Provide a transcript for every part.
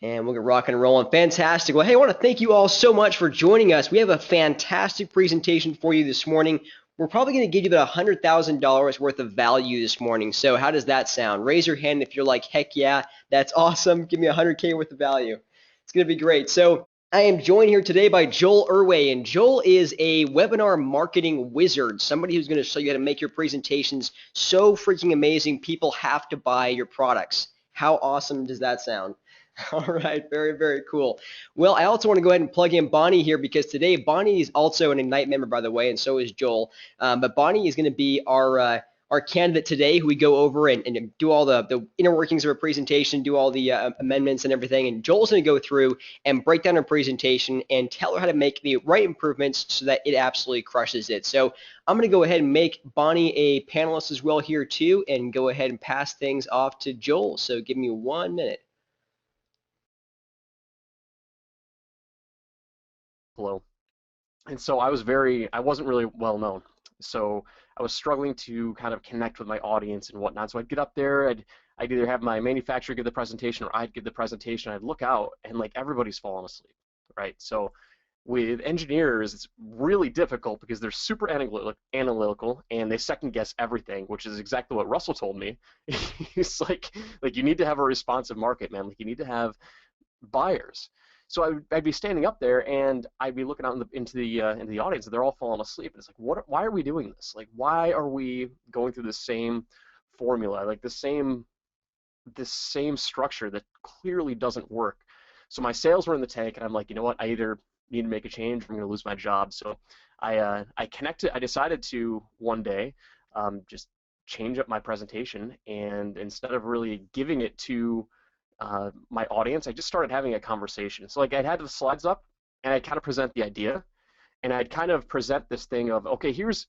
And we'll get rocking and rolling. Fantastic. Well, hey, I want to thank you all so much for joining us. We have a fantastic presentation for you this morning. We're probably going to give you about $100,000 worth of value this morning. So how does that sound? Raise your hand if you're like, heck yeah, that's awesome. Give me 100K worth of value. It's going to be great. So I am joined here today by Joel Erway, and Joel is a webinar marketing wizard, somebody who's going to show you how to make your presentations so freaking amazing people have to buy your products. How awesome does that sound? All right, very, very cool. Well, I also want to go ahead and plug in Bonnie here because today Bonnie is also an Ignite member, by the way, and so is Joel. But Bonnie is going to be our candidate today, who we go over and do all the inner workings of a presentation, do all the amendments and everything. And Joel's going to go through and break down her presentation and tell her how to make the right improvements so that it absolutely crushes it. So I'm going to go ahead and make Bonnie a panelist as well here too, and go ahead and pass things off to Joel. So give me 1 minute. Hello. And so I wasn't really well known. So I was struggling to kind of connect with my audience and whatnot. So I'd get up there, I'd either have my manufacturer give the presentation or I'd give the presentation. I'd look out and like everybody's falling asleep, right? So with engineers, it's really difficult because they're super analytical and they second guess everything, which is exactly what Russell told me. He's like you need to have a responsive market, man. Like you need to have buyers. So I'd be standing up there and I'd be looking out into the audience and they're all falling asleep. And it's like, why are we doing this? Like, why are we going through the same formula, like this same structure that clearly doesn't work? So my sales were in the tank, and I'm like, you know what? I either need to make a change or I'm going to lose my job. So I decided to one day just change up my presentation, and instead of really giving it to my audience, I just started having a conversation. So like I'd had the slides up and I'd kind of present the idea and I'd kind of present this thing of, okay, here's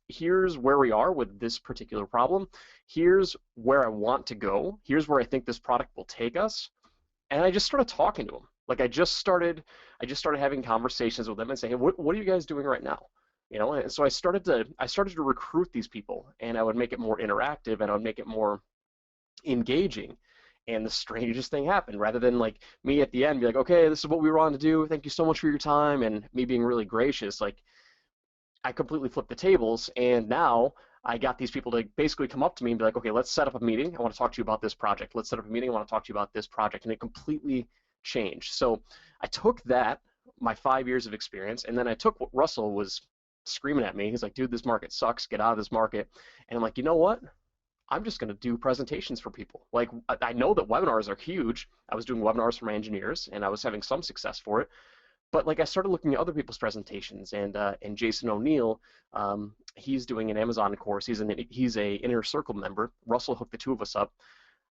where we are with this particular problem. Here's where I want to go. Here's where I think this product will take us. And I just started talking to them. Like I just started having conversations with them and saying, hey, what are you guys doing right now? You know, and so I started to recruit these people, and I would make it more interactive and I would make it more engaging. And the strangest thing happened. Rather than like me at the end be like, okay, this is what we were on to do. Thank you so much for your time, and me being really gracious, like I completely flipped the tables, and now I got these people to basically come up to me and be like, okay, let's set up a meeting. I want to talk to you about this project. Let's set up a meeting. I want to talk to you about this project. And it completely changed. So I took that, my 5 years of experience, and then I took what Russell was screaming at me. He's like, dude, this market sucks. Get out of this market. And I'm like, you know what? I'm just going to do presentations for people. Like, I know that webinars are huge. I was doing webinars for my engineers, and I was having some success for it. But like, I started looking at other people's presentations, and Jason O'Neill, he's doing an Amazon course. He's a Inner Circle member. Russell hooked the two of us up.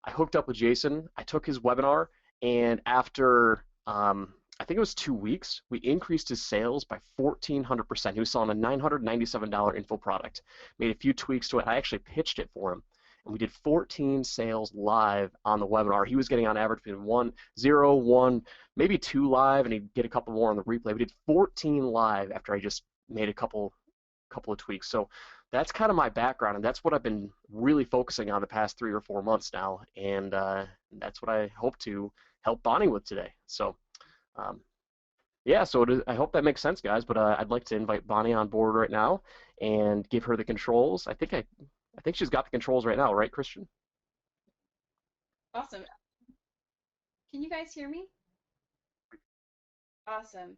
I hooked up with Jason. I took his webinar, and after I think it was 2 weeks, we increased his sales by 1,400%. He was selling a $997 info product. Made a few tweaks to it. I actually pitched it for him, and we did 14 sales live on the webinar. He was getting on average between 1, 0, 1, maybe 2 live, and he'd get a couple more on the replay. We did 14 live after I just made a couple of tweaks. So that's kind of my background, and that's what I've been really focusing on the past 3 or 4 months now, and that's what I hope to help Bonnie with today. So yeah, so I hope that makes sense, guys. But I'd like to invite Bonnie on board right now and give her the controls. I think she's got the controls right now, right, Christian? Awesome. Can you guys hear me? Awesome.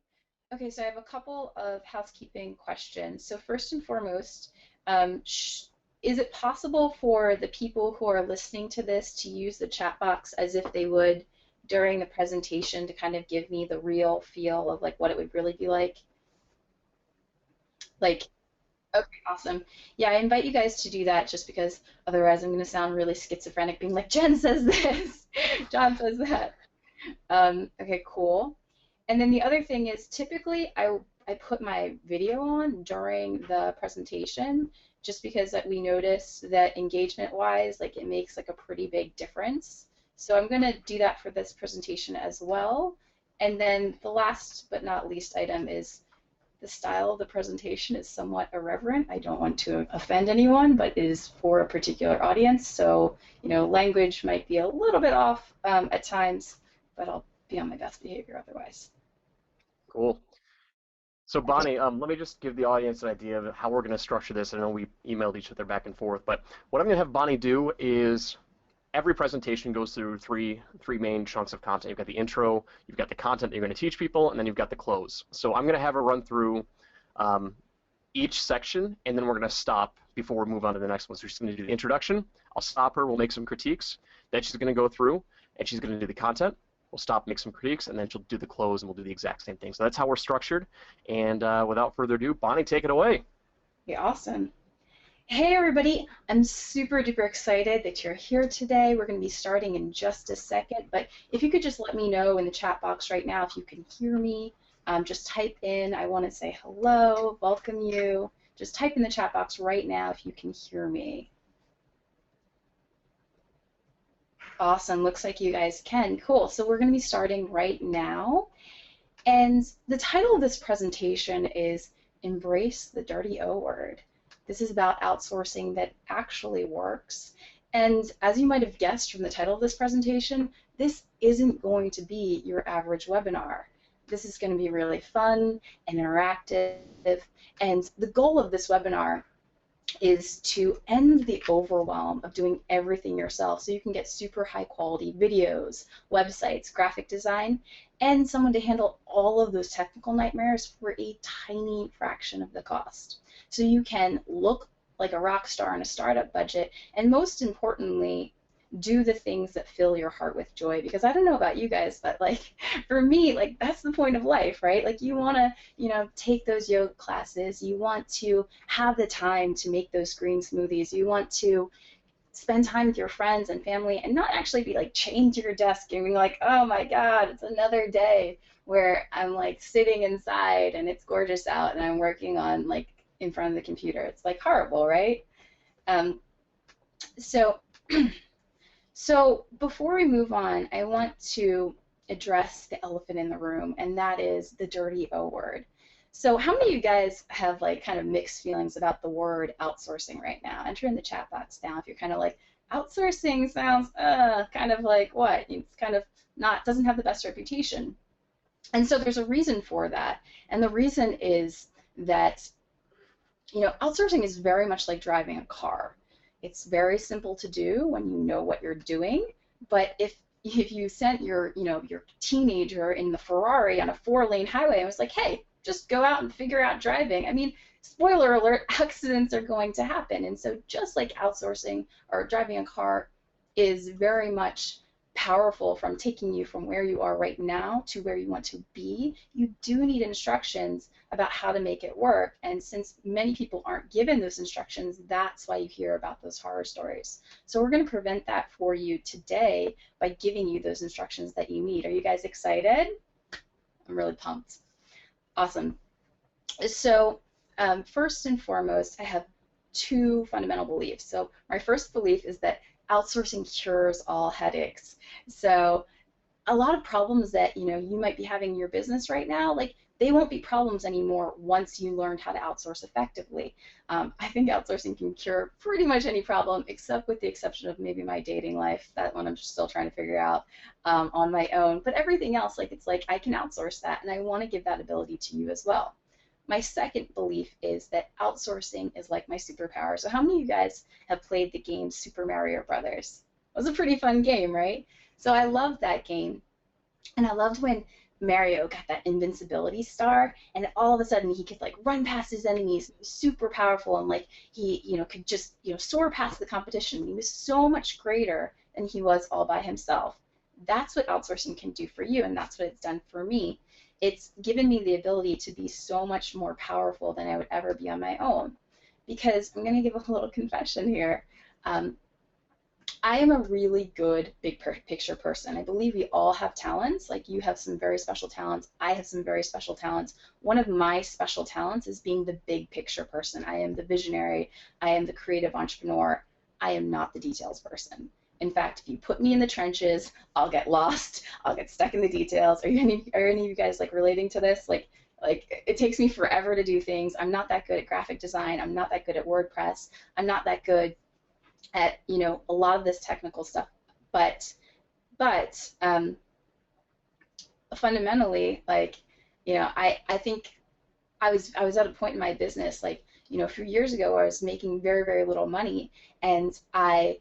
Okay, so I have a couple of housekeeping questions. So first and foremost, is it possible for the people who are listening to this to use the chat box as if they would during the presentation to kind of give me the real feel of like what it would really be like? Like, okay, awesome. Yeah, I invite you guys to do that just because otherwise I'm going to sound really schizophrenic being like, Jen says this, John says that. Okay, cool. And then the other thing is typically I put my video on during the presentation just because that we notice that engagement-wise, like it makes like a pretty big difference. So I'm going to do that for this presentation as well. And then the last but not least item is the style of the presentation is somewhat irreverent. I don't want to offend anyone, but it is for a particular audience. So, you know, language might be a little bit off at times, but I'll be on my best behavior otherwise. Cool. So Bonnie, let me just give the audience an idea of how we're going to structure this. I know we emailed each other back and forth, but what I'm going to have Bonnie do is every presentation goes through three main chunks of content. You've got the intro, you've got the content that you're going to teach people, and then you've got the close. So I'm going to have her run through each section, and then we're going to stop before we move on to the next one. So she's going to do the introduction. I'll stop her. We'll make some critiques. Then she's going to go through, and she's going to do the content. We'll stop, make some critiques, and then she'll do the close, and we'll do the exact same thing. So that's how we're structured. And without further ado, Bonnie, take it away. Okay, awesome. Hey everybody, I'm super duper excited that you're here today. We're going to be starting in just a second, but if you could just let me know in the chat box right now if you can hear me. Just type in, I want to say hello, welcome you. Just type in the chat box right now if you can hear me. Awesome, looks like you guys can. Cool, so we're going to be starting right now. And the title of this presentation is Embrace the Dirty O Word. This is about outsourcing that actually works. And as you might have guessed from the title of this presentation, this isn't going to be your average webinar. This is going to be really fun and interactive. And the goal of this webinar is to end the overwhelm of doing everything yourself so you can get super high quality videos, websites, graphic design, and someone to handle all of those technical nightmares for a tiny fraction of the cost. So you can look like a rock star on a startup budget, and most importantly, do the things that fill your heart with joy. Because I don't know about you guys, but like for me, like that's the point of life, right? Like you want to, you know, take those yoga classes, you want to have the time to make those green smoothies, you want to spend time with your friends and family and not actually be like chained to your desk and being like, oh my God, it's another day where I'm like sitting inside and it's gorgeous out and I'm working on like in front of the computer. It's like horrible, right? So before we move on, I want to address the elephant in the room, and that is the dirty O word. So how many of you guys have like kind of mixed feelings about the word outsourcing right now? Enter in the chat box now if you're kind of like, outsourcing sounds kind of like what? It's kind of not, doesn't have the best reputation. And so there's a reason for that. And the reason is that, you know, outsourcing is very much like driving a car. It's very simple to do when you know what you're doing, but if you sent your, you know, your teenager in the Ferrari on a 4-lane highway and was like, hey, just go out and figure out driving. I mean, spoiler alert, accidents are going to happen. And so just like outsourcing or driving a car is very much powerful from taking you from where you are right now to where you want to be, you do need instructions about how to make it work. And since many people aren't given those instructions, that's why you hear about those horror stories. So we're going to prevent that for you today by giving you those instructions that you need. Are you guys excited? I'm really pumped. Awesome. So first and foremost, I have 2 fundamental beliefs. So my first belief is that outsourcing cures all headaches. So a lot of problems that, you know, you might be having in your business right now, like they won't be problems anymore once you learned how to outsource effectively. I think outsourcing can cure pretty much any problem, except with the exception of maybe my dating life. That one I'm still trying to figure out on my own. But everything else, like it's like I can outsource that, and I want to give that ability to you as well. My second belief is that outsourcing is like my superpower. So how many of you guys have played the game Super Mario Brothers? It was a pretty fun game, right? So I loved that game. And I loved when Mario got that invincibility star, and all of a sudden he could like run past his enemies, super powerful, and like he, you know, could just, you know, soar past the competition. He was so much greater than he was all by himself. That's what outsourcing can do for you, and that's what it's done for me. It's given me the ability to be so much more powerful than I would ever be on my own. Because I'm going to give a little confession here. I am a really good big picture person. I believe we all have talents. Like you have some very special talents. I have some very special talents. One of my special talents is being the big picture person. I am the visionary. I am the creative entrepreneur. I am not the details person. In fact, if you put me in the trenches, I'll get lost. I'll get stuck in the details. Are any of you guys like relating to this? Like it takes me forever to do things. I'm not that good at graphic design. I'm not that good at WordPress. I'm not that good at, you know, a lot of this technical stuff. But fundamentally, like, I think I was at a point in my business, like, a few years ago, I was making very, very little money, and I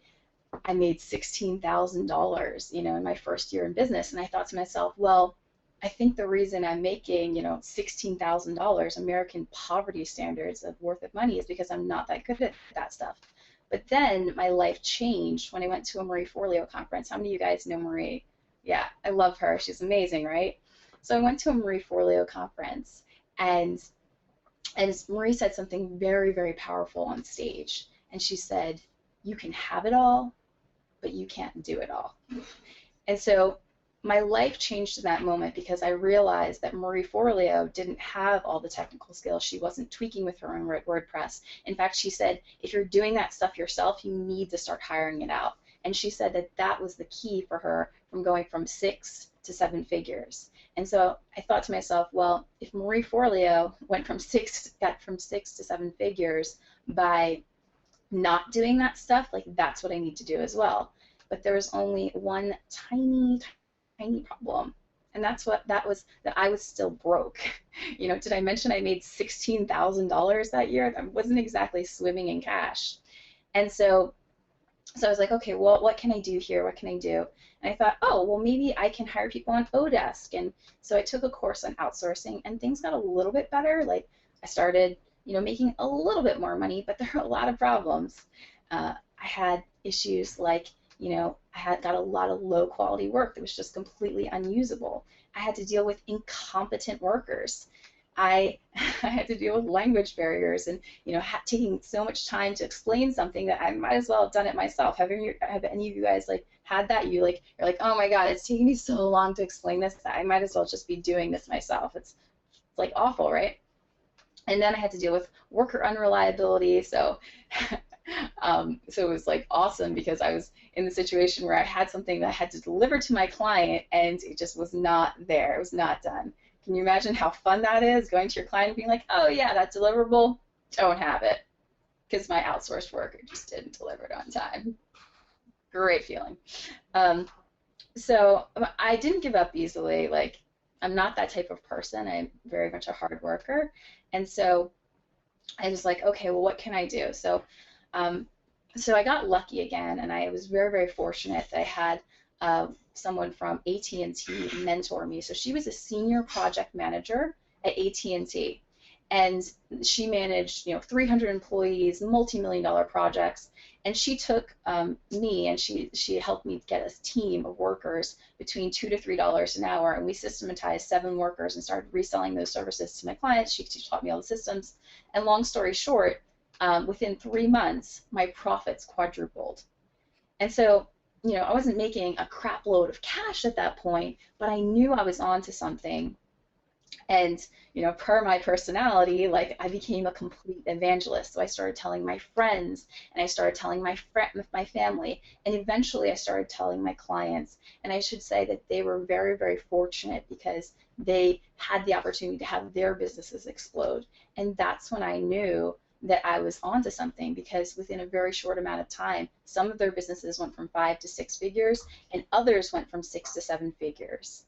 made $16,000, in my first year in business. And I thought to myself, well, I think the reason I'm making, $16,000 American poverty standards of worth of money is because I'm not that good at that stuff. But then my life changed when I went to a Marie Forleo conference. How many of you guys know Marie? Yeah, I love her. She's amazing, right? So I went to a Marie Forleo conference, and Marie said something very, very powerful on stage. And she said, you can have it all, but you can't do it all. And so my life changed in that moment because I realized that Marie Forleo didn't have all the technical skills. She wasn't tweaking with her own WordPress. In fact, she said, if you're doing that stuff yourself, you need to start hiring it out. And she said that that was the key for her from going from 6 to 7 figures. And so I thought to myself, well, if Marie Forleo got from 6 to 7 figures by not doing that stuff, like that's what I need to do as well. But there was only one tiny, tiny problem. And that was that I was still broke. Did I mention I made $16,000 that year? I wasn't exactly swimming in cash. And so I was like, okay, well, what can I do here? What can I do? And I thought, oh, well, maybe I can hire people on Odesk. And so I took a course on outsourcing, and things got a little bit better. Like I started, making a little bit more money, but there were a lot of problems. I had issues like, I had got a lot of low quality work that was just completely unusable. I had to deal with incompetent workers. I had to deal with language barriers and, taking so much time to explain something that I might as well have done it myself. Have any of you guys like had that? You're like, oh my God, it's taking me so long to explain this that I might as well just be doing this myself. It's like awful, right? And then I had to deal with worker unreliability. So so it was like awesome because I was in the situation where I had something that I had to deliver to my client and it just was not there. It was not done. Can you imagine how fun that is, going to your client and being like, oh yeah, that deliverable, don't have it, because my outsourced worker just didn't deliver it on time. Great feeling. So I didn't give up easily. Like, I'm not that type of person. I'm very much a hard worker. And so I was like, okay, well, what can I do? So I got lucky again, and I was very, very fortunate that I had someone from AT&T mentor me. So she was a senior project manager at AT&T, and she managed 300 employees, multi-million-dollar projects, and she took me and she helped me get a team of workers between $2 to $3 an hour, and we systematized 7 workers and started reselling those services to my clients. She taught me all the systems, and long story short, within 3 months, my profits quadrupled. And so, I wasn't making a crap load of cash at that point, but I knew I was onto something. And, per my personality, like I became a complete evangelist. So I started telling my friends, and I started telling my family, and eventually I started telling my clients. And I should say that they were very, very fortunate because they had the opportunity to have their businesses explode. And that's when I knew that I was onto something, because within a very short amount of time, some of their businesses went from 5 to 6 figures, and others went from 6 to 7 figures.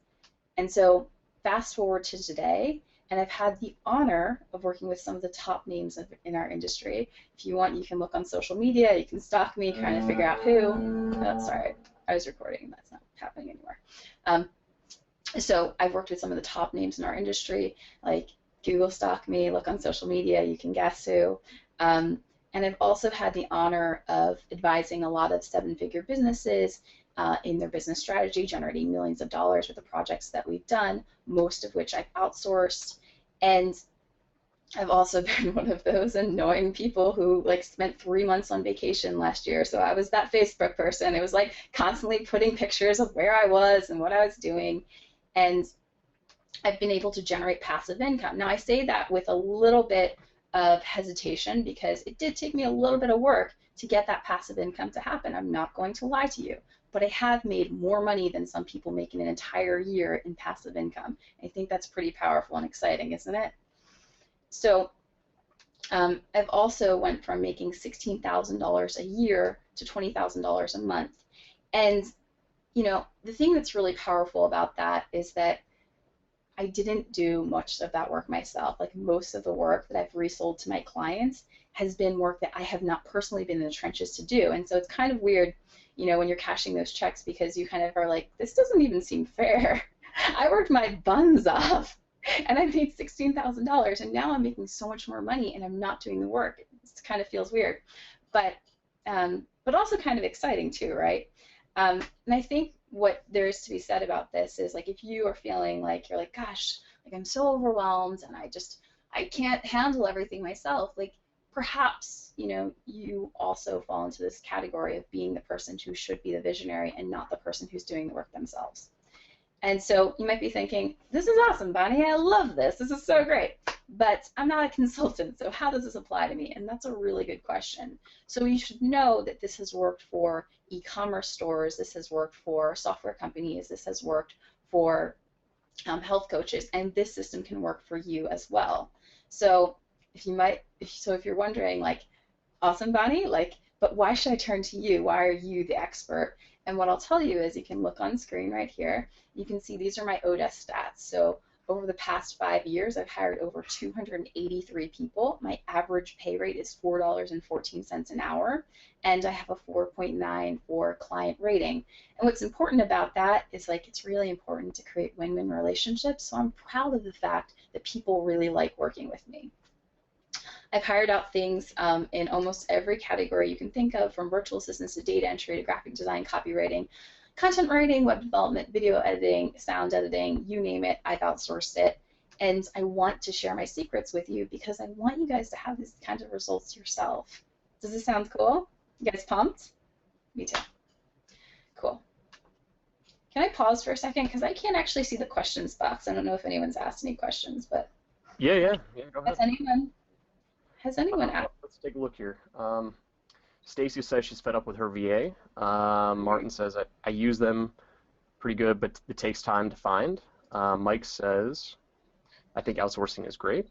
And so fast forward to today, and I've had the honor of working with some of the top names in our industry. If you want, you can look on social media, you can stalk me, trying to figure out who. Oh, sorry, I was recording, that's not happening anymore. So I've worked with some of the top names in our industry, like Google stalk me, look on social media, you can guess who. And I've also had the honor of advising a lot of 7-figure businesses in their business strategy, generating millions of dollars with the projects that we've done, most of which I've outsourced. And I've also been one of those annoying people who spent 3 months on vacation last year. So I was that Facebook person. It was like constantly putting pictures of where I was and what I was doing. And I've been able to generate passive income. Now I say that with a little bit of hesitation because it did take me a little bit of work to get that passive income to happen. I'm not going to lie to you, but I have made more money than some people make in an entire year in passive income. I think that's pretty powerful and exciting, isn't it? So I've also went from making $16,000 a year to $20,000 a month. And the thing that's really powerful about that is that I didn't do much of that work myself. Like most of the work that I've resold to my clients has been work that I have not personally been in the trenches to do. And so it's kind of weird, you know, when you're cashing those checks because you kind of are like, this doesn't even seem fair. I worked my buns off and I made $16,000 and now I'm making so much more money and I'm not doing the work. It kind of feels weird, but also kind of exciting too, right? And I think what there is to be said about this is like if you are feeling like you're like, gosh, like I'm so overwhelmed and I can't handle everything myself, like perhaps, you know, you also fall into this category of being the person who should be the visionary and not the person who's doing the work themselves. And so you might be thinking, this is awesome, Bonnie, I love this. This is so great. But I'm not a consultant, so how does this apply to me? And that's a really good question. So you should know that this has worked for e-commerce stores, this has worked for software companies, this has worked for health coaches, and this system can work for you as well. So if you're wondering, like, awesome, Bonnie, like, but why should I turn to you? Why are you the expert? And what I'll tell you is you can look on screen right here. You can see these are my ODS stats. So over the past 5 years, I've hired over 283 people. My average pay rate is $4.14 an hour, and I have a 4.9 for client rating. And what's important about that is like it's really important to create win-win relationships. So I'm proud of the fact that people really like working with me. I've hired out things in almost every category you can think of, from virtual assistants to data entry to graphic design, copywriting, content writing, web development, video editing, sound editing, you name it, I've outsourced it. And I want to share my secrets with you because I want you guys to have these kinds of results yourself. Does this sound cool? You guys pumped? Me too. Cool. Can I pause for a second? Because I can't actually see the questions box. I don't know if anyone's asked any questions, but Yeah, go ahead. Has anyone asked? Let's take a look here. Stacy says she's fed up with her VA. Martin says, I use them pretty good, but it takes time to find. Mike says, I think outsourcing is great.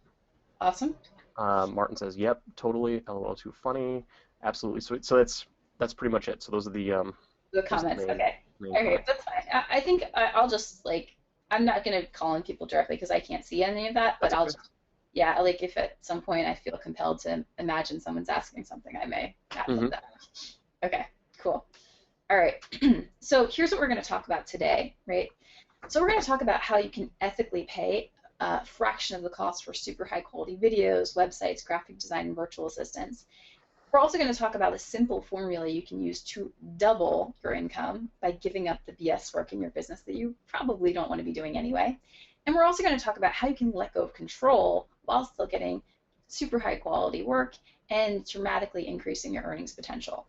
Awesome. Martin says, yep, totally. LOL, too funny. Absolutely sweet. So that's pretty much it. So those are the comments. Main okay, comments. that's fine. I think I'll just, like, I'm not going to call in people directly because I can't see any of that, but I'll just, yeah, like if at some point I feel compelled to imagine someone's asking something, I may add that. Okay, cool. All right, so here's what we're going to talk about today, right? So we're going to talk about how you can ethically pay a fraction of the cost for super high quality videos, websites, graphic design, and virtual assistants. We're also going to talk about a simple formula you can use to double your income by giving up the BS work in your business that you probably don't want to be doing anyway. And we're also going to talk about how you can let go of control while still getting super high quality work and dramatically increasing your earnings potential.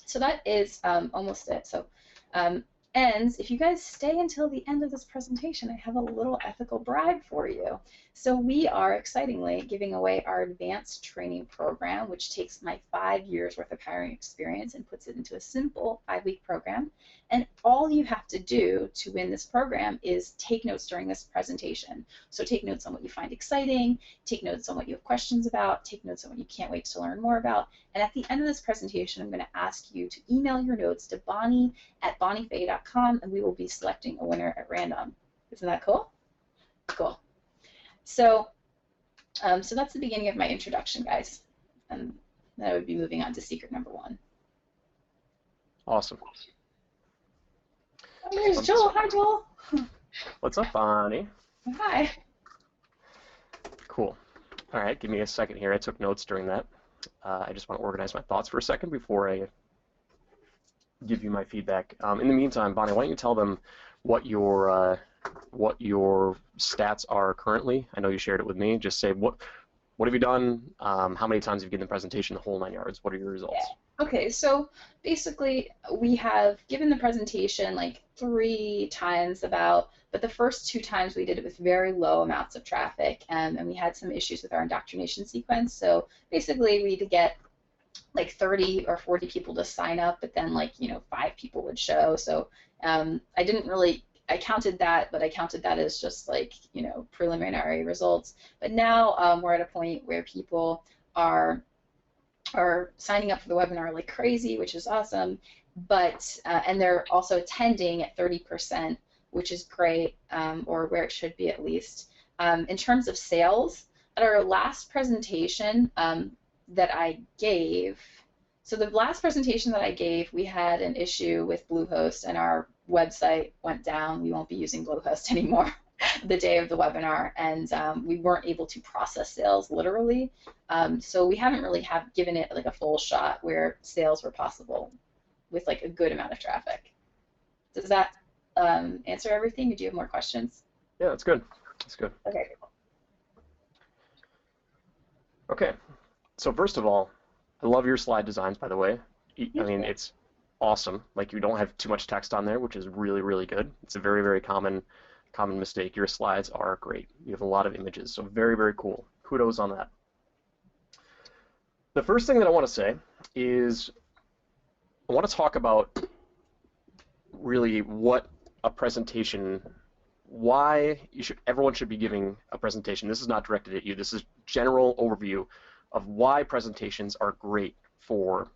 So that is almost it. So, and if you guys stay until the end of this presentation, I have a little ethical bribe for you. So we are excitingly giving away our advanced training program, which takes my 5 years worth of hiring experience and puts it into a simple 5-week program. And all you have to do to win this program is take notes during this presentation. So take notes on what you find exciting, take notes on what you have questions about, take notes on what you can't wait to learn more about. And at the end of this presentation, I'm going to ask you to email your notes to bonnie@bonniefay.com, and we will be selecting a winner at random. Isn't that cool? Cool. So, so that's the beginning of my introduction, guys. And then I would be moving on to secret number 1. Awesome. Oh, there's Joel. Hi, Joel. What's up, Bonnie? Hi. Cool. All right, give me a second here. I took notes during that. I just want to organize my thoughts for a second before I give you my feedback. In the meantime, Bonnie, why don't you tell them what your stats are currently? I know you shared it with me. Just say what have you done? How many times have you given the presentation? The whole 9 yards. What are your results? Yeah. Okay, so basically we have given the presentation like 3 times about, but the first 2 times we did it with very low amounts of traffic, and we had some issues with our indoctrination sequence. So basically we'd get like 30 or 40 people to sign up, but then 5 people would show. So I counted that, but I counted that as just preliminary results. But now we're at a point where people are signing up for the webinar like crazy, which is awesome. But and they're also attending at 30% which is great, or where it should be at least. In terms of sales, at our last presentation that I gave, so the last presentation that I gave, we had an issue with Bluehost and our website went down. We won't be using Bluehost anymore the day of the webinar, and we weren't able to process sales literally. So we haven't really given it like a full shot where sales were possible with like a good amount of traffic. Does that answer everything? Or do you have more questions? Yeah, that's good. That's good. Okay. Okay. So first of all, I love your slide designs, by the way. I mean, it's awesome. Like, you don't have too much text on there, which is really, really good. It's a very, very common mistake. Your slides are great. You have a lot of images, so very, very cool. Kudos on that. The first thing that I want to say is I want to talk about really what a presentation, why everyone should be giving a presentation. This is not directed at you. This is general overview of why presentations are great for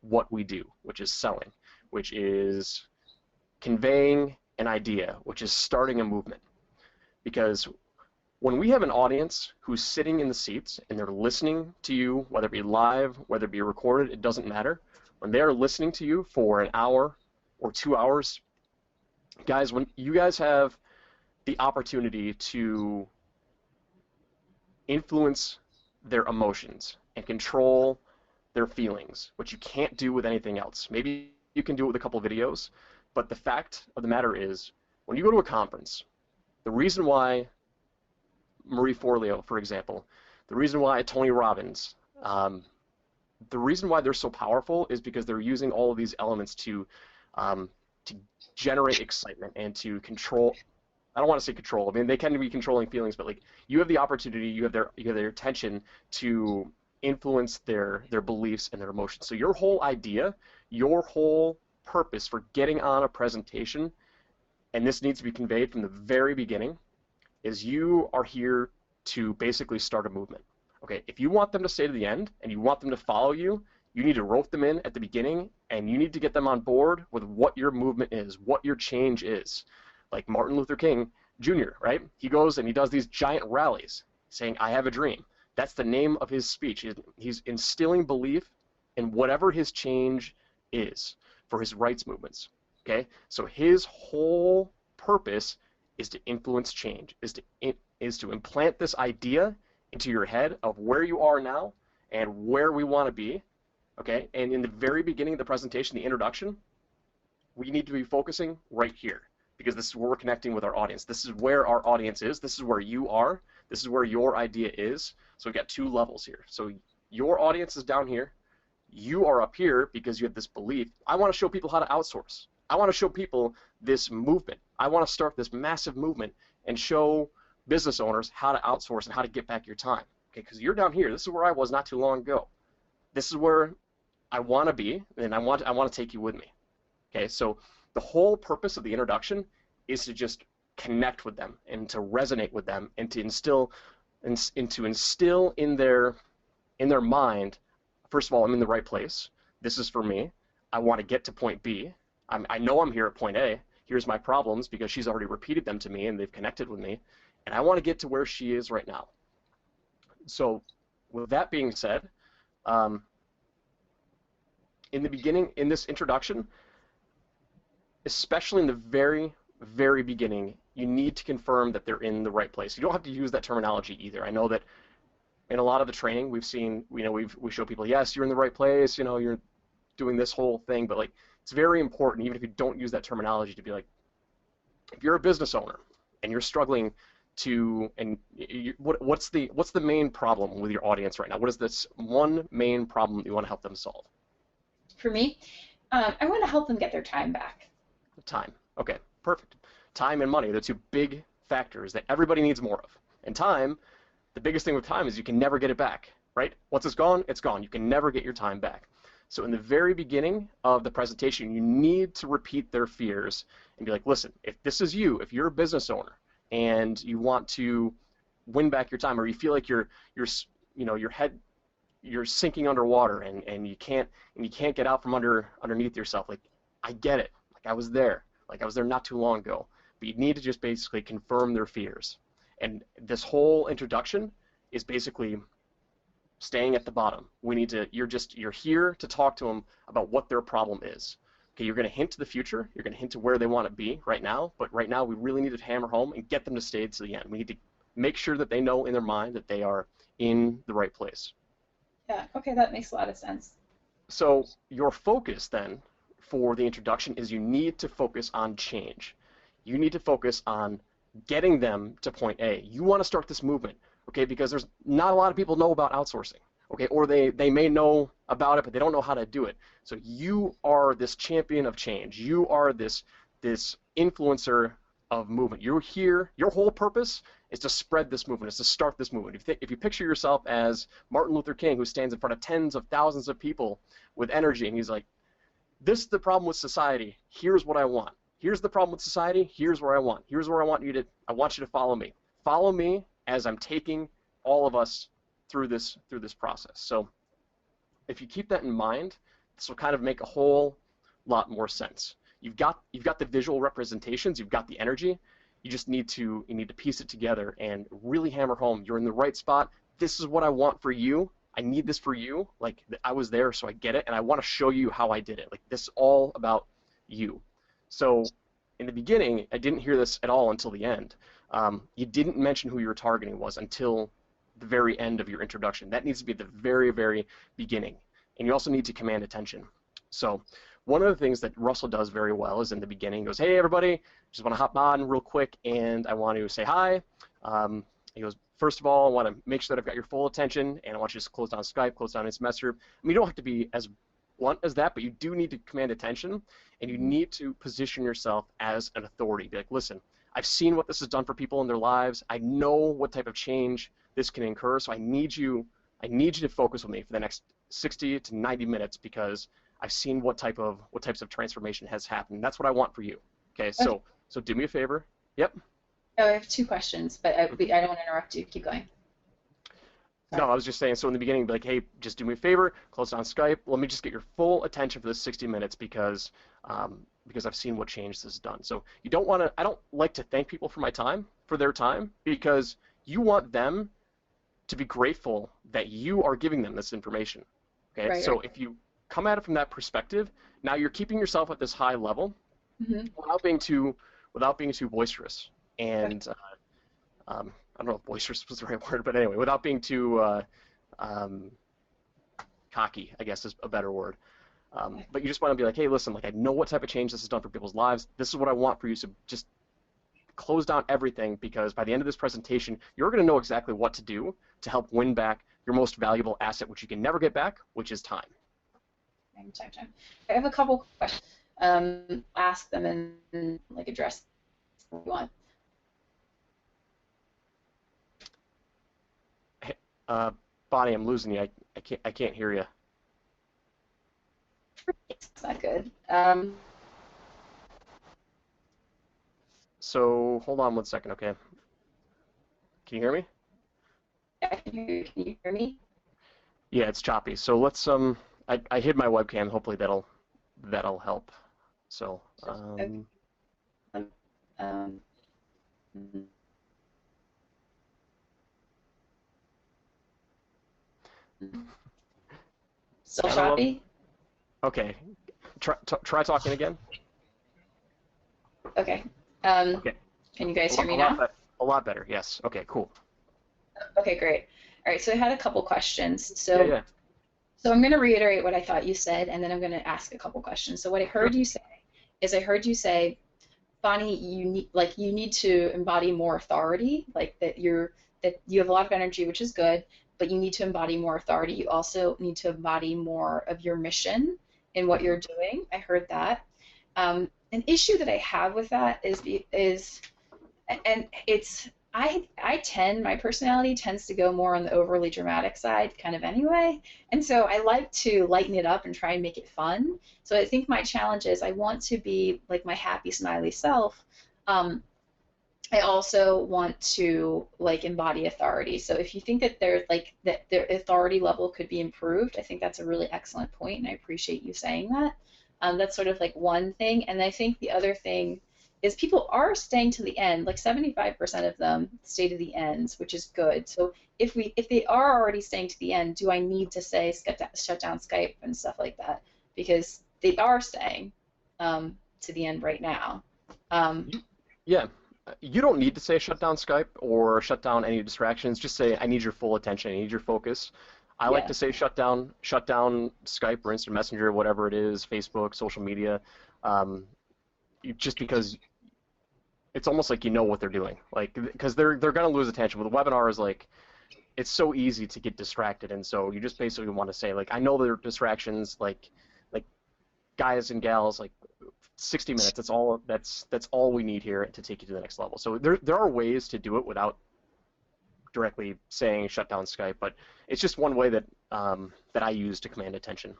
what we do, which is selling, which is conveying an idea, which is starting a movement. Because when we have an audience who's sitting in the seats and they're listening to you, whether it be live, whether it be recorded, it doesn't matter. When they're listening to you for an hour or 2 hours, guys, when you guys have the opportunity to influence their emotions and control their feelings, which you can't do with anything else. Maybe you can do it with a couple of videos, but the fact of the matter is, when you go to a conference, the reason why Marie Forleo, for example, the reason why Tony Robbins, the reason why they're so powerful is because they're using all of these elements to generate excitement and to control. I don't want to say control. I mean, they can be controlling feelings, but like, you have the opportunity, you have their attention to influence their beliefs and their emotions. So your whole idea, your whole purpose for getting on a presentation, and this needs to be conveyed from the very beginning, is you are here to basically start a movement. Okay, if you want them to stay to the end and you want them to follow you, you need to rope them in at the beginning, and you need to get them on board with what your movement is, what your change is. Like Martin Luther King Jr., right? He goes and he does these giant rallies saying, I have a dream. That's the name of his speech. He's instilling belief in whatever his change is for his rights movements. Okay? So his whole purpose is to influence change, is to implant this idea into your head of where you are now and where we want to be. Okay? And in the very beginning of the presentation, the introduction, we need to be focusing right here, because this is where we're connecting with our audience. This is where our audience is. This is where you are. This is where your idea is. So we've got two levels here. So your audience is down here. You are up here because you have this belief. I want to show people how to outsource. I want to show people this movement. I want to start this massive movement and show business owners how to outsource and how to get back your time. Okay, because you're down here. This is where I was not too long ago. This is where I want to be, and I want to take you with me. Okay, so the whole purpose of the introduction is to just connect with them and to resonate with them and to instill in their mind, first of all, I'm in the right place. This is for me. I want to get to point B. I know I'm here at point A. Here's my problems because she's already repeated them to me and they've connected with me. And I want to get to where she is right now. So with that being said, in the beginning, in this introduction, especially in the very, very beginning, you need to confirm that they're in the right place. You don't have to use that terminology either. I know that in a lot of the training we've seen, we show people, yes, you're in the right place, you're doing this whole thing, but like, it's very important, even if you don't use that terminology, to be like, if you're a business owner and you're struggling to, and what's the main problem with your audience right now? What is this one main problem that you want to help them solve? For me, I want to help them get their time back. Time. Okay, perfect. Time and money, the two big factors that everybody needs more of. And time, the biggest thing with time is you can never get it back, right? Once it's gone, it's gone. You can never get your time back. So in the very beginning of the presentation, you need to repeat their fears and be like, listen, if this is you, if you're a business owner and you want to win back your time, or you feel like your head, you're sinking underwater and you can't get out from underneath yourself, like, I get it. Like, I was there not too long ago. but you need to just basically confirm their fears. And this whole introduction is basically staying at the bottom. You're here to talk to them about what their problem is. Okay, you're going to hint to the future, you're going to hint to where they want to be right now, but right now we really need to hammer home and get them to stay to the end. We need to make sure that they know in their mind that they are in the right place. Yeah, okay, that makes a lot of sense. So your focus then for the introduction is you need to focus on change. You need to focus on getting them to point A. You want to start this movement, okay, because there's not a lot of people know about outsourcing, okay, or they may know about it, but they don't know how to do it. So you are this champion of change. You are this influencer of movement. You're here, your whole purpose is to spread this movement, is to start this movement. If you picture yourself as Martin Luther King, who stands in front of tens of thousands of people with energy, and he's like, this is the problem with society, here's what I want. Here's the problem with society, here's where I want. Here's where I want you to follow me. Follow me as I'm taking all of us through this process. So if you keep that in mind, this will kind of make a whole lot more sense. You've got the visual representations, you've got the energy. You just need to piece it together and really hammer home. You're in the right spot. This is what I want for you. I need this for you. Like, I was there, so I get it, and I want to show you how I did it. Like, this is all about you. So in the beginning, I didn't hear this at all until the end. You didn't mention who your targeting was until the very end of your introduction. That needs to be at the very, very beginning. And you also need to command attention. So one of the things that Russell does very well is in the beginning, he goes, hey, everybody, just want to hop on real quick, and I want to say hi. He goes, first of all, I want to make sure that I've got your full attention, and I want you to just close down Skype, close down Instant Messenger. I mean, you don't have to be as blunt as that, but you do need to command attention, and you need to position yourself as an authority. Be like, listen, I've seen what this has done for people in their lives. I know what type of change this can incur, so I need you to focus with me for the next 60 to 90 minutes because I've seen what types of transformation has happened. That's what I want for you. Okay, so do me a favor. Yep. Oh, I have two questions, but I don't want to interrupt you. Keep going. No, I was just saying, so in the beginning, be like, hey, just do me a favor, close down Skype. Let me just get your full attention for this 60 minutes because I've seen what change this has done. So you don't want to, I don't like to thank people for their time, because you want them to be grateful that you are giving them this information. Okay, Right, so right. if you come at it from that perspective, now you're keeping yourself at this high level without being too boisterous. And I don't know if boisterous was the right word, but anyway, without being too cocky, I guess is a better word. But you just want to be like, hey, listen, like I know what type of change this has done for people's lives. This is what I want for you. So just close down everything, because by the end of this presentation, you're going to know exactly what to do to help win back your most valuable asset, which you can never get back, which is time. Time. I have a couple questions. Ask them and like address what you want. Bonnie, I'm losing you. I can't hear you. It's not good. So hold on one second, okay? Can you hear me? I can hear you. Can you hear me? Yeah, it's choppy. So let's I hid my webcam. Hopefully that'll help. So Okay. Still I don't know. choppy? Okay. Try talking again. Okay. Okay. Can you guys hear me now? A lot better. Yes. Okay. Cool. Okay, great. All right, so I had a couple questions. Yeah. So I'm going to reiterate what I thought you said, and then I'm going to ask a couple questions. So what I heard you say is, Bonnie, you need to embody more authority, like that you have a lot of energy, which is good, but you need to embody more authority. You also need to embody more of your mission in what you're doing. I heard that. An issue that I have with that is and it's my personality tends to go more on the overly dramatic side kind of anyway, and so I like to lighten it up and try and make it fun. So I think my challenge is I want to be like my happy smiley self. I also want to like embody authority. So if you think that their authority level could be improved, I think that's a really excellent point, and I appreciate you saying that. That's sort of like one thing, and I think the other thing is people are staying to the end. Like 75% of them stay to the end, which is good. So if they are already staying to the end, do I need to say shut down Skype and stuff like that? Because they are staying to the end right now. Yeah, you don't need to say shut down Skype or shut down any distractions. Just say I need your full attention. I need your focus. I like Yeah. to say shut down Skype or Instant Messenger, whatever it is, Facebook, social media, um, just because it's almost like you know what they're doing, like because they're gonna lose attention. With a webinar is like it's so easy to get distracted, and so you just basically want to say like I know there are distractions, like guys and gals, like 60 minutes. That's all we need here to take you to the next level. So there are ways to do it without directly saying shut down Skype, but it's just one way that that I use to command attention.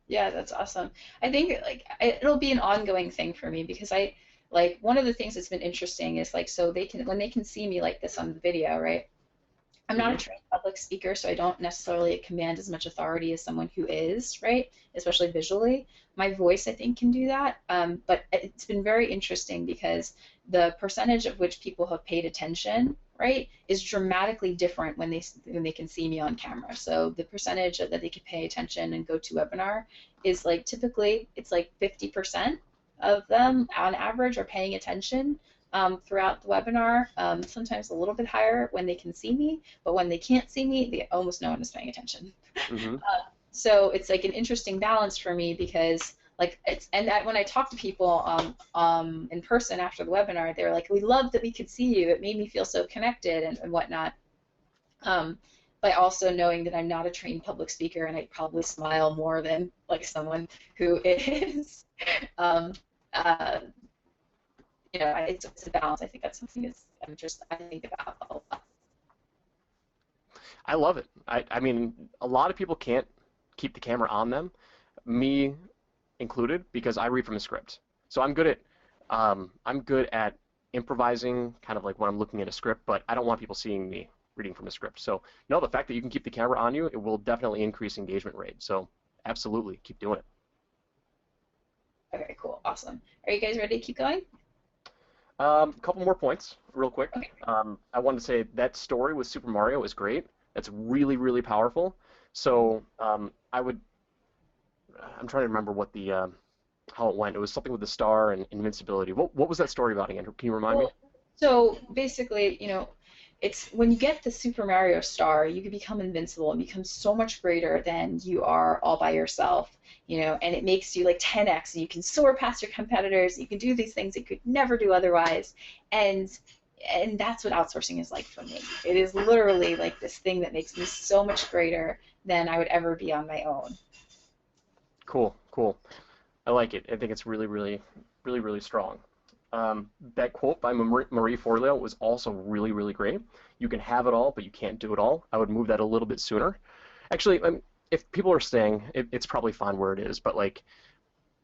Yeah, that's awesome. I think like it'll be an ongoing thing for me because I like one of the things that's been interesting is like so they can when they can see me like this on the video, right? I'm not a Hmm. trained public speaker, so I don't necessarily command as much authority as someone who is, right? Especially visually. My voice, I think, can do that. But it's been very interesting because the percentage of which people have paid attention, right, is dramatically different when they can see me on camera. So the percentage that they could pay attention and go to webinar is like typically it's like 50% of them on average are paying attention throughout the webinar, sometimes a little bit higher when they can see me, but when they can't see me, almost no one is paying attention. Hmm. So it's like an interesting balance for me because like it's and that when I talk to people in person after the webinar, they're like, "We love that we could see you. It made me feel so connected and whatnot." Um, but also knowing that I'm not a trained public speaker and I probably smile more than like someone who is. Um, uh, it's a balance. I think that's something that's I think about a lot. I love it. I mean, a lot of people can't keep the camera on them, me included, because I read from a script. So I'm good at improvising, kind of like when I'm looking at a script, but I don't want people seeing me reading from a script. So no, the fact that you can keep the camera on you, it will definitely increase engagement rate. So absolutely, keep doing it. Okay, cool, awesome. Are you guys ready to keep going? A couple more points, real quick. Okay. I wanted to say that story with Super Mario is great. That's really, really powerful. So I'm trying to remember what the how it went. It was something with the star and invincibility. What was that story about again? Can you remind me? Well, so basically, it's when you get the Super Mario star, you can become invincible and become so much greater than you are all by yourself, and it makes you like 10x and you can soar past your competitors, you can do these things you could never do otherwise. And and that's what outsourcing is like for me. It is literally like this thing that makes me so much greater than I would ever be on my own. Cool, cool. I like it. I think it's really, really, really, really strong. That quote by Marie Forleo was also really, really great. You can have it all, but you can't do it all. I would move that a little bit sooner. Actually, if people are staying, it's probably fine where it is. But like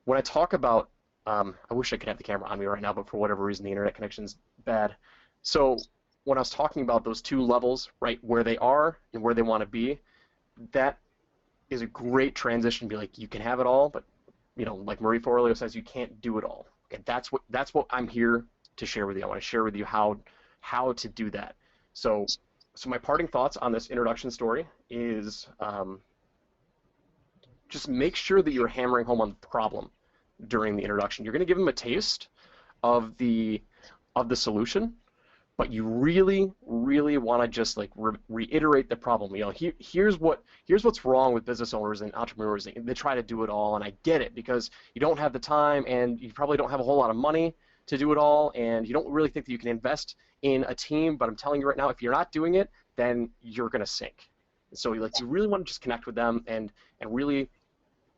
when I talk about, I wish I could have the camera on me right now, but for whatever reason, the internet connection's bad. So when I was talking about those two levels, right, where they are and where they want to be, that is a great transition. Be like, you can have it all, but like Marie Forleo says, you can't do it all. Okay, that's what I'm here to share with you. I want to share with you how to do that. So my parting thoughts on this introduction story is just make sure that you're hammering home on the problem during the introduction. You're going to give them a taste of the solution, but you really, really want to just like reiterate the problem. Here's what's wrong with business owners and entrepreneurs. They try to do it all, and I get it because you don't have the time, and you probably don't have a whole lot of money to do it all, and you don't really think that you can invest in a team. But I'm telling you right now, if you're not doing it, then you're gonna sink. So you really want to just connect with them and really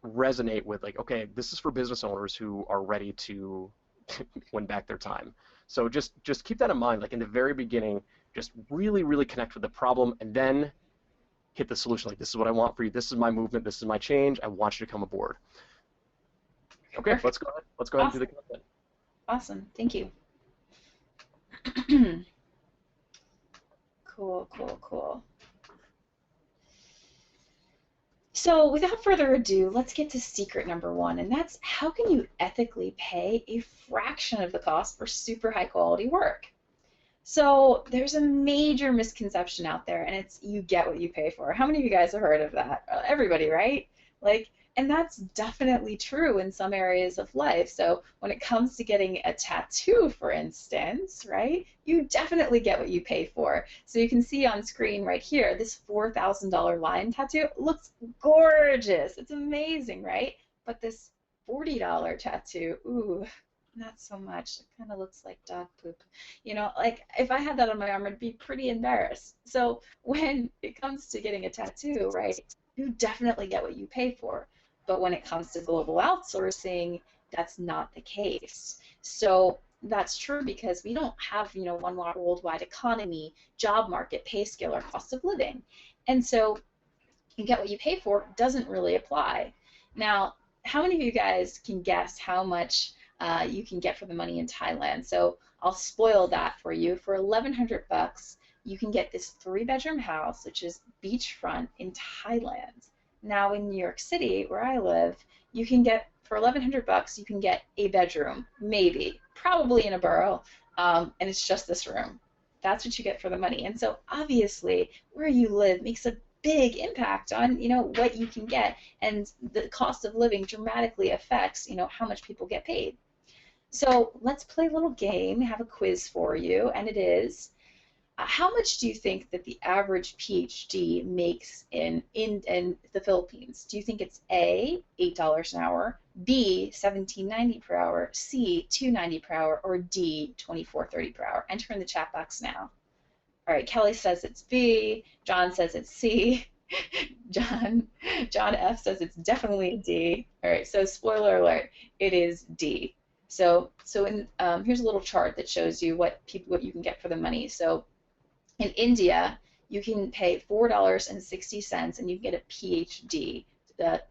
resonate with like, okay, this is for business owners who are ready to win back their time. So just keep that in mind. Like in the very beginning, just really, really connect with the problem and then hit the solution. Like, this is what I want for you. This is my movement. This is my change. I want you to come aboard. Okay, Perfect. let's go ahead. Let's go ahead and do the Awesome. content. Awesome. Thank you. Cool, cool, cool. So without further ado, let's get to secret number one, and that's how can you ethically pay a fraction of the cost for super high quality work? So there's a major misconception out there, and it's you get what you pay for. How many of you guys have heard of that? Everybody, right? Like, and that's definitely true in some areas of life. So when it comes to getting a tattoo, for instance, right, you definitely get what you pay for. So you can see on screen right here, this $4,000 lion tattoo looks gorgeous. It's amazing, right? But this $40 tattoo, ooh, not so much. It kind of looks like dog poop. You know, like if I had that on my arm, I'd be pretty embarrassed. So when it comes to getting a tattoo, right, you definitely get what you pay for. But when it comes to global outsourcing, that's not the case. So that's true because we don't have, one worldwide economy, job market, pay scale, or cost of living. And so you get what you pay for doesn't really apply. Now, how many of you guys can guess how much you can get for the money in Thailand? So I'll spoil that for you. For 1,100 bucks, you can get this 3-bedroom house, which is beachfront in Thailand. Now in New York City, where I live, you can get for 1,100 bucks, you can get a bedroom, maybe, probably in a borough, and it's just this room. That's what you get for the money. And so obviously, where you live makes a big impact on what you can get, and the cost of living dramatically affects how much people get paid. So let's play a little game, have a quiz for you, and it is how much do you think that the average PhD makes in the Philippines? Do you think it's A, $8 an hour, B, $17.90 per hour, C, $2.90 per hour, or D, $24.30 per hour? Enter in the chat box now. All right, Kelly says it's B. John says it's C. John F says it's definitely D. All right, so spoiler alert, it is D. So here's a little chart that shows you what you can get for the money. So in India, you can pay $4.60 and you can get a PhD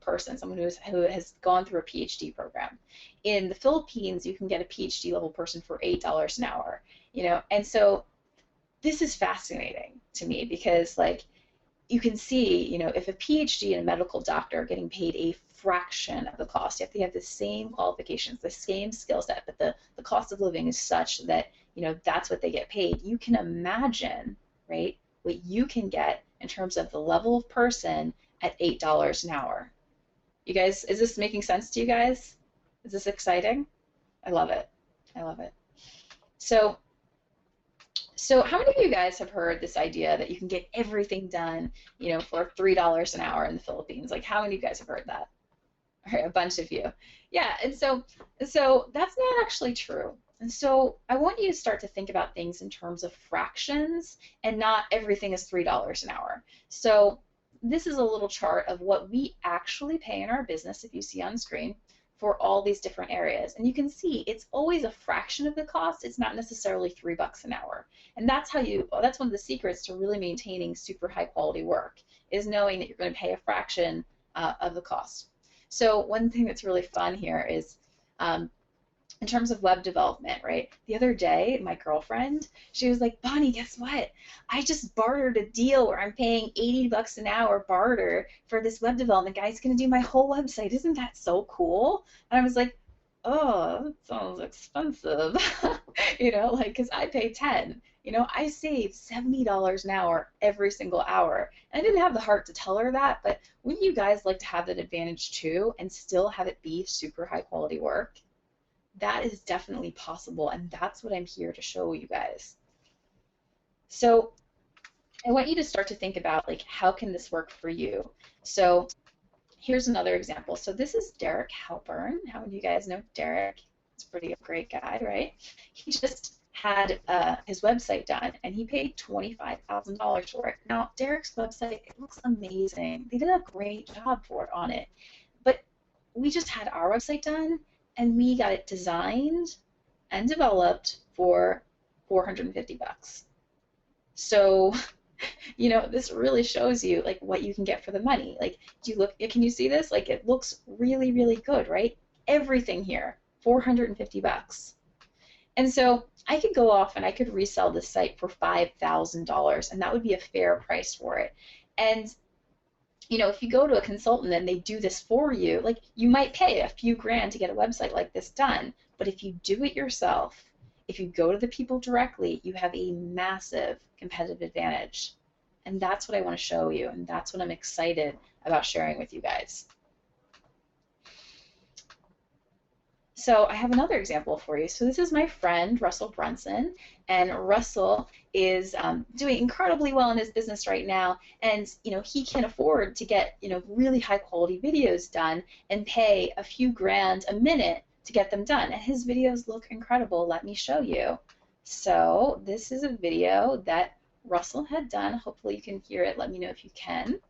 person, someone who has gone through a PhD program. In the Philippines, you can get a PhD level person for $8 an hour. And so this is fascinating to me because you can see, if a PhD and a medical doctor are getting paid a fraction of the cost, you have to have the same qualifications, the same skill set, but the cost of living is such that, that's what they get paid. You can imagine, right, what you can get in terms of the level of person at $8 an hour. You guys, is this making sense to you guys? Is this exciting? I love it. I love it. So how many of you guys have heard this idea that you can get everything done, for $3 an hour in the Philippines? Like, how many of you guys have heard that? All right, a bunch of you. Yeah, and so that's not actually true. And so I want you to start to think about things in terms of fractions and not everything is $3 an hour. So this is a little chart of what we actually pay in our business, if you see on screen, for all these different areas. And you can see it's always a fraction of the cost. It's not necessarily $3 an hour. And that's one of the secrets to really maintaining super high quality work, is knowing that you're going to pay a fraction of the cost. So one thing that's really fun here is in terms of web development, right? The other day, my girlfriend, she was like, Bonnie, guess what? I just bartered a deal where I'm paying $80 an hour barter for this web development guy. He's going to do my whole website. Isn't that so cool? And I was like, oh, that sounds expensive. because I pay 10. I save $70 an hour every single hour. And I didn't have the heart to tell her that, but wouldn't you guys like to have that advantage too and still have it be super high quality work? That is definitely possible, and that's what I'm here to show you guys. So I want you to start to think about, how can this work for you? So here's another example. So this is Derek Halpern. How many of you guys know Derek? He's a pretty great guy, right? He just had his website done, and he paid $25,000 for it. Now, Derek's website, it looks amazing. They did a great job on it. But we just had our website done, and we got it designed and developed for $450. So, this really shows you what you can get for the money. Can you see this? It looks really, really good, right? Everything here, $450. And so I could go off and I could resell this site for $5,000, and that would be a fair price for it. And you know, if you go to a consultant and they do this for you, like you might pay a few grand to get a website like this done, but if you do it yourself, if you go to the people directly, you have a massive competitive advantage. And that's what I want to show you, and that's what I'm excited about sharing with you guys. So I have another example for you. So this is my friend, Russell Brunson, and Russell is doing incredibly well in his business right now, and you know, he can afford to get, you know, really high quality videos done and pay a few grand a minute to get them done. And his videos look incredible. Let me show you. So this is a video that Russell had done. Hopefully you can hear it. Let me know if you can.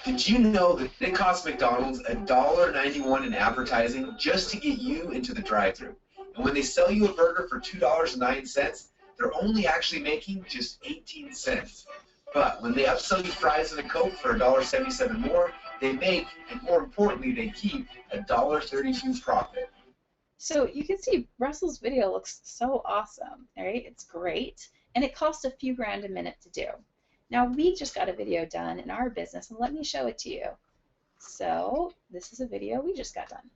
Did you know that it costs McDonald's $1.91 in advertising just to get you into the drive-thru? And when they sell you a burger for $2.09, they're only actually making just 18 cents. But when they upsell you fries and a Coke for $1.77 more, they make, and more importantly, they keep $1.32 profit. So you can see Russell's video looks so awesome, right? It's great, and it costs a few grand a minute to do. Now we just got a video done in our business, and let me show it to you. So this is a video we just got done.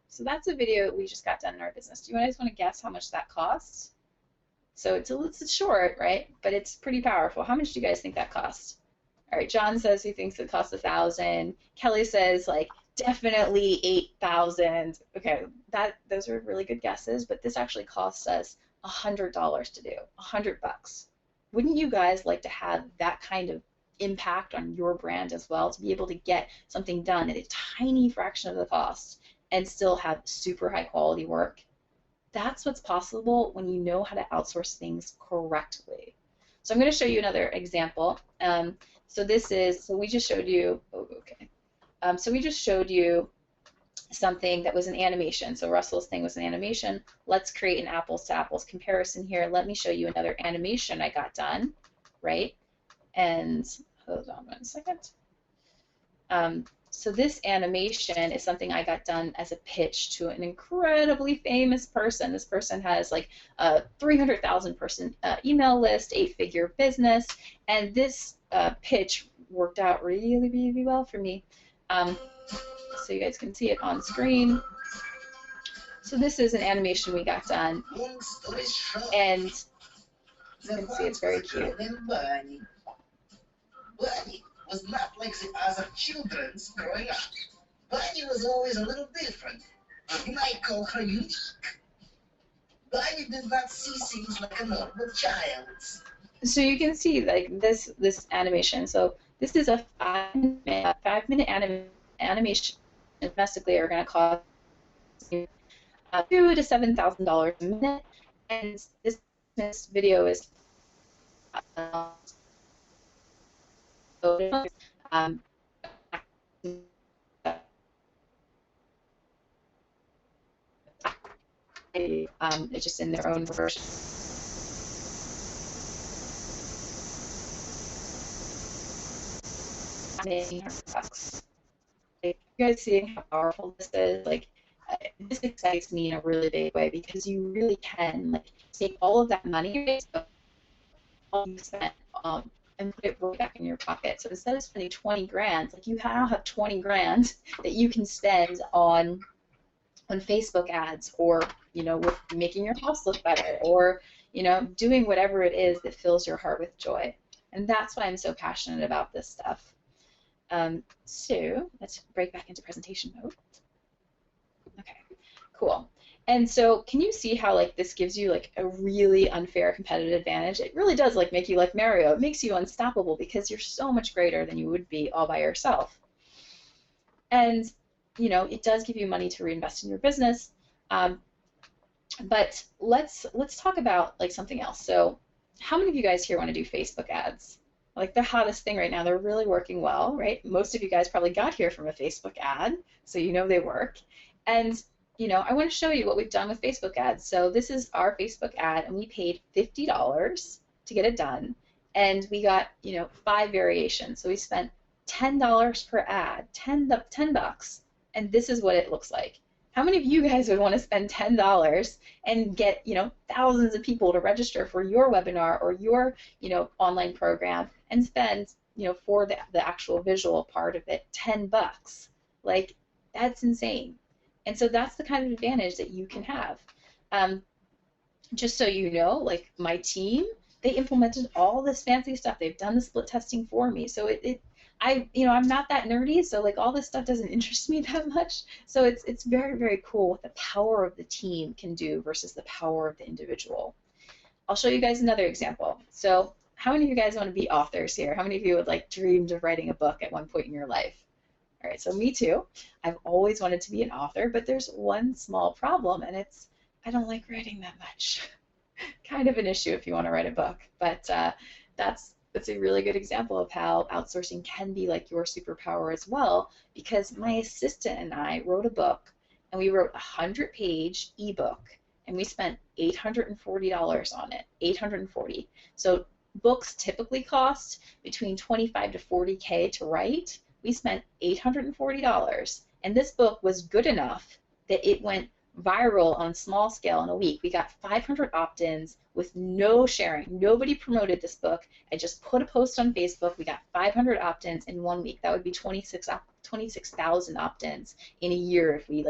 So that's a video we just got done in our business. Do you guys want to guess how much that costs? So it's short, right? But it's pretty powerful. How much do you guys think that costs? All right, John says he thinks it costs $1,000. Kelly says like definitely $8,000. Okay, those are really good guesses, but this actually costs us $100 to do, $100. Wouldn't you guys like to have that kind of impact on your brand as well, to be able to get something done at a tiny fraction of the cost and still have super high quality work? That's what's possible when you know how to outsource things correctly. So I'm going to show you another example. So we just showed you, so we just showed you something that was an animation. So Russell's thing was an animation. Let's create an apples to apples comparison here. Let me show you another animation I got done, right? And hold on 1 second. So this animation is something I got done as a pitch to an incredibly famous person. This person has like a 300,000 person email list, 8-figure business, and this pitch worked out really, really well for me. So you guys can see it on screen. So this is an animation we got done, and you can see it's very cute. Bunny was not like the other children's growing up. Bunny was always a little different. You might call her unique. Bunny did not see things like a normal child. So you can see like this animation. So this is a 5-minute animation. Domestically are going to cost $2,000 to $7,000 a minute, and this video is it's just in their own version. Like, you guys seeing how powerful this is? Like, this excites me in a really big way, because you really can like take all of that money, all you spent, and put it right back in your pocket. So instead of spending 20 grand, like you now have 20 grand that you can spend on Facebook ads, or with making your house look better, or doing whatever it is that fills your heart with joy. And that's why I'm so passionate about this stuff. So let's break back into presentation mode. Okay, cool. And so can you see how like this gives you like a really unfair competitive advantage? It really does like make you like Mario. It makes you unstoppable because you're so much greater than you would be all by yourself. And it does give you money to reinvest in your business. But let's talk about like something else. So how many of you guys here want to do Facebook ads? Like the hottest thing right now, they're really working well, right? Most of you guys probably got here from a Facebook ad, so they work. And I want to show you what we've done with Facebook ads. So this is our Facebook ad, and we paid $50 to get it done, and we got 5 variations. So we spent $10 per ad, $10 bucks, and this is what it looks like. How many of you guys would want to spend $10 and get, thousands of people to register for your webinar or your, online program and spend, for the actual visual part of it, $10? Like, that's insane. And so that's the kind of advantage that you can have. Just so you know, like my team, they implemented all this fancy stuff. They've done the split testing for me. So I'm not that nerdy, so like all this stuff doesn't interest me that much. So it's very, very cool what the power of the team can do versus the power of the individual. I'll show you guys another example. So how many of you guys want to be authors here? How many of you would like dreamed of writing a book at one point in your life? All right, so me too. I've always wanted to be an author, but there's one small problem, and it's I don't like writing that much. Kind of an issue if you want to write a book, but that's a really good example of how outsourcing can be like your superpower as well, because my assistant and I wrote a book, and we wrote a 100-page ebook, and we spent $840 on it, $840. So books typically cost between $25 to $40K to write. We spent $840, and this book was good enough that it went viral on a small scale in a week. We got 500 opt-ins with no sharing. Nobody promoted this book. I just put a post on Facebook. We got 500 opt-ins in 1 week. That would be 26,000 opt-ins in a year if we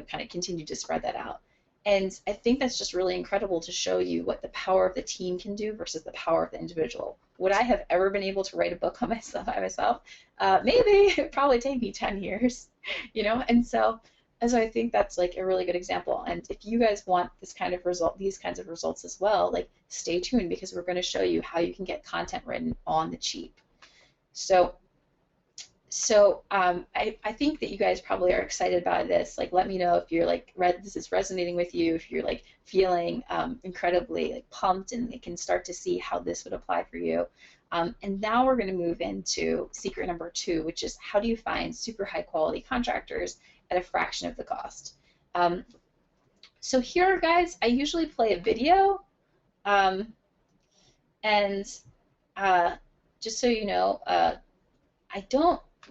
kind of continue to spread that out. And I think that's just really incredible to show you what the power of the team can do versus the power of the individual. Would I have ever been able to write a book on myself by myself? Maybe. It'd probably take me 10 years, And so I think that's like a really good example. And if you guys want this kind of result, these kinds of results as well, like stay tuned, because we're going to show you how you can get content written on the cheap. So I think that you guys probably are excited about this. Like, let me know if you're like this is resonating with you, if you're like feeling incredibly like pumped and can start to see how this would apply for you. And now we're going to move into secret number 2, which is how do you find super high quality contractors at a fraction of the cost. So here, guys, I usually play a video, and just so you know,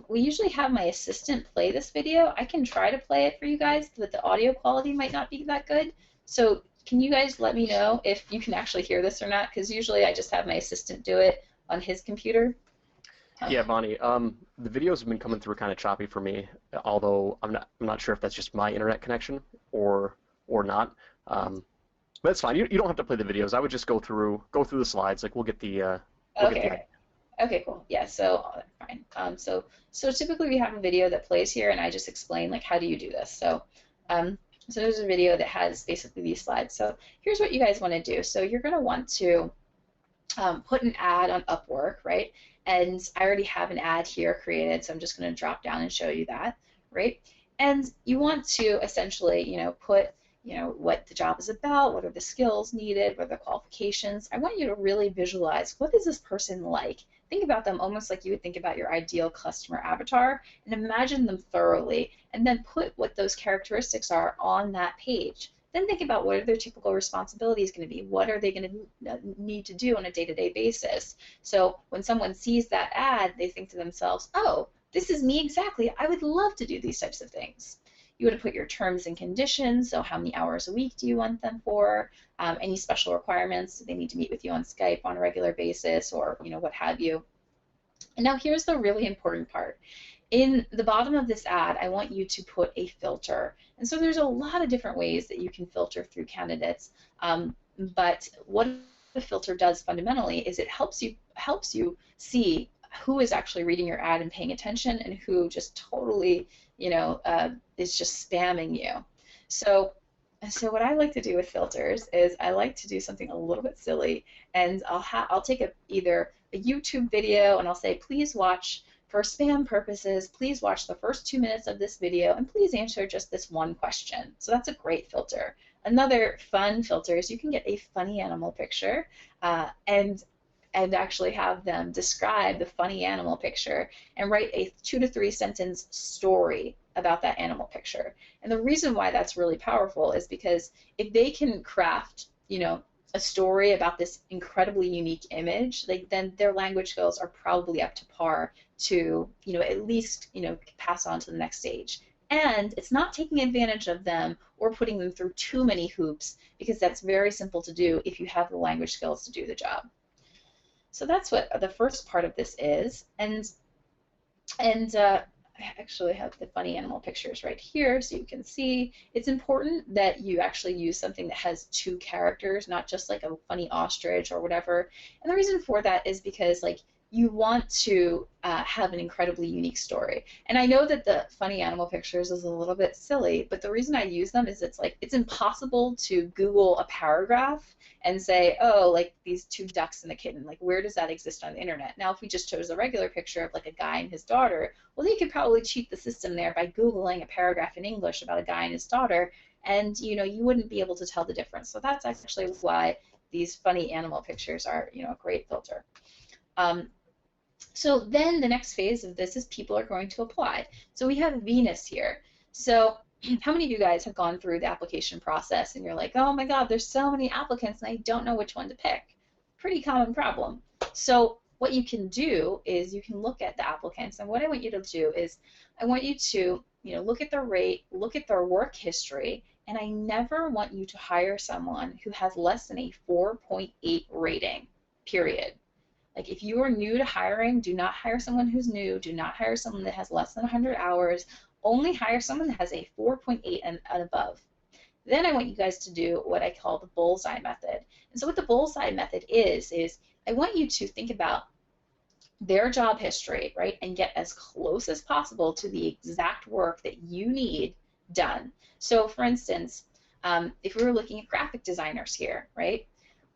we usually have my assistant play this video. I can try to play it for you guys, but the audio quality might not be that good. So can you guys let me know if you can actually hear this or not? Because usually I just have my assistant do it on his computer. Yeah, Bonnie. The videos have been coming through kind of choppy for me, although I'm not sure if that's just my internet connection or not. But that's fine. You don't have to play the videos. I would just go through the slides. Like we'll get the. Okay, cool. Yeah. So fine. So typically we have a video that plays here, and I just explain like how do you do this. So there's a video that has basically these slides. So here's what you guys want to do. So you're going to want to put an ad on Upwork, right? And I already have an ad here created, so I'm just going to drop down and show you that, right? And you want to essentially, put, what the job is about, what are the skills needed, what are the qualifications. I want you to really visualize, what is this person like? Think about them almost like you would think about your ideal customer avatar, and imagine them thoroughly, and then put what those characteristics are on that page. Then think about what are their typical responsibilities going to be? What are they going to need to do on a day-to-day basis? So when someone sees that ad, they think to themselves, oh, this is me exactly. I would love to do these types of things. You would put your terms and conditions, so how many hours a week do you want them for? Any special requirements? Do they need to meet with you on Skype on a regular basis, or what have you? And now here's the really important part. In the bottom of this ad, I want you to put a filter. And so there's a lot of different ways that you can filter through candidates. But what the filter does fundamentally is it helps you see who is actually reading your ad and paying attention, and who just totally, is just spamming you. So what I like to do with filters is I like to do something a little bit silly, and I'll take either a YouTube video and I'll say, please watch. For spam purposes, please watch the first 2 minutes of this video and please answer just this one question. So that's a great filter. Another fun filter is you can get a funny animal picture and actually have them describe the funny animal picture and write a 2 to 3 sentence story about that animal picture. And the reason why that's really powerful is because if they can craft, a story about this incredibly unique image, then their language skills are probably up to par to, at least, pass on to the next stage. and it's not taking advantage of them or putting them through too many hoops, because that's very simple to do if you have the language skills to do the job. So that's what the first part of this is, and I actually have the funny animal pictures right here so you can see. It's important that you actually use something that has 2 characters, not just like a funny ostrich or whatever. And the reason for that is because like you want to have an incredibly unique story. And I know that the funny animal pictures is a little bit silly, but the reason I use them is it's impossible to Google a paragraph and say, oh, like these 2 ducks and a kitten, like where does that exist on the internet? Now, if we just chose a regular picture of like a guy and his daughter, well, you could probably cheat the system there by Googling a paragraph in English about a guy and his daughter, and you wouldn't be able to tell the difference. So that's actually why these funny animal pictures are a great filter. So then the next phase of this is people are going to apply. So we have Venus here. So how many of you guys have gone through the application process and you're like, oh my God, there's so many applicants and I don't know which one to pick? Pretty common problem. So what you can do is you can look at the applicants, and what I want you to do is I want you to look at their rate, look at their work history, and I never want you to hire someone who has less than a 4.8 rating, period. Like if you are new to hiring, do not hire someone who's new. Do not hire someone that has less than 100 hours. Only hire someone that has a 4.8 and above. Then I want you guys to do what I call the bullseye method. And so what the bullseye method is I want you to think about their job history, right, and get as close as possible to the exact work that you need done. So for instance, if we were looking at graphic designers here, right,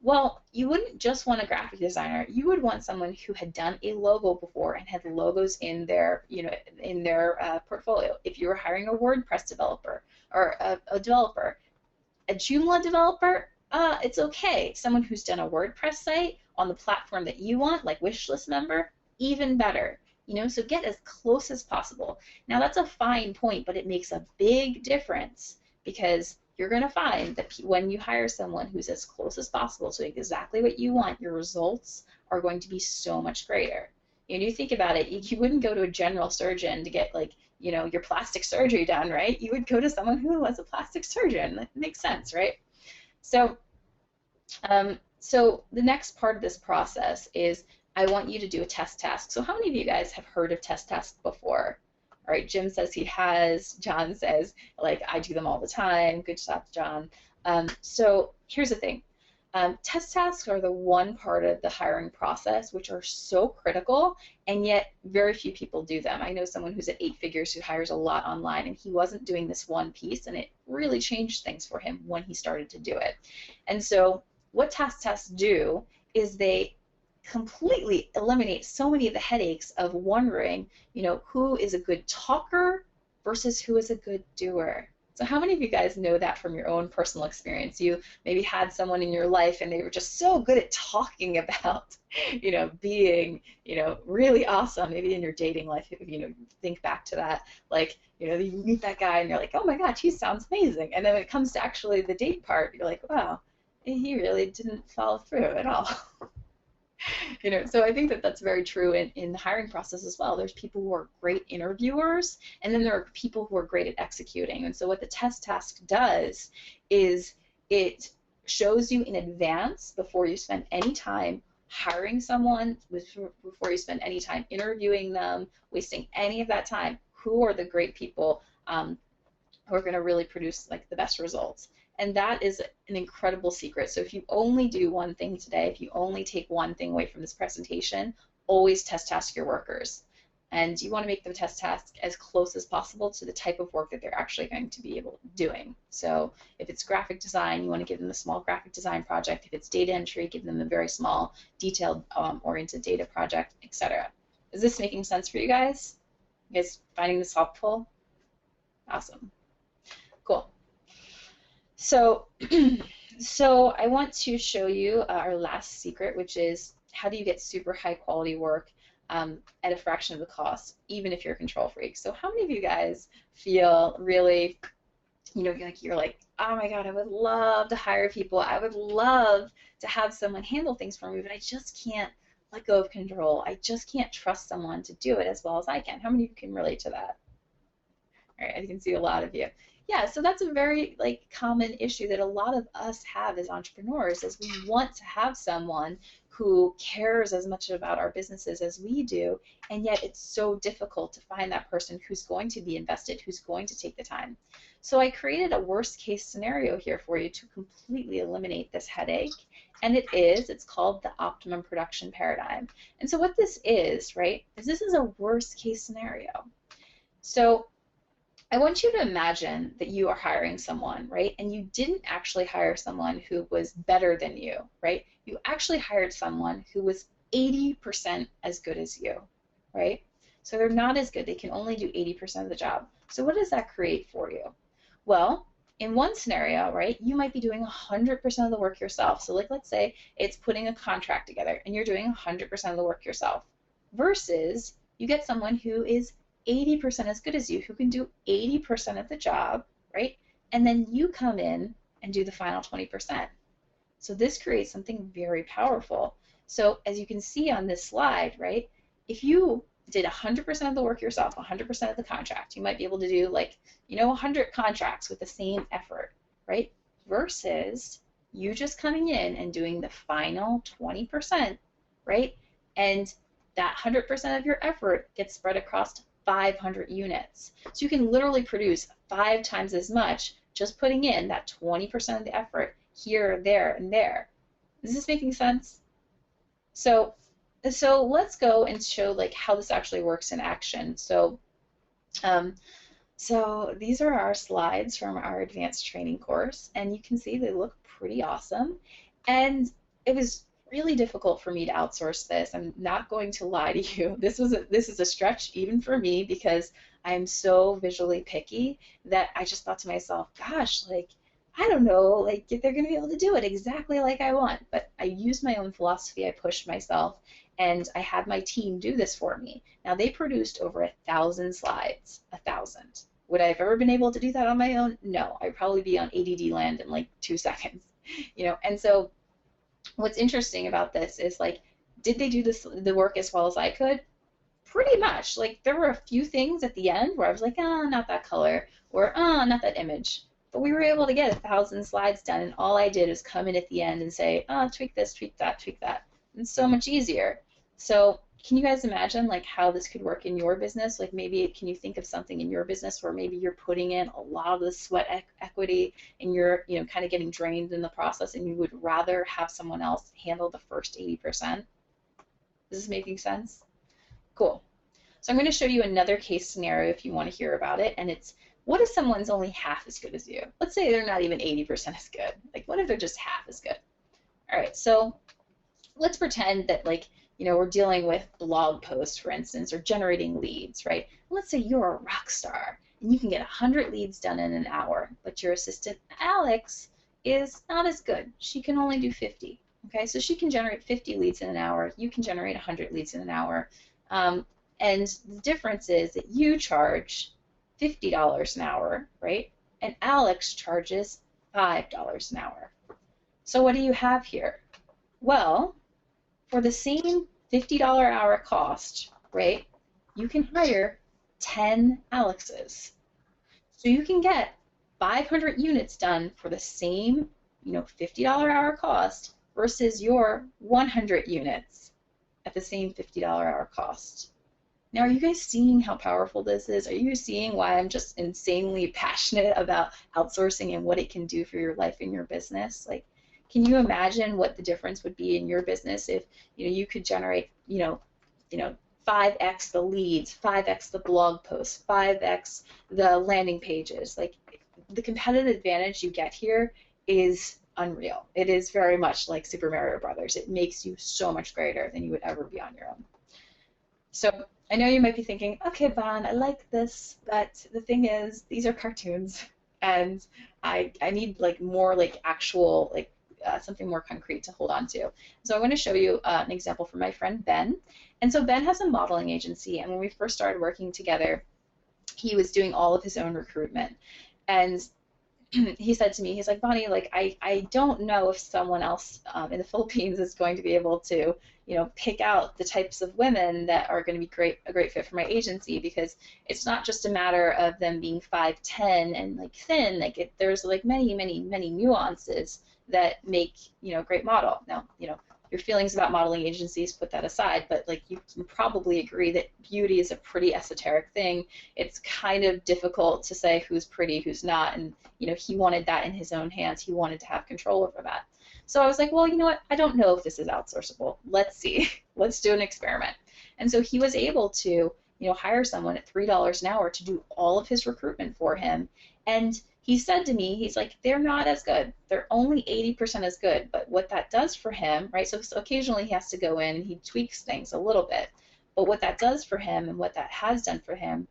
well, you wouldn't just want a graphic designer. You would want someone who had done a logo before and had logos in their, in their portfolio. If you were hiring a WordPress developer or a developer, a Joomla developer, it's okay. Someone who's done a WordPress site on the platform that you want, like Wishlist member, even better. So get as close as possible. Now that's a fine point, but it makes a big difference, because you're going to find that when you hire someone who's as close as possible to exactly what you want, your results are going to be so much greater. You think about it, you wouldn't go to a general surgeon to get your plastic surgery done, right? You would go to someone who was a plastic surgeon. That makes sense, right? So, so the next part of this process is I want you to do a test task. So how many of you guys have heard of test tasks before? All right, Jim says he has. John says, I do them all the time. Good job, John. So here's the thing. Test tasks are the one part of the hiring process which are so critical, and yet very few people do them. I know someone who's at 8 figures who hires a lot online, and he wasn't doing this one piece, and it really changed things for him when he started to do it. And so what test tasks do is they completely eliminate so many of the headaches of wondering, who is a good talker versus who is a good doer. So how many of you guys know that from your own personal experience? You maybe had someone in your life and they were just so good at talking about, being, really awesome. Maybe in your dating life, think back to that. You meet that guy and you're like, oh my gosh, he sounds amazing. And then when it comes to actually the date part, you're like, wow, he really didn't follow through at all. So I think that that's very true in the hiring process as well. There's people who are great interviewers, and then there are people who are great at executing. And so what the test task does is it shows you in advance, before you spend any time hiring someone, before you spend any time interviewing them, wasting any of that time, who are the great people who are going to really produce the best results. And that is an incredible secret. So if you only do one thing today, if you only take one thing away from this presentation, always test task your workers. And you want to make the test task as close as possible to the type of work that they're actually going to be doing. So if it's graphic design, you want to give them a small graphic design project. If it's data entry, give them a very small, detailed, oriented data project, etc. Is this making sense for you guys? You guys finding this helpful? Awesome. Cool. So, so I want to show you our last secret, which is how do you get super high quality work at a fraction of the cost, even if you're a control freak. So how many of you guys feel really, you're like, oh my God, I would love to hire people. I would love to have someone handle things for me, but I just can't let go of control. I just can't trust someone to do it as well as I can. How many of you can relate to that? All right, I can see a lot of you. Yeah, so that's a very like common issue that a lot of us have as entrepreneurs is we want to have someone who cares as much about our businesses as we do, and yet it's so difficult to find that person who's going to be invested, who's going to take the time. So I created a worst case scenario here for you to completely eliminate this headache, and it's called the optimum production paradigm. And so what this is, right, is this is a worst case scenario. So I want you to imagine that you are hiring someone, right? And you didn't actually hire someone who was better than you, right? You actually hired someone who was 80% as good as you, right? So they're not as good. They can only do 80% of the job. So what does that create for you? Well, in one scenario, right, you might be doing 100% of the work yourself. So like, let's say it's putting a contract together and you're doing 100% of the work yourself versus you get someone who is 80% as good as you, who can do 80% of the job, right? And then you come in and do the final 20%. So this creates something very powerful. So as you can see on this slide, right, if you did 100% of the work yourself, 100% of the contract, you might be able to do like, 100 contracts with the same effort, right? Versus you just coming in and doing the final 20%, right? And that 100% of your effort gets spread across 500 units. So you can literally produce 5 times as much just putting in that 20% of the effort here, there, and there. Is this making sense? So let's go and show like how this actually works in action. So these are our slides from our advanced training course, and you can see they look pretty awesome. And it was really difficult for me to outsource this. I'm not going to lie to you. This is a stretch even for me because I'm so visually picky that I just thought to myself, gosh, like, I don't know, like if they're going to be able to do it exactly like I want. But I used my own philosophy. I pushed myself, and I had my team do this for me. Now, they produced over 1,000 slides, 1,000. Would I have ever been able to do that on my own? No, I'd probably be on ADD land in like 2 seconds, And so what's interesting about this is like, did they do the work as well as I could? Pretty much. Like there were a few things at the end where I was like, not that color, or not that image. But we were able to get 1,000 slides done, and all I did is come in at the end and say, tweak this, tweak that, tweak that. It's so much easier. So can you guys imagine like how this could work in your business? Like maybe can you think of something in your business where maybe you're putting in a lot of the sweat equity and you're kind of getting drained in the process, and you would rather have someone else handle the first 80%? Is this making sense? Cool. So I'm going to show you another case scenario if you want to hear about it, and it's what if someone's only half as good as you? Let's say they're not even 80% as good. Like what if they're just half as good? All right, so let's pretend that like we're dealing with blog posts, for instance, or generating leads, right? Let's say you're a rock star and you can get 100 leads done in an hour, but your assistant, Alex, is not as good. She can only do 50, okay? So she can generate 50 leads in an hour. You can generate 100 leads in an hour. And the difference is that you charge $50 an hour, right? And Alex charges $5 an hour. So what do you have here? Well, for the same $50 hour cost, right, you can hire 10 Alexes. So you can get 500 units done for the same, $50 hour cost versus your 100 units at the same $50 hour cost. Now, are you guys seeing how powerful this is? Are you seeing why I'm just insanely passionate about outsourcing and what it can do for your life and your business? Like, can you imagine what the difference would be in your business if you could generate 5x the leads, 5x the blog posts, 5x the landing pages? Like the competitive advantage you get here is unreal. It is very much like Super Mario Brothers. It makes you so much greater than you would ever be on your own. So I know you might be thinking, okay, Vaughn, I like this, but the thing is, these are cartoons, and I need like more like actual like something more concrete to hold on to. So I'm going to show you an example from my friend Ben. And so Ben has a modeling agency, and when we first started working together, he was doing all of his own recruitment. And he said to me, he's like, Bonnie, like I don't know if someone else in the Philippines is going to be able to, pick out the types of women that are going to be a great fit for my agency, because it's not just a matter of them being 5'10" and like thin. Like there's like many, many, many nuances that make, a great model. Now, your feelings about modeling agencies, put that aside, but like you can probably agree that beauty is a pretty esoteric thing. It's kind of difficult to say who's pretty, who's not, and he wanted that in his own hands. He wanted to have control over that. So I was like, well, you know what? I don't know if this is outsourceable. Let's see. Let's do an experiment. And so he was able to, hire someone at $3 an hour to do all of his recruitment for him. And he said to me, he's like, they're not as good. They're only 80% as good. But what that does for him, right? So occasionally he has to go in and he tweaks things a little bit. But what that does for him, and what that has done for him,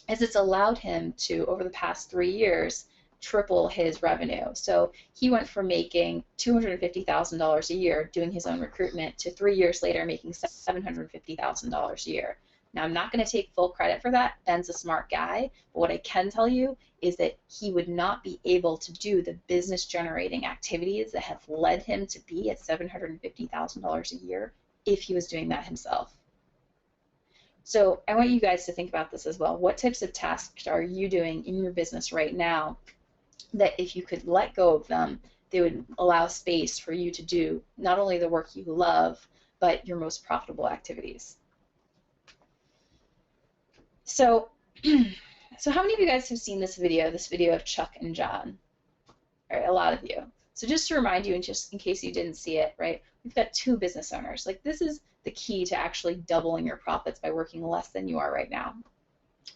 is it's allowed him to, over the past 3 years, triple his revenue. So he went from making $250,000 a year doing his own recruitment to 3 years later making $750,000 a year. Now, I'm not going to take full credit for that. Ben's a smart guy. But what I can tell you is that he would not be able to do the business generating activities that have led him to be at $750,000 a year if he was doing that himself. So I want you guys to think about this as well. What types of tasks are you doing in your business right now that if you could let go of them, they would allow space for you to do not only the work you love, but your most profitable activities? So, so how many of you guys have seen this video of Chuck and John? All right, a lot of you. So just to remind you, and just in case you didn't see it, right, we've got 2 business owners. Like this is the key to actually doubling your profits by working less than you are right now.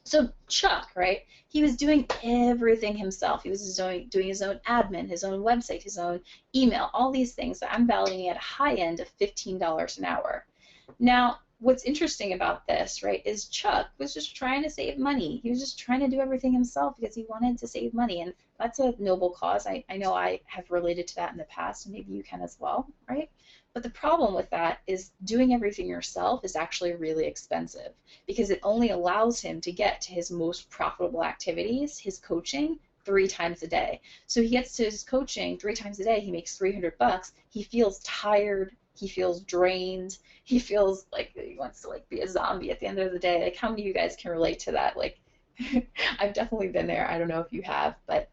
So Chuck, right, he was doing everything himself. He was doing his own admin, his own website, his own email, all these things that I'm valuing at a high end of $15 an hour. Now, what's interesting about this, right, is Chuck was just trying to save money. He was just trying to do everything himself because he wanted to save money, and that's a noble cause. I know I have related to that in the past, and maybe you can as well, right? But the problem with that is doing everything yourself is actually really expensive because it only allows him to get to his most profitable activities, his coaching, 3 times a day. So he gets to his coaching 3 times a day, he makes $300. He feels tired, he feels drained, he feels like he wants to like be a zombie at the end of the day. Like how many of you guys can relate to that? Like I've definitely been there. I don't know if you have, but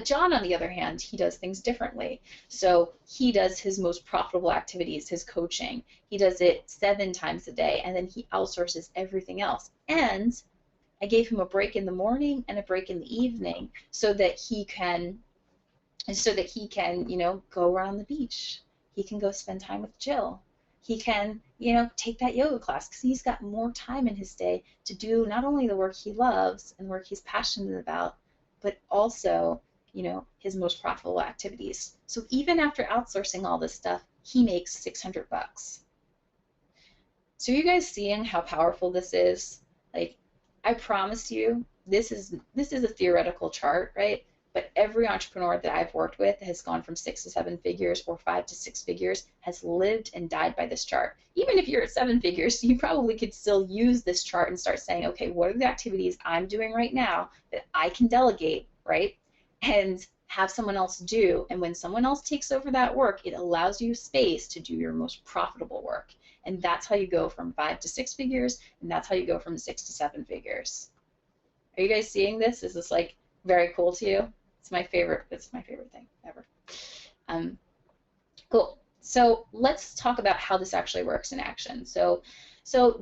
John, on the other hand, he does things differently. So he does his most profitable activities, his coaching. He does it 7 times a day, and then he outsources everything else. And I gave him a break in the morning and a break in the evening so that he can, go around the beach. He can go spend time with Jill. He can, take that yoga class because he's got more time in his day to do not only the work he loves and the work he's passionate about, but also, his most profitable activities. So even after outsourcing all this stuff, he makes $600. So are you guys seeing how powerful this is? Like, I promise you, this is a theoretical chart, right? But every entrepreneur that I've worked with has gone from 6 to 7 figures or 5 to 6 figures, has lived and died by this chart. Even if you're at 7 figures, you probably could still use this chart and start saying, okay, what are the activities I'm doing right now that I can delegate, right? And have someone else do. And when someone else takes over that work, it allows you space to do your most profitable work. And that's how you go from 5 to 6 figures, and that's how you go from 6 to 7 figures. Are you guys seeing this? Is this like very cool to you? It's my favorite thing ever. Cool. So let's talk about how this actually works in action. So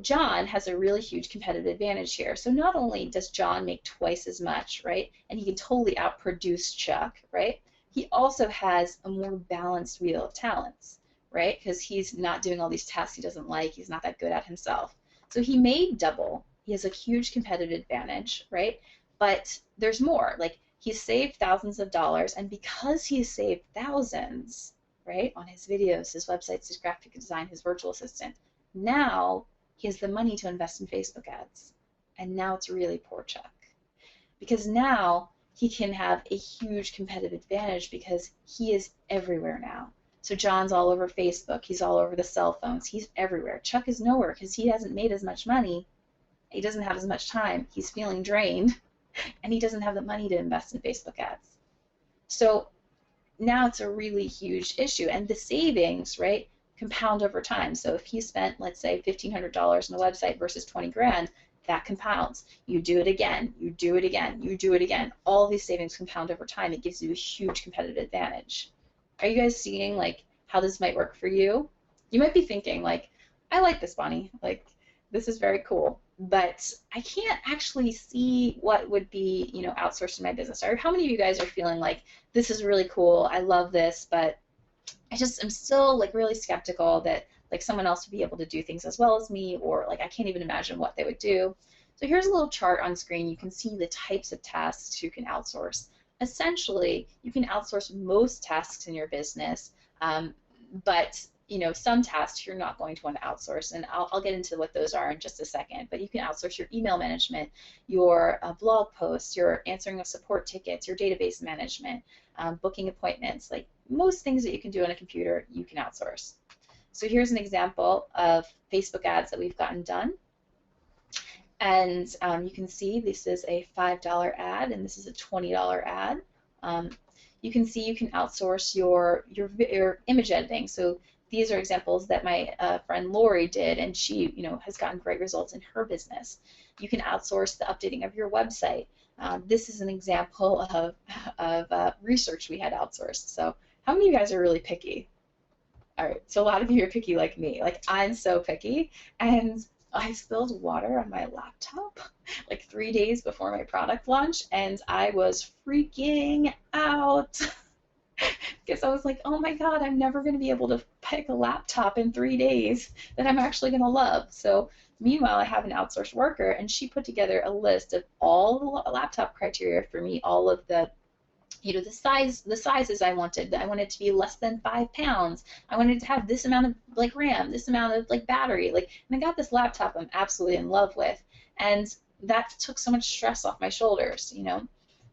John has a really huge competitive advantage here. So not only does John make twice as much, right, and he can totally outproduce Chuck, right, he also has a more balanced wheel of talents, right, because he's not doing all these tasks he doesn't like, he's not that good at himself. So he made double. He has a huge competitive advantage, right, but there's more. Like, he's saved thousands of dollars, and because he's saved thousands, right, on his videos, his websites, his graphic design, his virtual assistant, now he has the money to invest in Facebook ads. And now it's really poor Chuck. Because now he can have a huge competitive advantage because he is everywhere now. So John's all over Facebook, he's all over the cell phones, he's everywhere. Chuck is nowhere because he hasn't made as much money, he doesn't have as much time, he's feeling drained, and he doesn't have the money to invest in Facebook ads. So now it's a really huge issue, and the savings, right, compound over time. So if he spent, let's say, $1,500 on a website versus 20 grand, that compounds. You do it again, you do it again, you do it again. All these savings compound over time. It gives you a huge competitive advantage. Are you guys seeing like how this might work for you? You might be thinking like, I like this, Bonnie. Like, this is very cool, but I can't actually see what would be, you know, outsourced in my business. Or how many of you guys are feeling like this is really cool, I love this, but I just am still like really skeptical that like someone else would be able to do things as well as me, or like I can't even imagine what they would do. So here's a little chart on screen. You can see the types of tasks you can outsource. Essentially, you can outsource most tasks in your business, but you know, some tasks you're not going to want to outsource, and I'll get into what those are in just a second. But you can outsource your email management, your blog posts, your answering of support tickets, your database management, booking appointments. Like most things that you can do on a computer, you can outsource. So here's an example of Facebook ads that we've gotten done. And you can see this is a $5 ad, and this is a $20 ad. You can see you can outsource your image editing. So these are examples that my friend Lori did, and she, you know, has gotten great results in her business. You can outsource the updating of your website. This is an example of research we had outsourced. So how many of you guys are really picky? All right, so a lot of you are picky like me. Like I'm so picky, and I spilled water on my laptop like 3 days before my product launch, and I was freaking out because I was like, oh my God, I'm never going to be able to pick a laptop in 3 days that I'm actually going to love. So meanwhile, I have an outsourced worker, and she put together a list of all the laptop criteria for me, all of the, you know, the sizes I wanted. I wanted it to be less than 5 pounds. I wanted to have this amount of like RAM, this amount of like battery. Like, and I got this laptop I'm absolutely in love with, and that took so much stress off my shoulders. You know,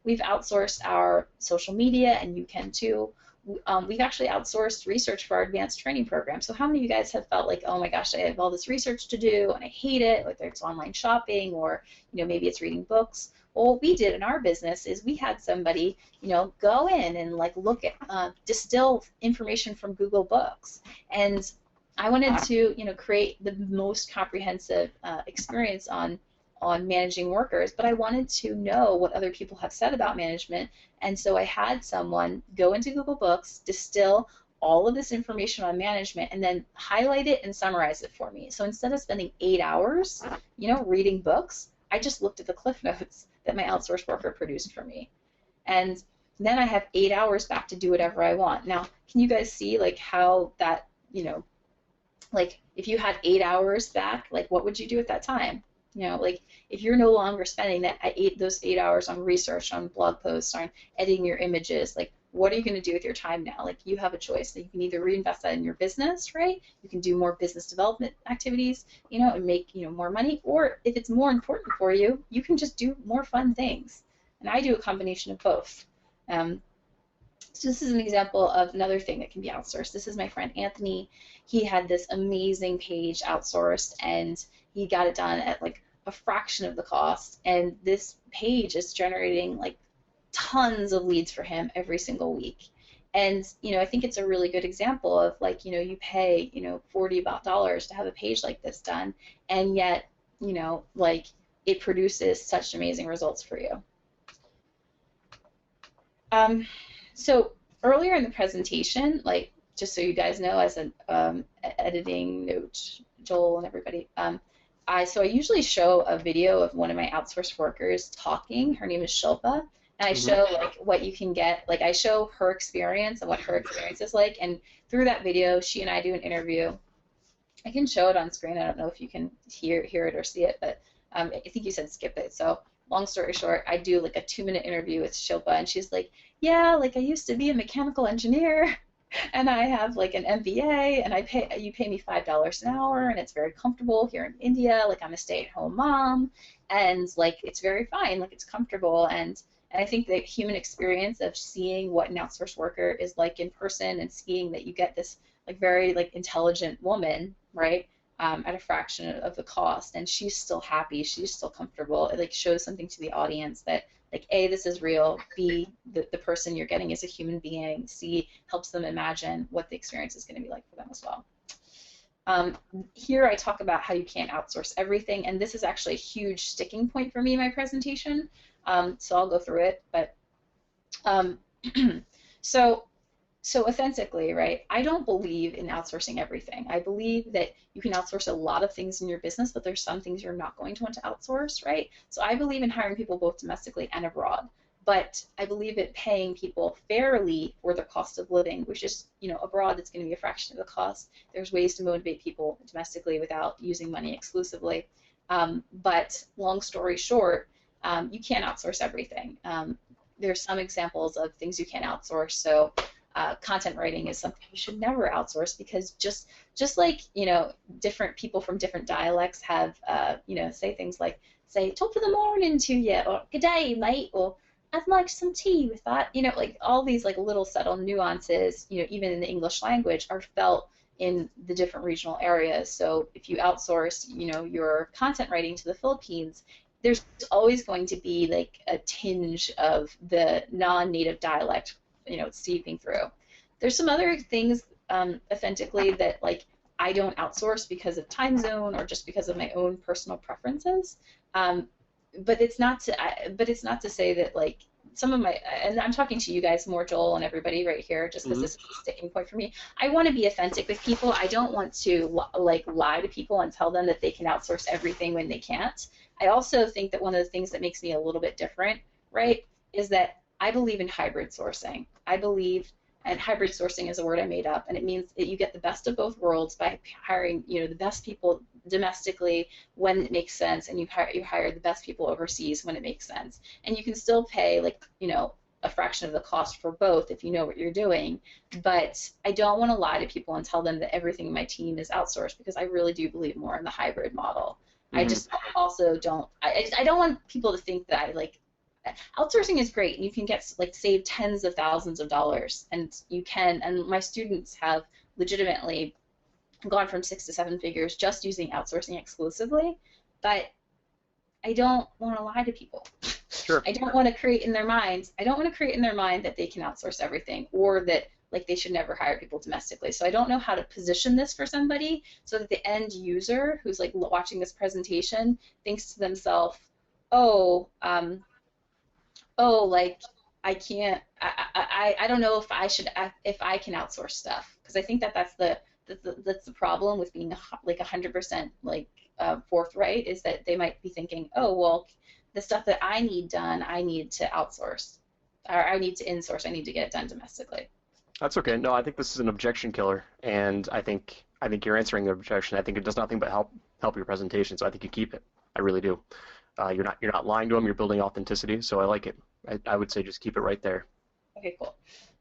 we've outsourced our social media, and you can too. We've actually outsourced research for our advanced training program. So how many of you guys have felt like, oh my gosh, I have all this research to do and I hate it, whether it's online shopping or, you know, maybe it's reading books. Well, what we did in our business is we had somebody, you know, go in and like look at, distill information from Google Books. And I wanted to, you know, create the most comprehensive experience on managing workers, but I wanted to know what other people have said about management, and so I had someone go into Google Books, distill all of this information on management, and then highlight it and summarize it for me. So instead of spending 8 hours, you know, reading books, I just looked at the cliff notes that my outsourced worker produced for me. And then I have 8 hours back to do whatever I want. Now, can you guys see like how that, you know, like if you had 8 hours back, like what would you do at that time? You know, like if you're no longer spending those 8 hours on research, on blog posts, on editing your images, like what are you going to do with your time now? Like you have a choice. You can either reinvest that in your business, right? You can do more business development activities, you know, and make, you know, more money. Or if it's more important for you, you can just do more fun things. And I do a combination of both. So this is an example of another thing that can be outsourced. This is my friend Anthony. He had this amazing page outsourced, and he got it done at like a fraction of the cost. And this page is generating like tons of leads for him every single week. And, you know, I think it's a really good example of like, you know, you pay, you know, $40 to have a page like this done, and yet, you know, like it produces such amazing results for you. So earlier in the presentation, like just so you guys know, as an editing note, Joel and everybody, I usually show a video of one of my outsourced workers talking. Her name is Shilpa, and I show like what you can get. Like I show her experience and what her experience is like, and through that video, she and I do an interview. I can show it on screen. I don't know if you can hear it or see it, but I think you said skip it. So long story short, I do like a 2-minute interview with Shilpa, and she's like, yeah, like I used to be a mechanical engineer, and I have like an MBA, and you pay me $5 an hour, and it's very comfortable here in India. Like I'm a stay-at-home mom, and like it's very fine, like it's comfortable, and I think the human experience of seeing what an outsourced worker is like in person, and seeing that you get this like very like intelligent woman, right? at a fraction of the cost, and she's still happy, she's still comfortable. It like shows something to the audience that like A, this is real, B, the person you're getting is a human being, C, helps them imagine what the experience is going to be like for them as well. Here I talk about how you can't outsource everything, and this is actually a huge sticking point for me in my presentation, so I'll go through it. But so authentically, right, I don't believe in outsourcing everything. I believe that you can outsource a lot of things in your business, but there's some things you're not going to want to outsource, right? So I believe in hiring people both domestically and abroad. But I believe in paying people fairly for their cost of living, which is, abroad it's going to be a fraction of the cost. There's ways to motivate people domestically without using money exclusively. But long story short, you can't outsource everything. There's some examples of things you can't outsource. So content writing is something you should never outsource, because just like different people from different dialects have say things like, say top of the morning to you, or good day mate, or I'd like some tea with that. Like all these like little subtle nuances, even in the English language, are felt in the different regional areas. So if you outsource, your content writing to the Philippines, there's always going to be like a tinge of the non-native dialect, seeping through. There's some other things authentically that like I don't outsource because of time zone or just because of my own personal preferences. But it's not to say that like some of my, and I'm talking to you guys more, Joel, and everybody right here, just because this is a sticking point for me. I want to be authentic with people. I don't want to like lie to people and tell them that they can outsource everything when they can't. I also think that one of the things that makes me a little bit different, right, is that I believe in hybrid sourcing. And hybrid sourcing is a word I made up, and it means that you get the best of both worlds by hiring, the best people domestically when it makes sense, and you hire the best people overseas when it makes sense. And you can still pay like, a fraction of the cost for both if you know what you're doing. But I don't want to lie to people and tell them that everything in my team is outsourced, because I really do believe more in the hybrid model. I just also don't. I don't want people to think that I like. Outsourcing is great, and you can get like save tens of thousands of dollars, and you can. And my students have legitimately gone from 6 to 7 figures just using outsourcing exclusively. But I don't want to lie to people. Sure. I don't want to create in their minds. I don't want to create in their mind that they can outsource everything, or that like they should never hire people domestically. So I don't know how to position this for somebody so that the end user who's like watching this presentation thinks to themselves, like I can't. I don't know if I can outsource stuff, because I think that's the problem with being like 100% like forthright, is that they might be thinking, oh well, the stuff that I need done, I need to outsource, or I need to insource. I need to get it done domestically. That's okay. No, I think this is an objection killer, and I think you're answering the objection. I think it does nothing but help your presentation. So I think you keep it. I really do. You're not lying to them. You're building authenticity. So I like it. I would say just keep it right there. Okay, cool.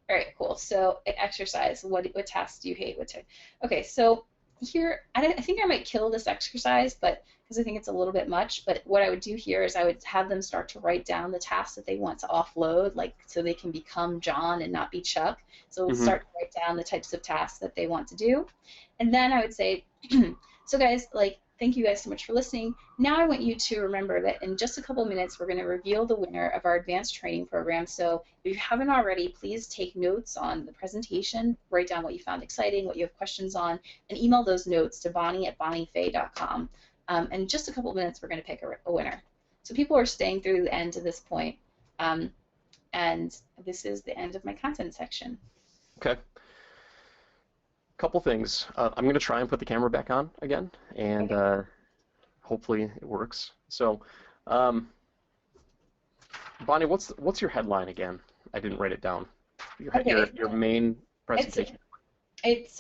All right, cool. So exercise. What tasks do you hate? Okay, so here I think I might kill this exercise, but because I think it's a little bit much. But what I would do here is I would have them start to write down the tasks that they want to offload, like so they can become John and not be Chuck. So we'll start to write down the types of tasks that they want to do, and then I would say, so guys, like, thank you guys so much for listening. Now I want you to remember that in just a couple minutes we're going to reveal the winner of our advanced training program. So if you haven't already, please take notes on the presentation, write down what you found exciting, what you have questions on, and email those notes to bonnie@bonniefay.com. And in just a couple minutes we're going to pick a winner. So people are staying through the end to this point, and this is the end of my content section. Okay. Couple things. I'm going to try and put the camera back on again, and hopefully it works. So, Bonnie, what's your headline again? I didn't write it down. Your main presentation. It's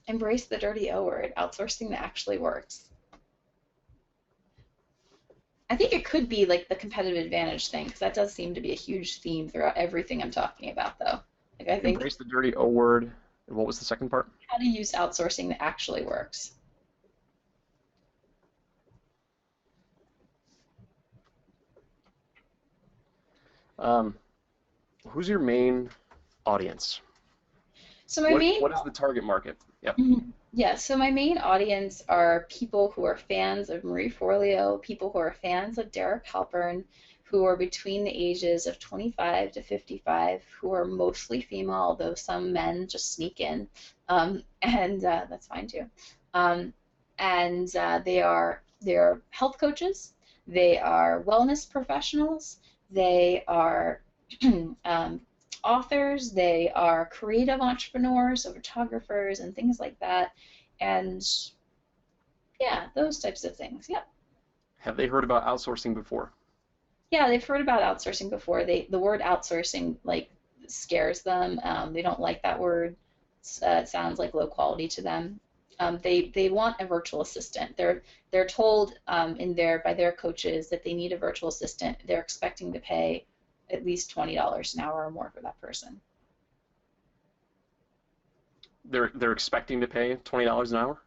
embrace the dirty O word, outsourcing that actually works. I think it could be like the competitive advantage thing, because that does seem to be a huge theme throughout everything I'm talking about, though. Like I think embrace the dirty O word. And what was the second part? How to use outsourcing that actually works. Who's your main audience? So what is the target market? Yep. Yeah, so my main audience are people who are fans of Marie Forleo, people who are fans of Derek Halpern, who are between the ages of 25 to 55, who are mostly female, though some men just sneak in, and that's fine too. Um, and they are health coaches, they are wellness professionals, they are um, authors, they are creative entrepreneurs, so photographers and things like that. And yeah, those types of things. Yep. Have they heard about outsourcing before? Yeah, they've heard about outsourcing before. The word outsourcing like scares them. They don't like that word. It sounds like low quality to them. They want a virtual assistant. They're told by their coaches that they need a virtual assistant. They're expecting to pay at least $20 an hour or more for that person. They're expecting to pay $20 an hour?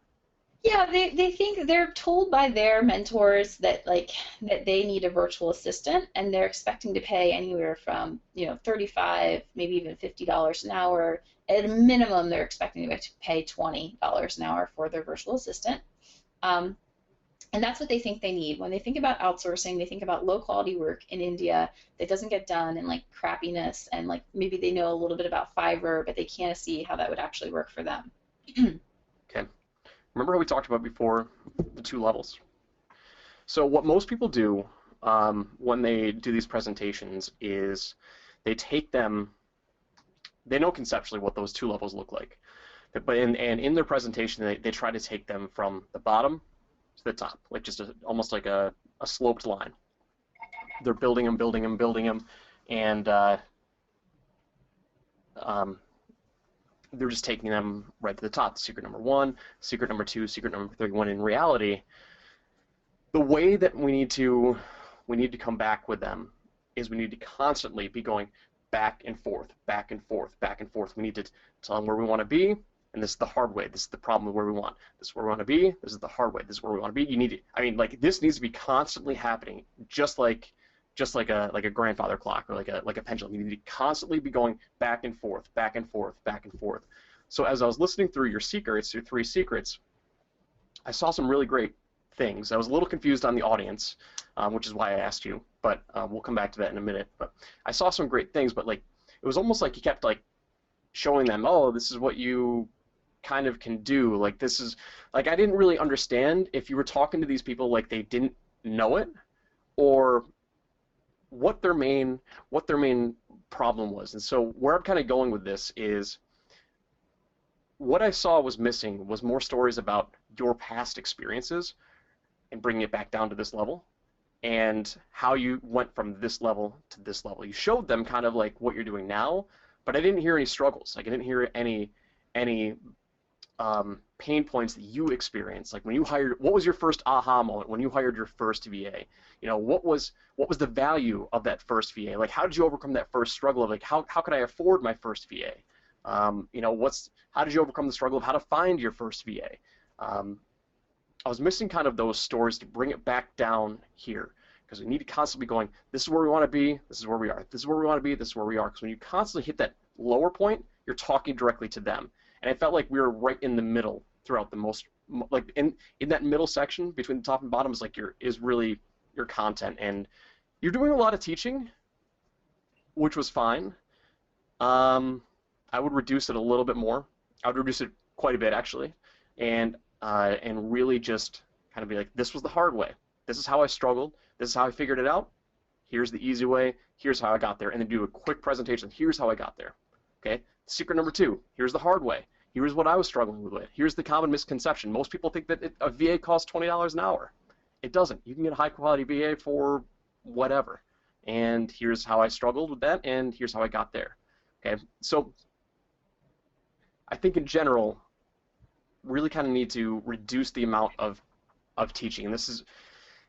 Yeah, they think they're told by their mentors that that they need a virtual assistant, and they're expecting to pay anywhere from 35, maybe even $50 an hour. At a minimum, they're expecting to pay $20 an hour for their virtual assistant. And that's what they think they need. When they think about outsourcing, they think about low quality work in India that doesn't get done and like crappiness, and like maybe they know a little bit about Fiverr, but they can't see how that would actually work for them. Okay. Remember how we talked about before the two levels? So what most people do when they do these presentations is they take them, they know conceptually what those two levels look like, but in their presentation they try to take them from the bottom to the top, like just almost like a sloped line. They're building them, building them, building them, and they're just taking them right to the top. Secret number 1, secret number 2, secret number 31. In reality, the way that we need to come back with them is we need to constantly be going back and forth, back and forth, back and forth. We need to tell them where we want to be, and this is the hard way. This is the problem with where we want. This is where we want to be. This is the hard way. This is where we want to be. You need to, I mean, like this needs to be constantly happening, just like a grandfather clock or like a pendulum. You need to constantly be going back and forth, back and forth, back and forth. So as I was listening through your secrets, your 3 secrets, I saw some really great things. I was a little confused on the audience, which is why I asked you, but we'll come back to that in a minute. But I saw some great things, but like it was almost like you kept like showing them, oh, this is what you kind of can do. Like this is like I didn't really understand if you were talking to these people like they didn't know it, or what their main problem was. And so where I'm kind of going with this is what I saw was missing was more stories about your past experiences and bringing it back down to this level and how you went from this level to this level. You showed them kind of like what you're doing now, but I didn't hear any struggles. Like I didn't hear any pain points that you experienced. Like when you hired, what was your first aha moment when you hired your first VA? You know, what was the value of that first VA? Like how did you overcome that first struggle of like how could I afford my first VA? You know, how did you overcome the struggle of how to find your first VA? I was missing kind of those stories to bring it back down here, because we need to constantly be going, this is where we want to be, this is where we are, this is where we want to be, this is where we are. Because when you constantly hit that lower point, you're talking directly to them. And I felt like we were right in the middle throughout the most, like in that middle section between the top and bottom is like really your content. And you're doing a lot of teaching, which was fine. I would reduce it a little bit more. I would reduce it quite a bit actually, and really just kind of be like, this was the hard way. This is how I struggled. This is how I figured it out. Here's the easy way. Here's how I got there, and then do a quick presentation. Here's how I got there. Okay. Secret number 2. Here's the hard way. Here's what I was struggling with. Here's the common misconception. Most people think that a VA costs $20 an hour. It doesn't. You can get a high quality VA for whatever. And here's how I struggled with that, and here's how I got there. Okay. So I think in general, really kind of need to reduce the amount of teaching. And this is,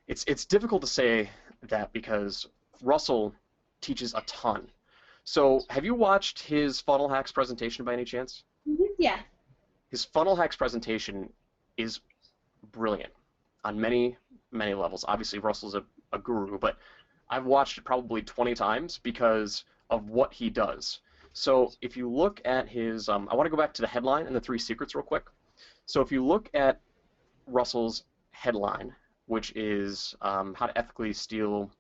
it's difficult to say that because Russell teaches a ton. So have you watched his funnel hacks presentation by any chance? Yeah. His funnel hacks presentation is brilliant on many, many levels. Obviously Russell's a guru, but I've watched it probably 20 times because of what he does. So if you look at his, I want to go back to the headline and the 3 secrets real quick. So if you look at Russell's headline, which is how to ethically steal.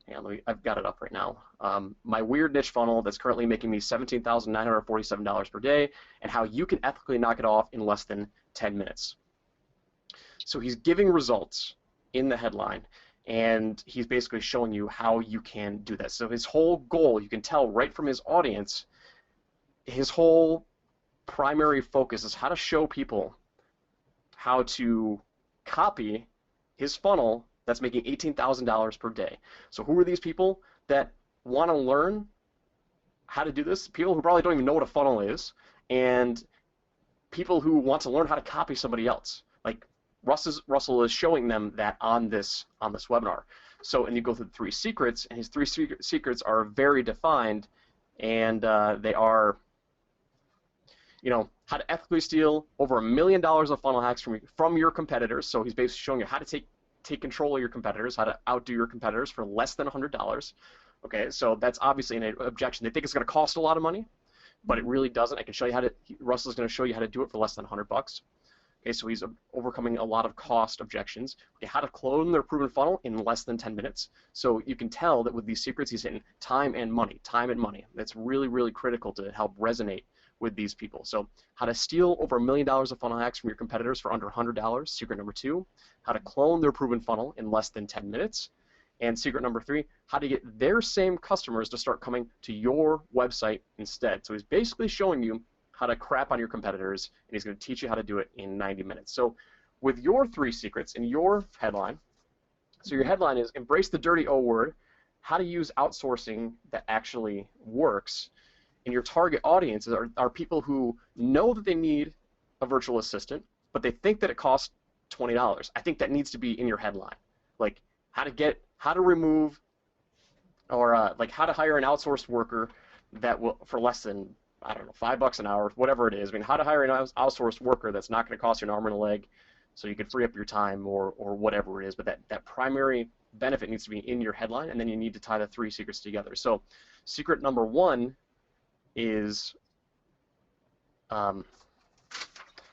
Hang on, I've got it up right now. My weird niche funnel that's currently making me $17,947 per day, and how you can ethically knock it off in less than 10 minutes. So he's giving results in the headline, and he's basically showing you how you can do that. So his whole goal, you can tell right from his audience, his whole primary focus is how to show people how to copy his funnel that's making $18,000 per day. So who are these people that want to learn how to do this? People who probably don't even know what a funnel is, people who want to learn how to copy somebody else. Like Russell is showing them that on this webinar. So, and you go through the 3 secrets, and his 3 secrets are very defined, and they are, you know, how to ethically steal over $1 million of funnel hacks from your competitors. So he's basically showing you how to take control of your competitors, how to outdo your competitors for less than $100. Okay, so that's obviously an objection. They think it's going to cost a lot of money, but it really doesn't. I can show you how to. Russell's going to show you how to do it for less than $100. Okay, so he's overcoming a lot of cost objections. Okay, how to clone their proven funnel in less than 10 minutes. So you can tell that with these secrets, he's hitting time and money, time and money. That's really, really critical to help resonate with these people. So how to steal over $1 million of funnel hacks from your competitors for under $100, secret number 2. How to clone their proven funnel in less than 10 minutes. And secret number 3, how to get their same customers to start coming to your website instead. So he's basically showing you how to crap on your competitors, and he's going to teach you how to do it in 90 minutes. So with your 3 secrets in your headline, so your headline is Embrace the Dirty O Word, how to use outsourcing that actually works. And your target audience are people who know that they need a virtual assistant, but they think that it costs $20. I think that needs to be in your headline. Like how to remove, or like how to hire an outsourced worker that will, for less than, I don't know, $5 an hour, whatever it is. I mean, how to hire an outsourced worker that's not going to cost you an arm and a leg, so you can free up your time or whatever it is. But that primary benefit needs to be in your headline, and then you need to tie the 3 secrets together. So secret number 1 is,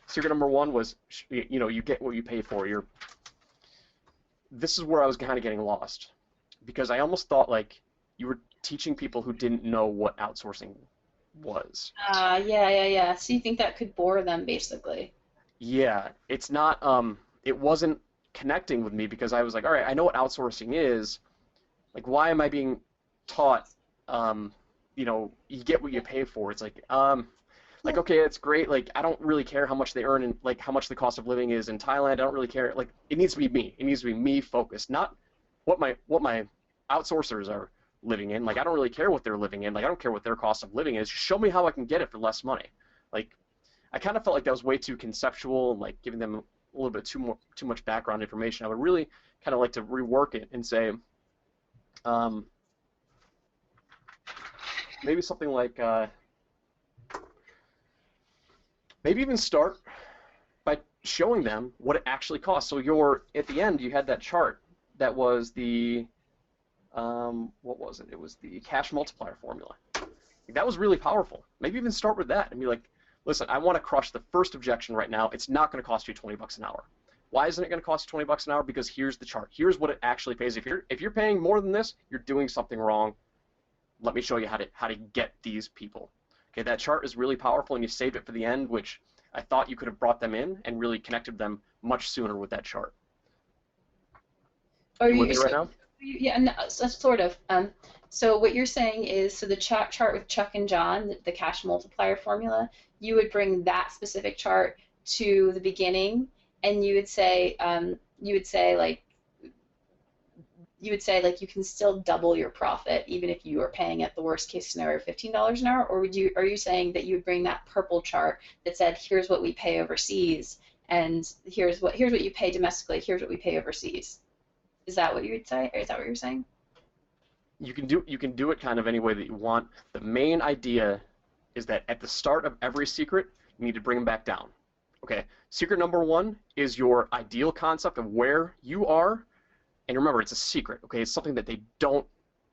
secret number 1 was, you know, you get what you pay for. This is where I was kind of getting lost, because I almost thought like you were teaching people who didn't know what outsourcing was. Yeah. So you think that could bore them, basically? Yeah, it's not. It wasn't connecting with me, because I was like, all right, I know what outsourcing is. Like, why am I being taught? You know, you get what you pay for. It's like, okay, it's great. Like, I don't really care how much they earn and like how much the cost of living is in Thailand. I don't really care. Like, it needs to be me. It needs to be me focused, not what my outsourcers are living in. Like, I don't really care what they're living in. Like, I don't care what their cost of living is. Show me how I can get it for less money. Like, I kind of felt like that was way too conceptual and like giving them a little bit too much background information. I would really kind of like to rework it and say, maybe something like, maybe even start by showing them what it actually costs. So at the end, you had that chart that was the, what was it? It was the cash multiplier formula. That was really powerful. Maybe even start with that and be like, listen, I want to crush the first objection right now. It's not going to cost you $20 an hour. Why isn't it going to cost you $20 an hour? Because here's the chart. Here's what it actually pays. If you're paying more than this, you're doing something wrong. Let me show you how to get these people. Okay, that chart is really powerful, and you saved it for the end, which I thought you could have brought them in and really connected them much sooner with that chart. Are you with me right now? Yeah, no, sort of. So what you're saying is, so the chart with Chuck and John, the cash multiplier formula, you would bring that specific chart to the beginning, and you would say like you can still double your profit even if you are paying at the worst case scenario $15 an hour, or are you saying that you would bring that purple chart that said here's what we pay overseas and here's what you pay domestically, here's what we pay overseas? Is that what you would say, or is that what you're saying? You can do it kind of any way that you want. The main idea is that at the start of every secret, you need to bring them back down. Okay, secret number 1 is your ideal concept of where you are. And remember, it's a secret, okay? It's something that they don't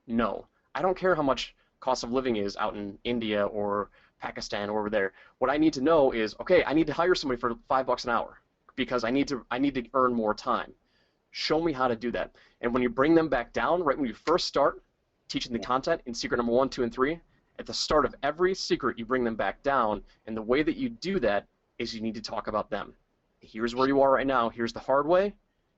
know. I don't care how much cost of living is out in India or Pakistan over there. What I need to know is, okay, I need to hire somebody for $5 an hour because I need to earn more time. Show me how to do that. And when you bring them back down, right when you first start teaching the content in secret number 1, 2, and 3, at the start of every secret, you bring them back down. And the way that you do that is you need to talk about them. Here's where you are right now. Here's the hard way.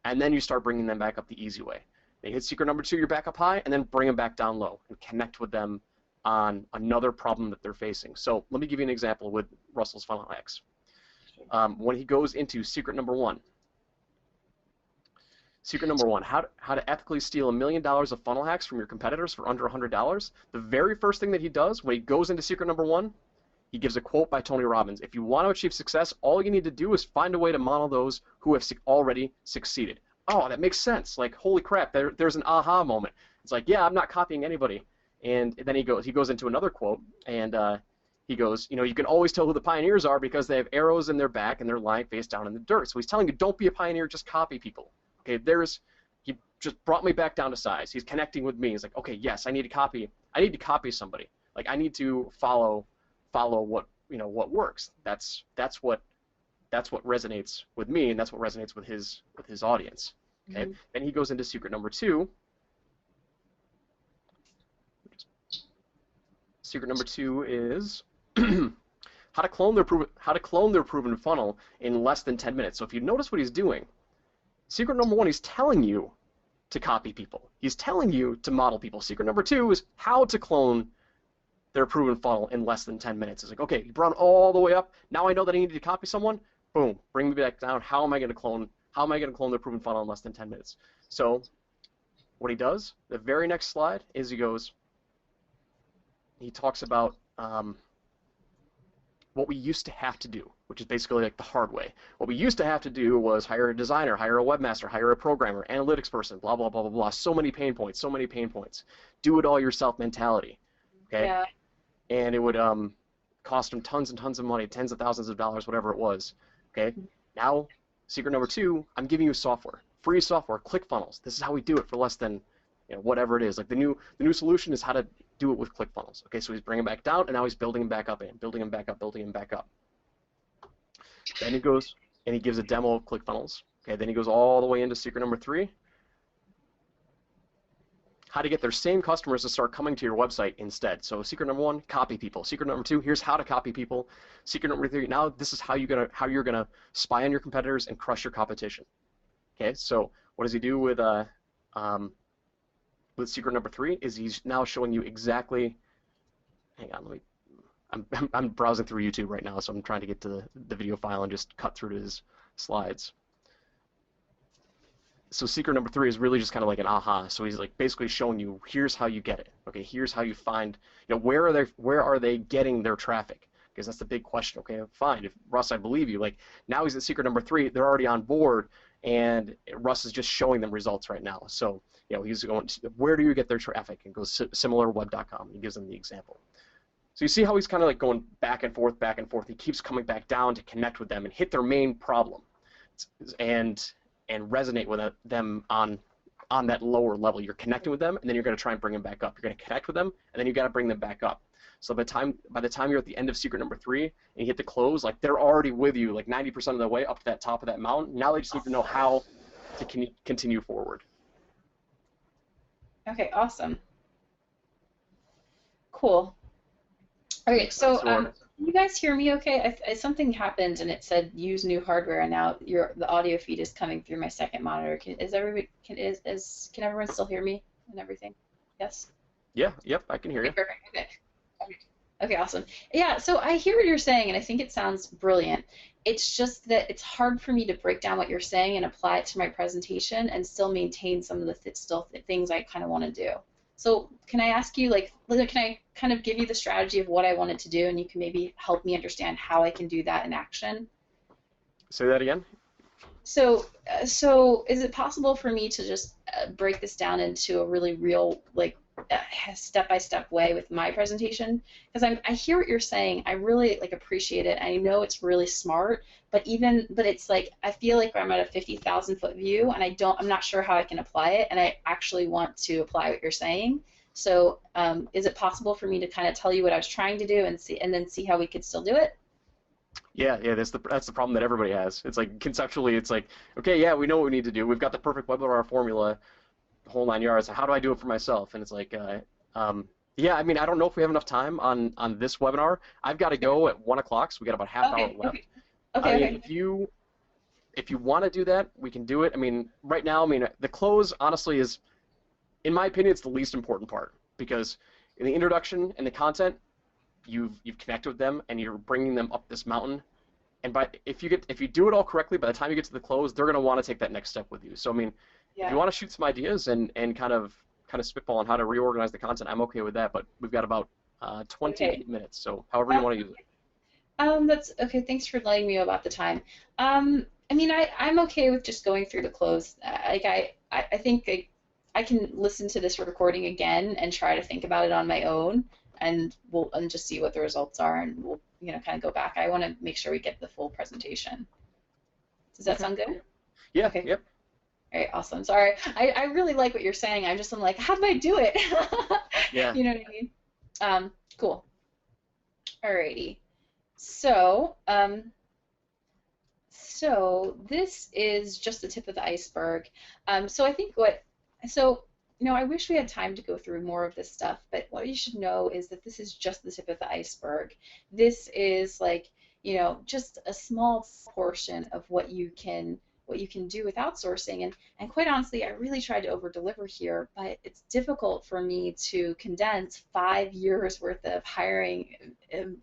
And then you start bringing them back up the easy way. They hit secret number 2, you're back up high, and then bring them back down low and connect with them on another problem that they're facing. So let me give you an example with Russell's funnel hacks. When he goes into secret number 1, how to ethically steal $1 million of funnel hacks from your competitors for under $100. The very first thing that he does when he goes into secret number 1, he gives a quote by Tony Robbins. If you want to achieve success, all you need to do is find a way to model those who have already succeeded. Oh, that makes sense. Like, holy crap, there's an aha moment. It's like, yeah, I'm not copying anybody. And then he goes into another quote, and he goes, you can always tell who the pioneers are because they have arrows in their back and they're lying face down in the dirt. So he's telling you, don't be a pioneer, just copy people. Okay, he just brought me back down to size. He's connecting with me. He's like, okay, yes, I need to copy somebody. Like, I need to follow what works. That's what resonates with me, and that's what resonates with his audience. Okay. Mm-hmm. Then he goes into secret number 2. Secret number 2 is how to clone their proven funnel in less than 10 minutes. So if you notice what he's doing, secret number 1, he's telling you to copy people. He's telling you to model people. Secret number 2 is how to clone their proven funnel in less than 10 minutes. It's like, okay, you brought it all the way up. Now I know that I need to copy someone. Boom, bring me back down. How am I going to clone their proven funnel in less than 10 minutes? So what he does, the very next slide, is he talks about what we used to have to do, which is basically like the hard way. What we used to have to do was hire a designer, hire a webmaster, hire a programmer, analytics person, blah, blah, blah, blah, blah. So many pain points. Do it all yourself mentality. Okay? Yeah. And it would cost him tons and tons of money, tens of thousands of dollars, whatever it was. Okay? Now, secret number 2, I'm giving you software, free software, ClickFunnels. This is how we do it for less than whatever it is. Like the new solution is how to do it with ClickFunnels. Okay, so he's bringing him back down, and now he's building him back up, and building him back up. Then he goes and he gives a demo of ClickFunnels. Okay, then he goes all the way into secret number 3. How to get their same customers to start coming to your website instead. So secret number 1, copy people. Secret number 2, here's how to copy people. Secret number 3, now this is how you're gonna spy on your competitors and crush your competition. Okay, so what does he do with secret number 3? Is he's now showing you exactly. Hang on, I'm browsing through YouTube right now, so I'm trying to get to the video file and just cut through to his slides. So secret number 3 is really just kind of like an aha. So he's like basically showing you, here's how you get it. Okay, here's how you find, where are they getting their traffic? Because that's the big question. Okay, fine. If Russ, I believe you. Like now he's at secret number 3. They're already on board, and Russ is just showing them results right now. So he's going, where do you get their traffic? And goes similarweb.com. He gives them the example. So you see how he's kind of like going back and forth, back and forth. He keeps coming back down to connect with them and hit their main problem, and resonate with them on that lower level. You're connecting with them, and then you're going to try and bring them back up. You're going to connect with them, and then you got to bring them back up. So by the time you're at the end of secret number 3 and you hit the close, like they're already with you, like 90% of the way up to that top of that mountain. Now they just need to know how to continue forward. Okay, awesome. Cool. Okay, so can you guys hear me okay? Something happened and it said use new hardware, and now the audio feed is coming through my second monitor. Can everyone still hear me and everything? Yes? Yeah, yep, I can hear you. Okay, perfect. Okay, awesome. Yeah, so I hear what you're saying, and I think it sounds brilliant. It's just that it's hard for me to break down what you're saying and apply it to my presentation and still maintain some of the things I kind of want to do. So can I ask you, can I kind of give you the strategy of what I wanted to do, and you can maybe help me understand how I can do that in action? Say that again. So is it possible for me to just break this down into a really real, step-by-step way with my presentation? Because I hear what you're saying. I really appreciate it. I know it's really smart, but it's like I feel like I'm at a 50,000-foot view, and I'm not sure how I can apply it, and I actually want to apply what you're saying. So is it possible for me to kind of tell you what I was trying to do and then see how we could still do it? Yeah, that's the problem that everybody has. It's like conceptually, it's like, okay, yeah, we know what we need to do. We've got the perfect webinar formula, the whole 9 yards. How do I do it for myself? And it's like, yeah, I mean, I don't know if we have enough time on this webinar. I've got to go at 1 o'clock, so we got about half hour Okay, left. okay, I okay, mean, okay. if you want to do that, we can do it. I mean, right now, I mean, the close honestly is, in my opinion, it's the least important part because in the introduction and the content, you've connected with them and you're bringing them up this mountain. And if you do it all correctly, by the time you get to the close, they're going to want to take that next step with you. So I mean, if you Yeah. want to shoot some ideas and kind of spitball on how to reorganize the content, I'm okay with that. But we've got about Okay. 28 minutes, so however you want to use it. That's okay. Thanks for letting me know about the time. I mean, I'm okay with just going through the close. Like I think I can listen to this recording again and try to think about it on my own, and and just see what the results are, and we'll kind of go back. I want to make sure we get the full presentation. Does that Okay. sound good? Yeah. Okay. Yep. All right. Awesome. Sorry. I really like what you're saying. I'm like, how do I do it? Yeah. You know what I mean? Cool. Alrighty. So, so this is just the tip of the iceberg. So I think I wish we had time to go through more of this stuff, but what you should know is that this is just the tip of the iceberg. This is like, just a small portion of what you can do with outsourcing. And quite honestly, I really tried to over deliver here, but it's difficult for me to condense 5 years worth of hiring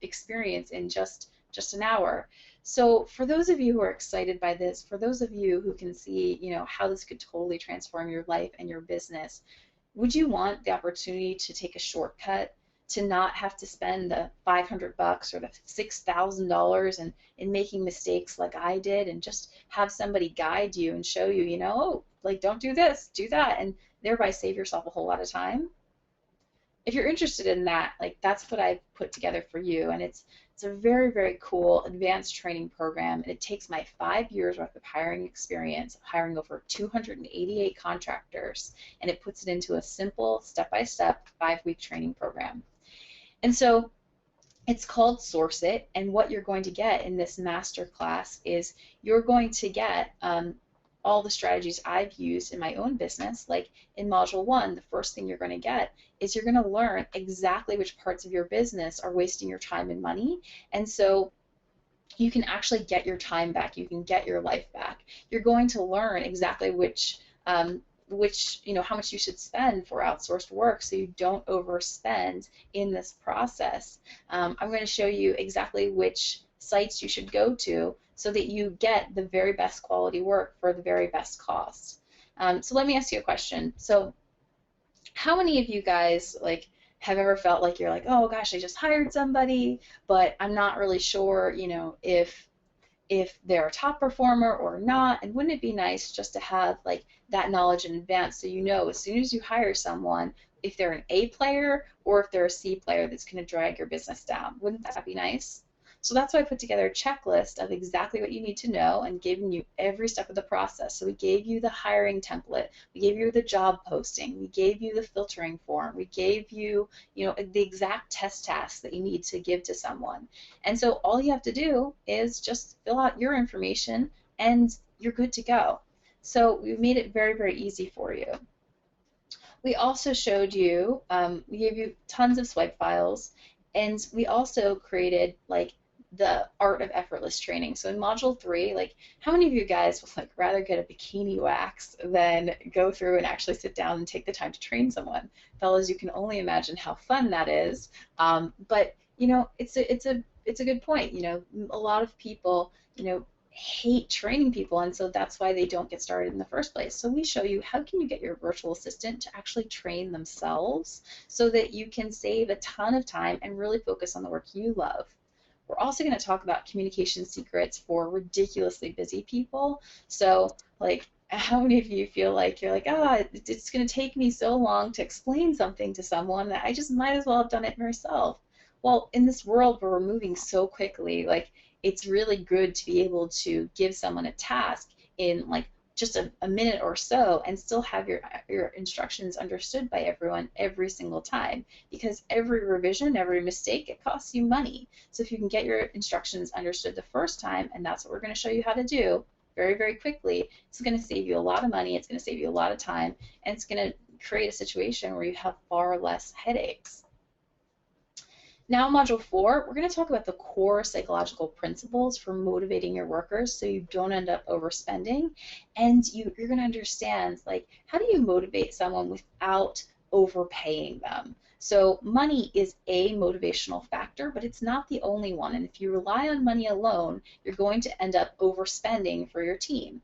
experience in just an hour. So for those of you who are excited by this, for those of you who can see, how this could totally transform your life and your business, would you want the opportunity to take a shortcut, to not have to spend the $500 or the $6,000 in making mistakes like I did, and just have somebody guide you and show you, oh, like, don't do this, do that, and thereby save yourself a whole lot of time? If you're interested in that, like, that's what I've put together for you, and it's a very, very cool advanced training program, and it takes my 5 years worth of hiring experience, hiring over 288 contractors, and it puts it into a simple step-by-step 5-week training program. And so it's called Source It, and what you're going to get in this master class is you're going to get all the strategies I've used in my own business. Like in Module 1, the first thing you're going to get is you're going to learn exactly which parts of your business are wasting your time and money, and so you can actually get your time back. You can get your life back. You're going to learn exactly how much you should spend for outsourced work so you don't overspend in this process. I'm going to show you exactly which sites you should go to so that you get the very best quality work for the very best cost. So let me ask you a question. So how many of you guys have ever felt like you're like, oh gosh, I just hired somebody, but I'm not really sure, if they're a top performer or not, and wouldn't it be nice just to have that knowledge in advance, so as soon as you hire someone, if they're an A player or if they're a C player that's going to drag your business down? Wouldn't that be nice? So that's why I put together a checklist of exactly what you need to know and giving you every step of the process. So we gave you the hiring template, we gave you the job posting, we gave you the filtering form, we gave you, the exact test tasks that you need to give to someone. And so all you have to do is just fill out your information and you're good to go. So we've made it very, very easy for you. We also showed you, we gave you tons of swipe files, and we also created the art of effortless training. So in Module 3, how many of you guys would rather get a bikini wax than go through and actually sit down and take the time to train someone? Fellas, you can only imagine how fun that is. But it's a good point. A lot of people hate training people, and so that's why they don't get started in the first place. So we show you how can you get your virtual assistant to actually train themselves so that you can save a ton of time and really focus on the work you love. We're also going to talk about communication secrets for ridiculously busy people. So, how many of you feel like you're like, it's going to take me so long to explain something to someone that I just might as well have done it myself? Well, in this world where we're moving so quickly, it's really good to be able to give someone a task in just a minute or so and still have your instructions understood by everyone every single time, because every revision, every mistake, it costs you money. So if you can get your instructions understood the first time, and that's what we're going to show you how to do very, very quickly, it's going to save you a lot of money, it's going to save you a lot of time, and it's going to create a situation where you have far less headaches. Now, Module 4, we're going to talk about the core psychological principles for motivating your workers so you don't end up overspending, and you're going to understand, like, how do you motivate someone without overpaying them? So money is a motivational factor, but it's not the only one, and if you rely on money alone, you're going to end up overspending for your team.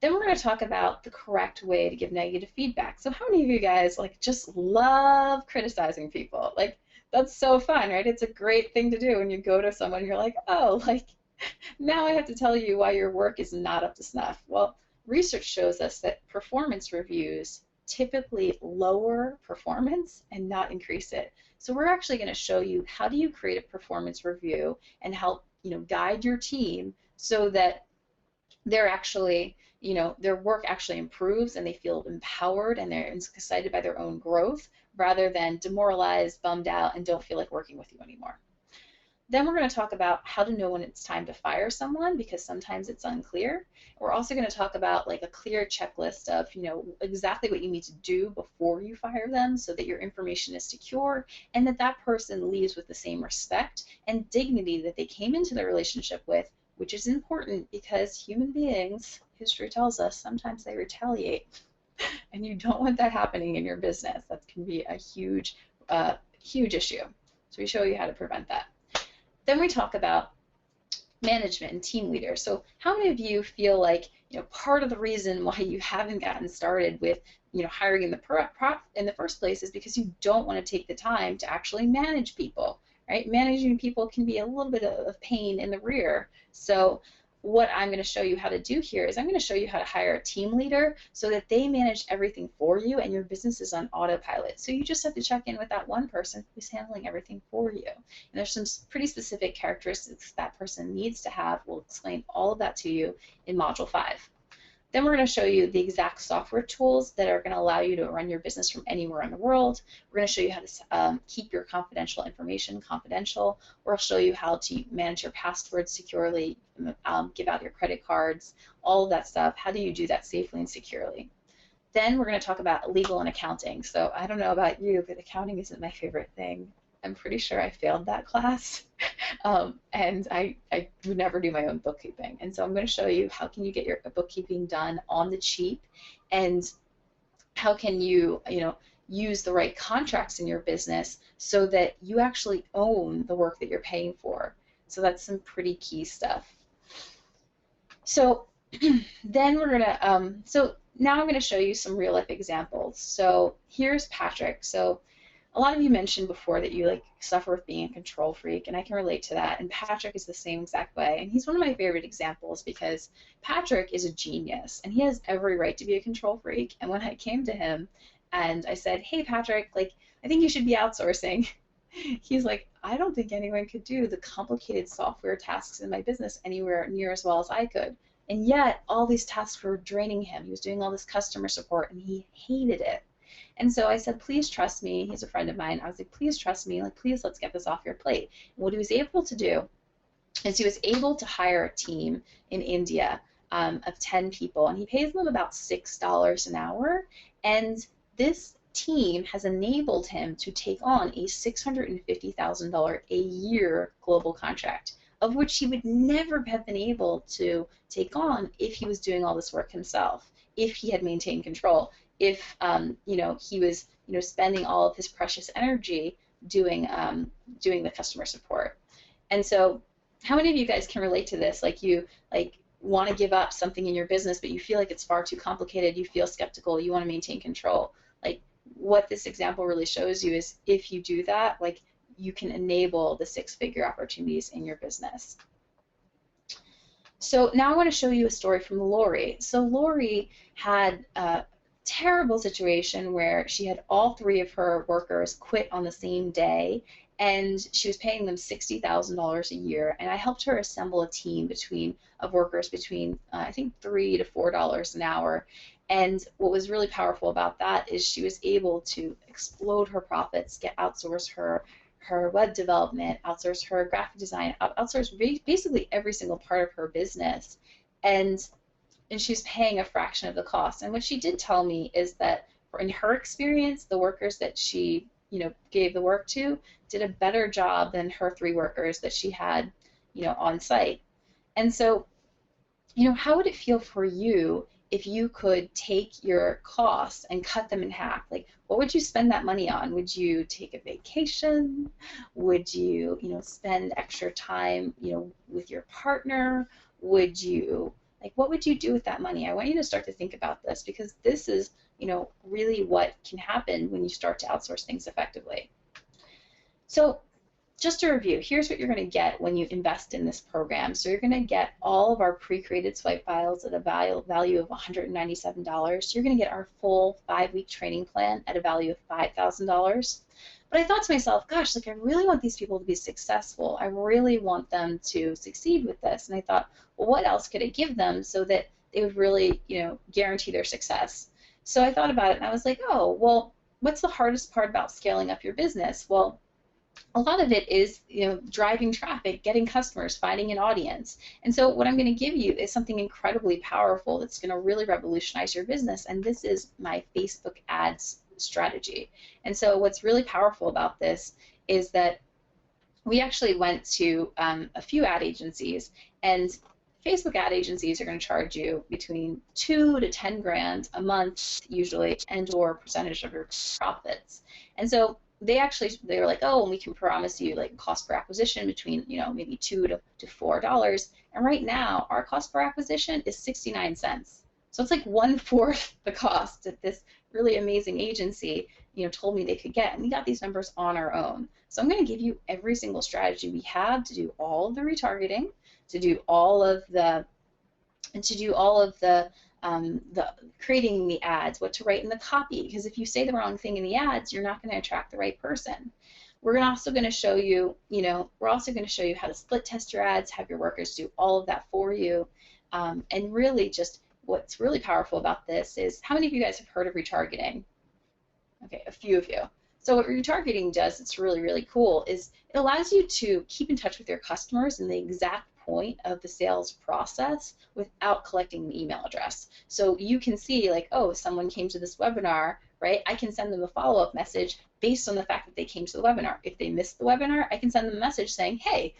Then we're going to talk about the correct way to give negative feedback. So how many of you guys, like, just love criticizing people? Like, that's so fun, right? It's a great thing to do when you go to someone and you're like, oh, like, now I have to tell you why your work is not up to snuff. Well, research shows us that performance reviews typically lower performance and not increase it. So we're actually going to show you how do you create a performance review and help, guide your team so that they're actually, their work actually improves and they feel empowered and they're excited by their own growth rather than demoralized, bummed out, and don't feel like working with you anymore. Then we're going to talk about how to know when it's time to fire someone, because sometimes it's unclear. We're also going to talk about, like, a clear checklist of, exactly what you need to do before you fire them so that your information is secure and that person leaves with the same respect and dignity that they came into the relationship with, which is important because human beings, history tells us, sometimes they retaliate. And you don't want that happening in your business. That can be a huge, huge issue. So we show you how to prevent that. Then we talk about management and team leaders. So how many of you feel like, part of the reason why you haven't gotten started with, hiring in the first place is because you don't want to take the time to actually manage people, right? Managing people can be a little bit of pain in the rear. So what I'm going to show you how to do here is I'm going to show you how to hire a team leader so that they manage everything for you and your business is on autopilot. So you just have to check in with that one person who's handling everything for you. And there's some pretty specific characteristics that person needs to have. We'll explain all of that to you in Module 5. Then we're going to show you the exact software tools that are going to allow you to run your business from anywhere in the world. We're going to show you how to keep your confidential information confidential. We'll show you how to manage your passwords securely, give out your credit cards, all of that stuff. How do you do that safely and securely? Then we're going to talk about legal and accounting. So I don't know about you, but accounting isn't my favorite thing. I'm pretty sure I failed that class, and I would never do my own bookkeeping. And so I'm going to show you how can you get your bookkeeping done on the cheap, and how can you, use the right contracts in your business so that you actually own the work that you're paying for. So that's some pretty key stuff. So then we're going to, so now I'm going to show you some real life examples. So here's Patrick. So a lot of you mentioned before that you suffer with being a control freak, and I can relate to that. And Patrick is the same exact way. And he's one of my favorite examples because Patrick is a genius, and he has every right to be a control freak. And when I came to him and I said, hey, Patrick, I think you should be outsourcing, he's like, I don't think anyone could do the complicated software tasks in my business anywhere near as well as I could. And yet, all these tasks were draining him. He was doing all this customer support, and he hated it. And so I said, please trust me. He's a friend of mine. I was like, please trust me. Please, let's get this off your plate. And what he was able to do is he was able to hire a team in India of 10 people, and he pays them about $6 an hour. And this team has enabled him to take on a $650,000 a year global contract, of which he would never have been able to take on if he was doing all this work himself, if he had maintained control, if he was spending all of his precious energy doing the customer support. And so how many of you guys can relate to this? You want to give up something in your business, but you feel like it's far too complicated, you feel skeptical, you want to maintain control. What this example really shows you is if you do that, you can enable the six-figure opportunities in your business. So now I want to show you a story from Lori. So Lori had a terrible situation where she had all 3 of her workers quit on the same day, and she was paying them $60,000 a year, and I helped her assemble a team of workers between I think $3 to $4 an hour. And what was really powerful about that is she was able to explode her profits, outsource her web development, outsource her graphic design, outsource basically every single part of her business, and she's paying a fraction of the cost. And what she did tell me is that in her experience, the workers that she gave the work to did a better job than her 3 workers that she had on site. And so how would it feel for you if you could take your costs and cut them in half? Like, what would you spend that money on? Would you take a vacation? Would you spend extra time with your partner? Would you what would you do with that money? I want you to start to think about this, because this is really what can happen when you start to outsource things effectively. So just to review, here's what you're going to get when you invest in this program. So you're going to get all of our pre-created swipe files at a value of $197. You're going to get our full 5-week training plan at a value of $5,000. But I thought to myself, gosh, I really want these people to be successful. I really want them to succeed with this. And I thought, well, what else could I give them so that they would really, guarantee their success? So I thought about it, and I was like, oh, well, what's the hardest part about scaling up your business? Well, a lot of it is driving traffic, getting customers, finding an audience. And so what I'm going to give you is something incredibly powerful that's going to really revolutionize your business, and this is my Facebook ads strategy. And so what's really powerful about this is that we actually went to a few ad agencies, and Facebook ad agencies are going to charge you between $2 to $10 grand a month usually, and/or percentage of your profits. And so they were like, oh, and we can promise you cost per acquisition between maybe $2 to $4. And right now our cost per acquisition is 69 cents. So it's like 1/4 the cost that this really amazing agency told me they could get, and we got these numbers on our own. So I'm going to give you every single strategy we have to do all of the retargeting, to do all of the creating the ads, what to write in the copy, because if you say the wrong thing in the ads, you're not going to attract the right person. We're also going to show you, how to split test your ads, have your workers do all of that for you, and really just what's really powerful about this is, how many of you guys have heard of retargeting? Okay, a few of you. So what retargeting does, it's really, really cool, is it allows you to keep in touch with your customers in the exact point of the sales process without collecting an email address. So you can see oh, someone came to this webinar, right? I can send them a follow-up message based on the fact that they came to the webinar. If they missed the webinar, I can send them a message saying, hey,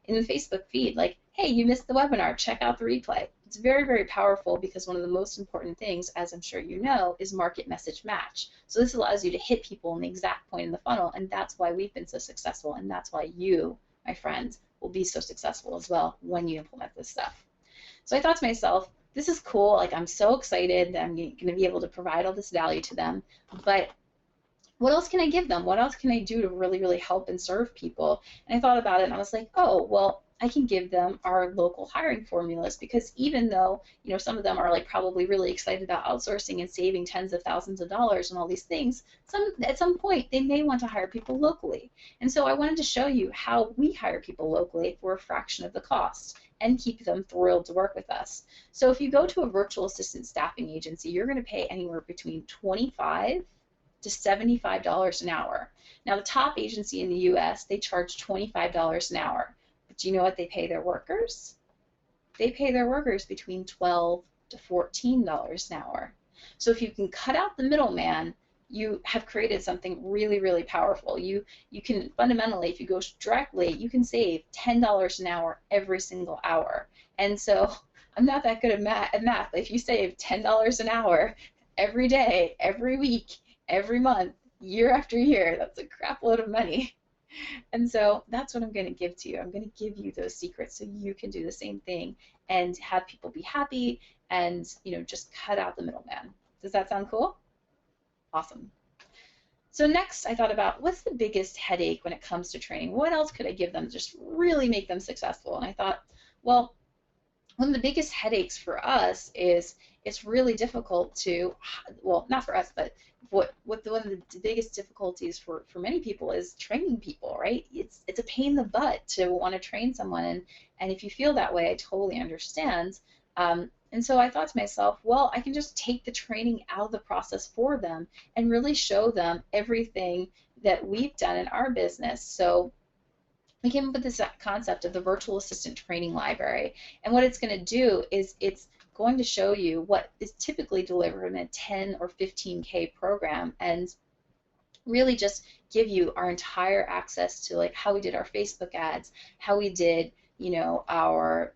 in the Facebook feed, hey, you missed the webinar, check out the replay. It's very, very powerful, because one of the most important things, as I'm sure you know, is market message match. So this allows you to hit people in the exact point in the funnel, and that's why we've been so successful, and that's why you, my friends, will be so successful as well when you implement this stuff. So I thought to myself, this is cool, I'm so excited that I'm going to be able to provide all this value to them, but what else can I give them? What else can I do to really, really help and serve people? And I thought about it, and I was like, oh, well, I can give them our local hiring formulas, because even though some of them are probably really excited about outsourcing and saving tens of thousands of dollars and all these things, at some point they may want to hire people locally. And so I wanted to show you how we hire people locally for a fraction of the cost and keep them thrilled to work with us. So if you go to a virtual assistant staffing agency, you're going to pay anywhere between $25 to $75 an hour. Now the top agency in the US, they charge $25 an hour. But do you know what they pay their workers? They pay their workers between $12 to $14 an hour. So if you can cut out the middleman, you have created something really, really powerful. You can fundamentally, if you go directly, you can save $10 an hour every single hour. And so I'm not that good at math, but if you save $10 an hour every day, every week, every month, year after year, that's a crap load of money. And so that's what I'm going to give to you. I'm going to give you those secrets so you can do the same thing and have people be happy and just cut out the middleman. Does that sound cool? Awesome. So next I thought about, what's the biggest headache when it comes to training? What else could I give them to just really make them successful? And I thought, well, one of the biggest headaches for us is it's really difficult to, well, not for us, but what one of the biggest difficulties for many people is training people, right? It's a pain in the butt to want to train someone, and if you feel that way, I totally understand. And so I thought to myself, well, I can just take the training out of the process for them and really show them everything that we've done in our business. So we came up with this concept of the virtual assistant training library. And what it's going to do is it's going to show you what is typically delivered in a 10 or 15K program, and really just give you our entire access to like how we did our Facebook ads, how we did, you know, our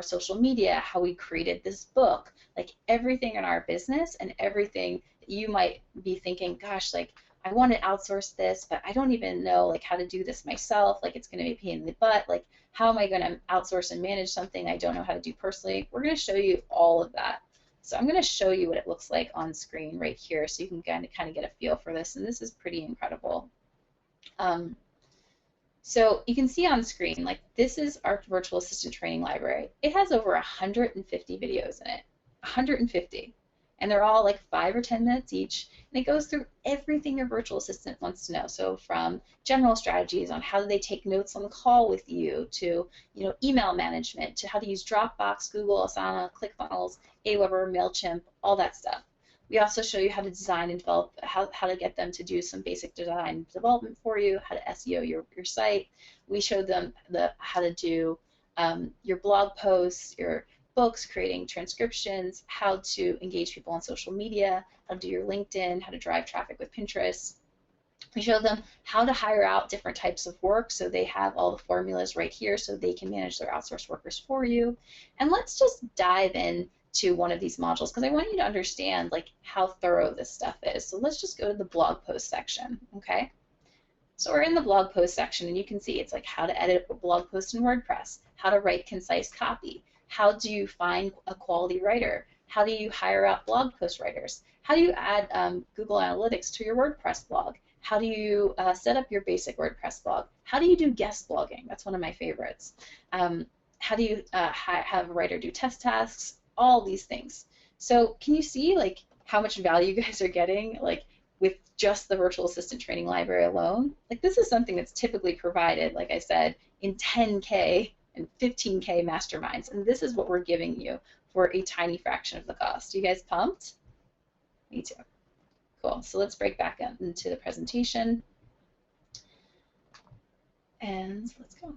social media, how we created this book, like everything in our business and everything that you might be thinking, gosh, like I want to outsource this, but I don't even know like how to do this myself. Like it's going to be a pain in the butt. Like how am I going to outsource and manage something I don't know how to do personally? We're going to show you all of that. So I'm going to show you what it looks like on screen right here so you can kind of get a feel for this, and this is pretty incredible. So you can see on screen, like this is our virtual assistant training library. It has over 150 videos in it, 150. And they're all like 5 or 10 minutes each, and it goes through everything your virtual assistant wants to know. So from general strategies on how do they take notes on the call with you, to email management, to how to use Dropbox, Google, Asana, ClickFunnels, Aweber, MailChimp, all that stuff. We also show you how to design and develop, how to get them to do some basic design development for you, how to SEO your site. We show them how to do your blog posts, your books, creating transcriptions, how to engage people on social media, how to do your LinkedIn, how to drive traffic with Pinterest. We show them how to hire out different types of work, so they have all the formulas right here so they can manage their outsourced workers for you. And let's just dive in to one of these modules because I want you to understand like how thorough this stuff is. So let's just go to the blog post section, okay? So we're in the blog post section, and you can see it's like how to edit a blog post in WordPress, how to write concise copy, how do you find a quality writer, how do you hire out blog post writers, how do you add Google Analytics to your WordPress blog, how do you set up your basic WordPress blog, how do you do guest blogging, that's one of my favorites, how do you have a writer do test tasks, all these things. So can you see like how much value you guys are getting like with just the virtual assistant training library alone? Like this is something that's typically provided, like I said, in 10K and 15K masterminds, and this is what we're giving you for a tiny fraction of the cost. You guys pumped? Me too. Cool. So let's break back into the presentation, and let's go.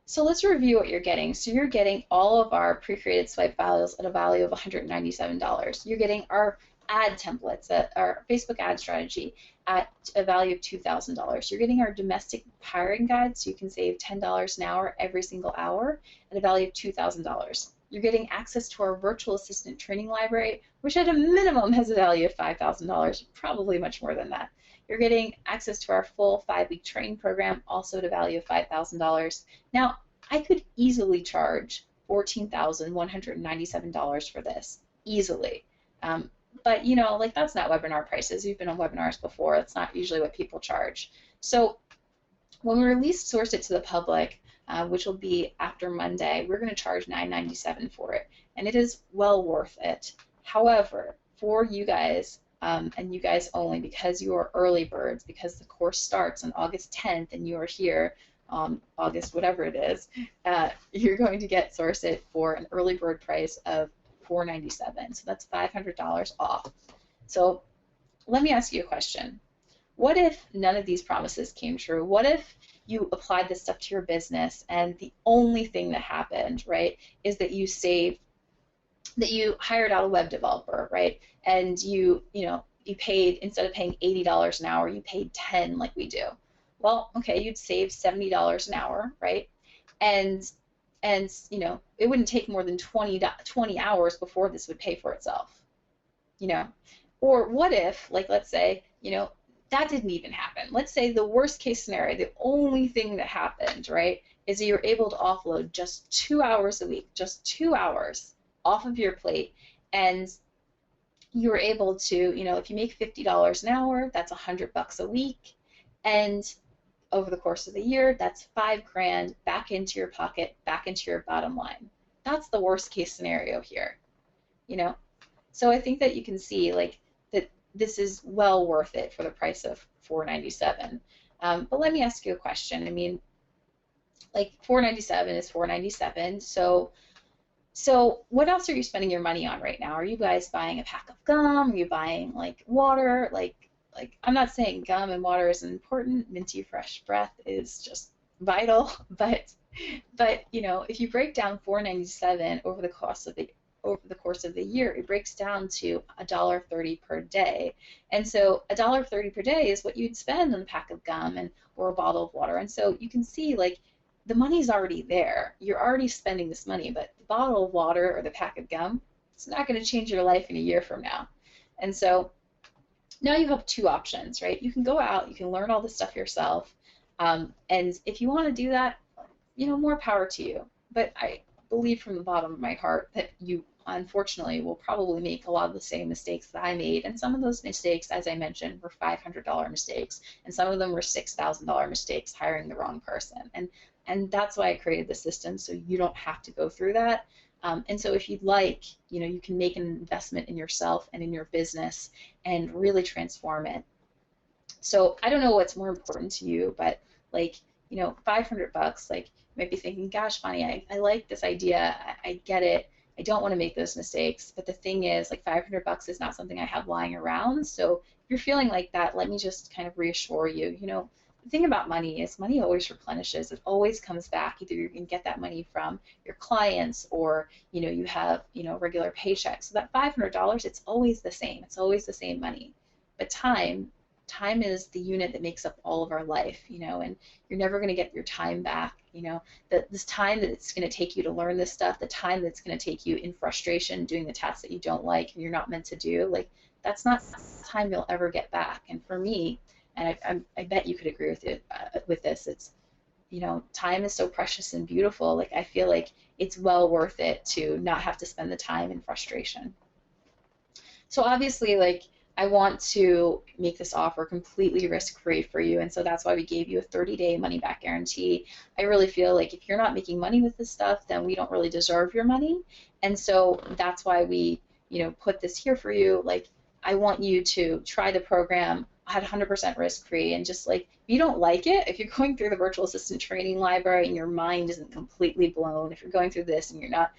So let's review what you're getting. So you're getting all of our pre-created swipe files at a value of $197. You're getting our ad templates, our Facebook ad strategy at a value of $2,000. You're getting our domestic hiring guide, so you can save $10 an hour every single hour at a value of $2,000. You're getting access to our virtual assistant training library, which at a minimum has a value of $5,000, probably much more than that. You're getting access to our full 5-week training program, also at a value of $5,000. Now, I could easily charge $14,197 for this, easily. But you know, like that's not webinar prices. You've been on webinars before. It's not usually what people charge. So when we release Source It to the public, which will be after Monday, we're going to charge $997 for it, and it is well worth it. However, for you guys, and you guys only, because you are early birds, because the course starts on August 10th and you are here August whatever it is, you're going to get Source It for an early bird price of $497. So that's $500 off. So let me ask you a question. What if none of these promises came true? What if you applied this stuff to your business and the only thing that happened, right, is that you hired out a web developer, right, and you paid, instead of paying $80 an hour, you paid $10 like we do. Well, okay, you'd save $70 an hour, right? And you know, it wouldn't take more than 20 hours before this would pay for itself, you know. Or what if, like, let's say, you know, that didn't even happen. Let's say the worst case scenario, the only thing that happened, right, is that you're able to offload just 2 hours a week, just 2 hours off of your plate, and you were able to, you know, if you make $50 an hour, that's $100 a week, and over the course of the year, that's $5 grand back into your pocket, back into your bottom line. That's the worst case scenario here, you know? So I think that you can see like that this is well worth it for the price of $4.97. But let me ask you a question. I mean, like $4.97 is $4.97. So what else are you spending your money on right now? Are you guys buying a pack of gum? Are you buying like water? Like I'm not saying gum and water isn't important. Minty fresh breath is just vital, but you know, if you break down $4.97 over the course of the year, it breaks down to $1.30 per day. And so $1.30 per day is what you'd spend on a pack of gum and or a bottle of water. And so you can see like the money's already there. You're already spending this money, but the bottle of water or the pack of gum, it's not going to change your life in a year from now. And so now you have two options, right? You can go out, you can learn all this stuff yourself, and if you want to do that, you know, more power to you. But I believe from the bottom of my heart that you unfortunately will probably make a lot of the same mistakes that I made, and some of those mistakes, as I mentioned, were $500 mistakes, and some of them were $6,000 mistakes, hiring the wrong person. And that's why I created the system, so you don't have to go through that. And so if you'd like, you know, you can make an investment in yourself and in your business and really transform it. So I don't know what's more important to you, but like, you know, 500 bucks, like you might be thinking, gosh, Bonnie, I like this idea. I get it. I don't want to make those mistakes. But the thing is, like 500 bucks is not something I have lying around. So if you're feeling like that, let me just kind of reassure you, you know, the thing about money is money always replenishes. It always comes back. Either you can get that money from your clients or, you know, you have, you know, regular paychecks. So that $500, it's always the same. It's always the same money. But time is the unit that makes up all of our life, you know, and you're never going to get your time back, you know, this time that it's going to take you to learn this stuff, the time that's going to take you in frustration doing the tasks that you don't like and you're not meant to do, like that's not time you'll ever get back. And for me, and I bet you could agree with it with this, it's, you know, time is so precious and beautiful. Like I feel like it's well worth it to not have to spend the time in frustration. So obviously, like, I want to make this offer completely risk-free for you, and so that's why we gave you a 30-day money-back guarantee. I really feel like if you're not making money with this stuff, then we don't really deserve your money, and so that's why we, you know, put this here for you. Like, I want you to try the program at 100% risk-free, and just like, if you don't like it, if you're going through the virtual assistant training library and your mind isn't completely blown, if you're going through this and you're not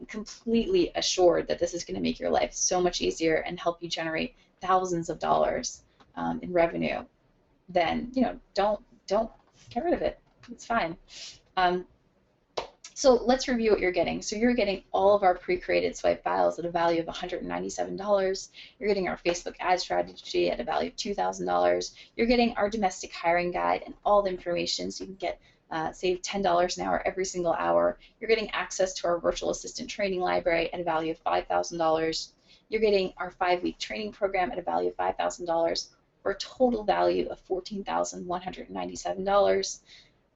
completely assured that this is going to make your life so much easier and help you generate thousands of dollars in revenue, then, you know, don't get rid of it. It's fine. So let's review what you're getting. So you're getting all of our pre-created swipe files at a value of $197. You're getting our Facebook ad strategy at a value of $2,000. You're getting our domestic hiring guide and all the information so you can get save $10 an hour every single hour. You're getting access to our virtual assistant training library at a value of $5,000. You're getting our 5-week training program at a value of $5,000 for a total value of $14,197.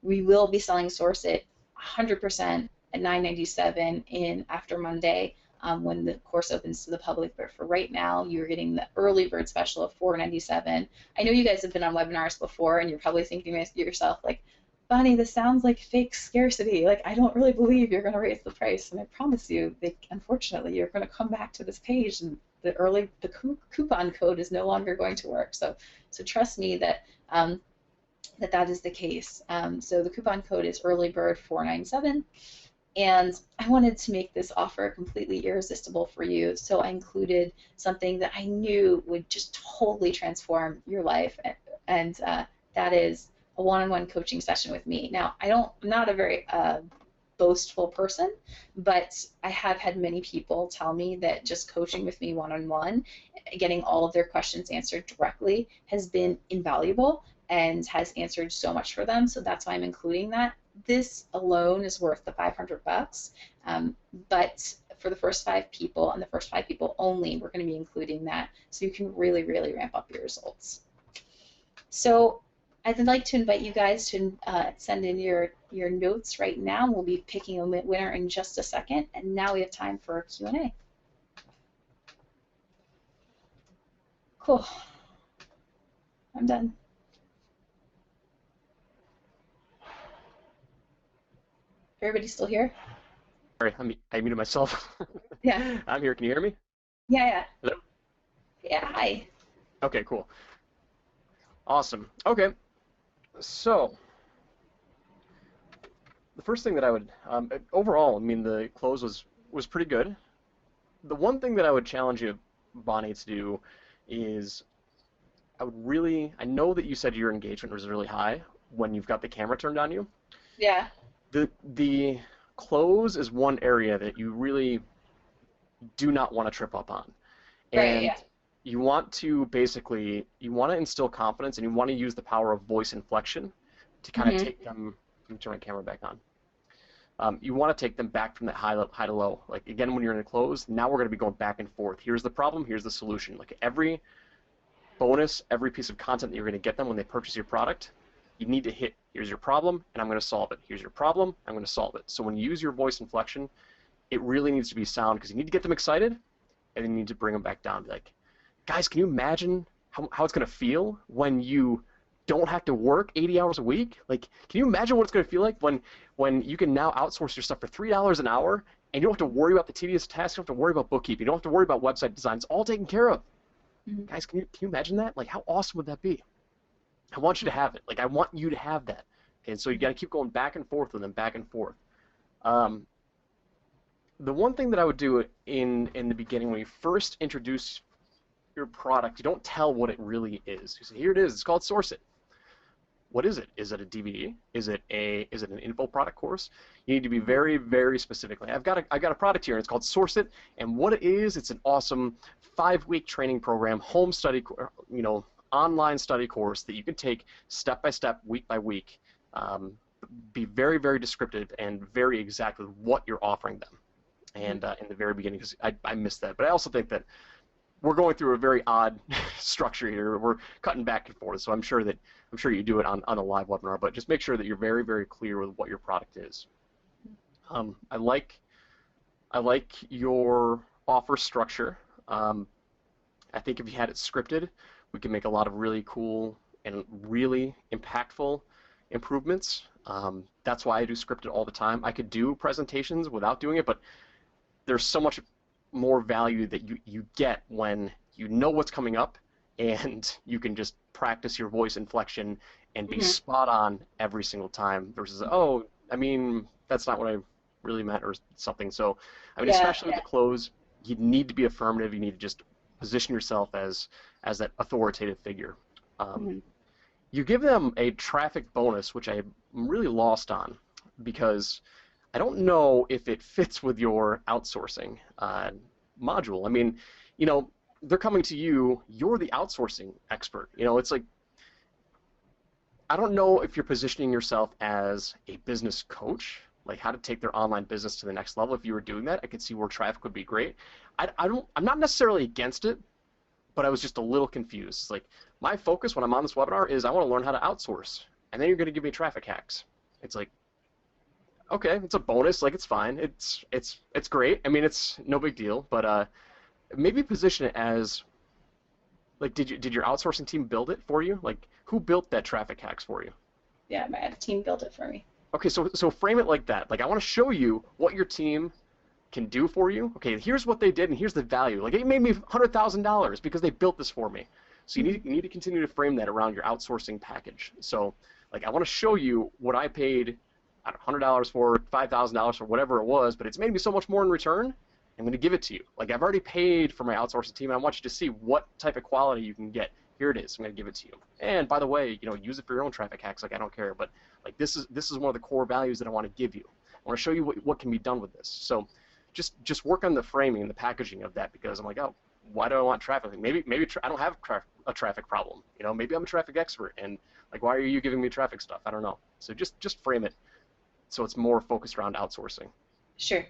We will be selling Source It 100% at $997 in after Monday when the course opens to the public. But for right now, you're getting the early bird special of $497. I know you guys have been on webinars before, and you're probably thinking to yourself, like, Bonnie, this sounds like fake scarcity. Like, I don't really believe you're going to raise the price. And I promise you, unfortunately, you're going to come back to this page, and the coupon code is no longer going to work. So trust me that that is the case. So the coupon code is earlybird497. And I wanted to make this offer completely irresistible for you, so I included something that I knew would just totally transform your life, and that is a one-on-one coaching session with me. Now, I'm not a very boastful person, but I have had many people tell me that just coaching with me one-on-one, getting all of their questions answered directly, has been invaluable and has answered so much for them. So that's why I'm including that. This alone is worth the 500 bucks, but for the first 5 people and the first 5 people only, we're going to be including that, so you can really, really ramp up your results. So I'd like to invite you guys to send in your notes right now. We'll be picking a winner in just a second, and now we have time for a Q&A. Cool. I'm done. Everybody still here? Sorry, I muted myself. Yeah. I'm here. Can you hear me? Yeah, yeah. Hello? Yeah, hi. Okay, cool. Awesome. Okay, so the first thing that I would, overall, I mean, the close was pretty good. The one thing that I would challenge you, Bonnie, to do is I know that you said your engagement was really high when you've got the camera turned on you. Yeah. The close is one area that you really do not want to trip up on. Right, And yeah. you want to instill confidence, and you want to use the power of voice inflection to kind of Mm-hmm. take them. Let me turn my camera back on. You want to take them back from that high to low. Like, again, when you're in a close, now we're going to be going back and forth. Here's the problem, here's the solution. Like, every bonus, every piece of content that you're going to get them when they purchase your product, you need to hit, here's your problem, and I'm going to solve it. Here's your problem, I'm going to solve it. So when you use your voice inflection, it really needs to be sound, because you need to get them excited, and then you need to bring them back down. Be like, guys, can you imagine how it's going to feel when you don't have to work 80 hours a week? Like, can you imagine what it's going to feel like when you can now outsource your stuff for $3 an hour, and you don't have to worry about the tedious tasks, you don't have to worry about bookkeeping, you don't have to worry about website design. It's all taken care of. Mm-hmm. Guys, can you imagine that? Like, how awesome would that be? I want you to have it. Like, I want you to have that. And so you got to keep going back and forth with them, back and forth. The one thing that I would do in the beginning, when you first introduce your product, you don't tell what it really is. You say, here it is. It's called Source It. What is it? Is it a DVD? Is it an info product course? You need to be very, very specific. Like, I've got a product here, and it's called Source It. And what it is, it's an awesome 5-week training program, home study, online study course that you can take step by step, week by week. Be very, very descriptive and very exact with what you're offering them. And in the very beginning, because I missed that. But I also think that we're going through a very odd structure here. We're cutting back and forth, so I'm sure you do it on a live webinar. But just make sure that you're very, very clear with what your product is. I like your offer structure. I think if you had it scripted, we can make a lot of really cool and really impactful improvements. That's why I do scripted all the time. I could do presentations without doing it, but there's so much more value that you get when you know what's coming up and you can just practice your voice inflection and be spot on every single time versus, oh, I mean, that's not what I really meant or something. So, I mean, especially with the close, you need to be affirmative. You need to just position yourself as that authoritative figure. You give them a traffic bonus, which I'm really lost on because I don't know if it fits with your outsourcing module. I mean, they're coming to you, you're the outsourcing expert. It's like, I don't know if you're positioning yourself as a business coach, like how to take their online business to the next level. If you were doing that, I could see where traffic would be great. I'm not necessarily against it, but I was just a little confused. It's like, my focus when I'm on this webinar is I want to learn how to outsource, and then you're going to give me traffic hacks. It's like, okay, it's a bonus, like it's fine, it's great. I mean, it's no big deal, but maybe position it as, like, did your outsourcing team build it for you? Like, who built that traffic hacks for you? Yeah, my team built it for me. Okay, so frame it like that. Like, I want to show you what your team can do for you. Okay, here's what they did, and here's the value. Like, it made me $100,000 because they built this for me. So you need to continue to frame that around your outsourcing package. So, like, I want to show you what I paid $100 for, $5,000 for, whatever it was, but it's made me so much more in return. I'm going to give it to you. Like, I've already paid for my outsourcing team. I want you to see what type of quality you can get. Here it is. I'm going to give it to you. And by the way, use it for your own traffic hacks. Like, I don't care, but like this is one of the core values that I want to give you. I want to show you what can be done with this. So, just work on the framing and the packaging of that, because I'm like, oh, why do I want traffic? Like, maybe I don't have a traffic problem. Maybe I'm a traffic expert, and like, why are you giving me traffic stuff? I don't know. So just frame it so it's more focused around outsourcing. Sure.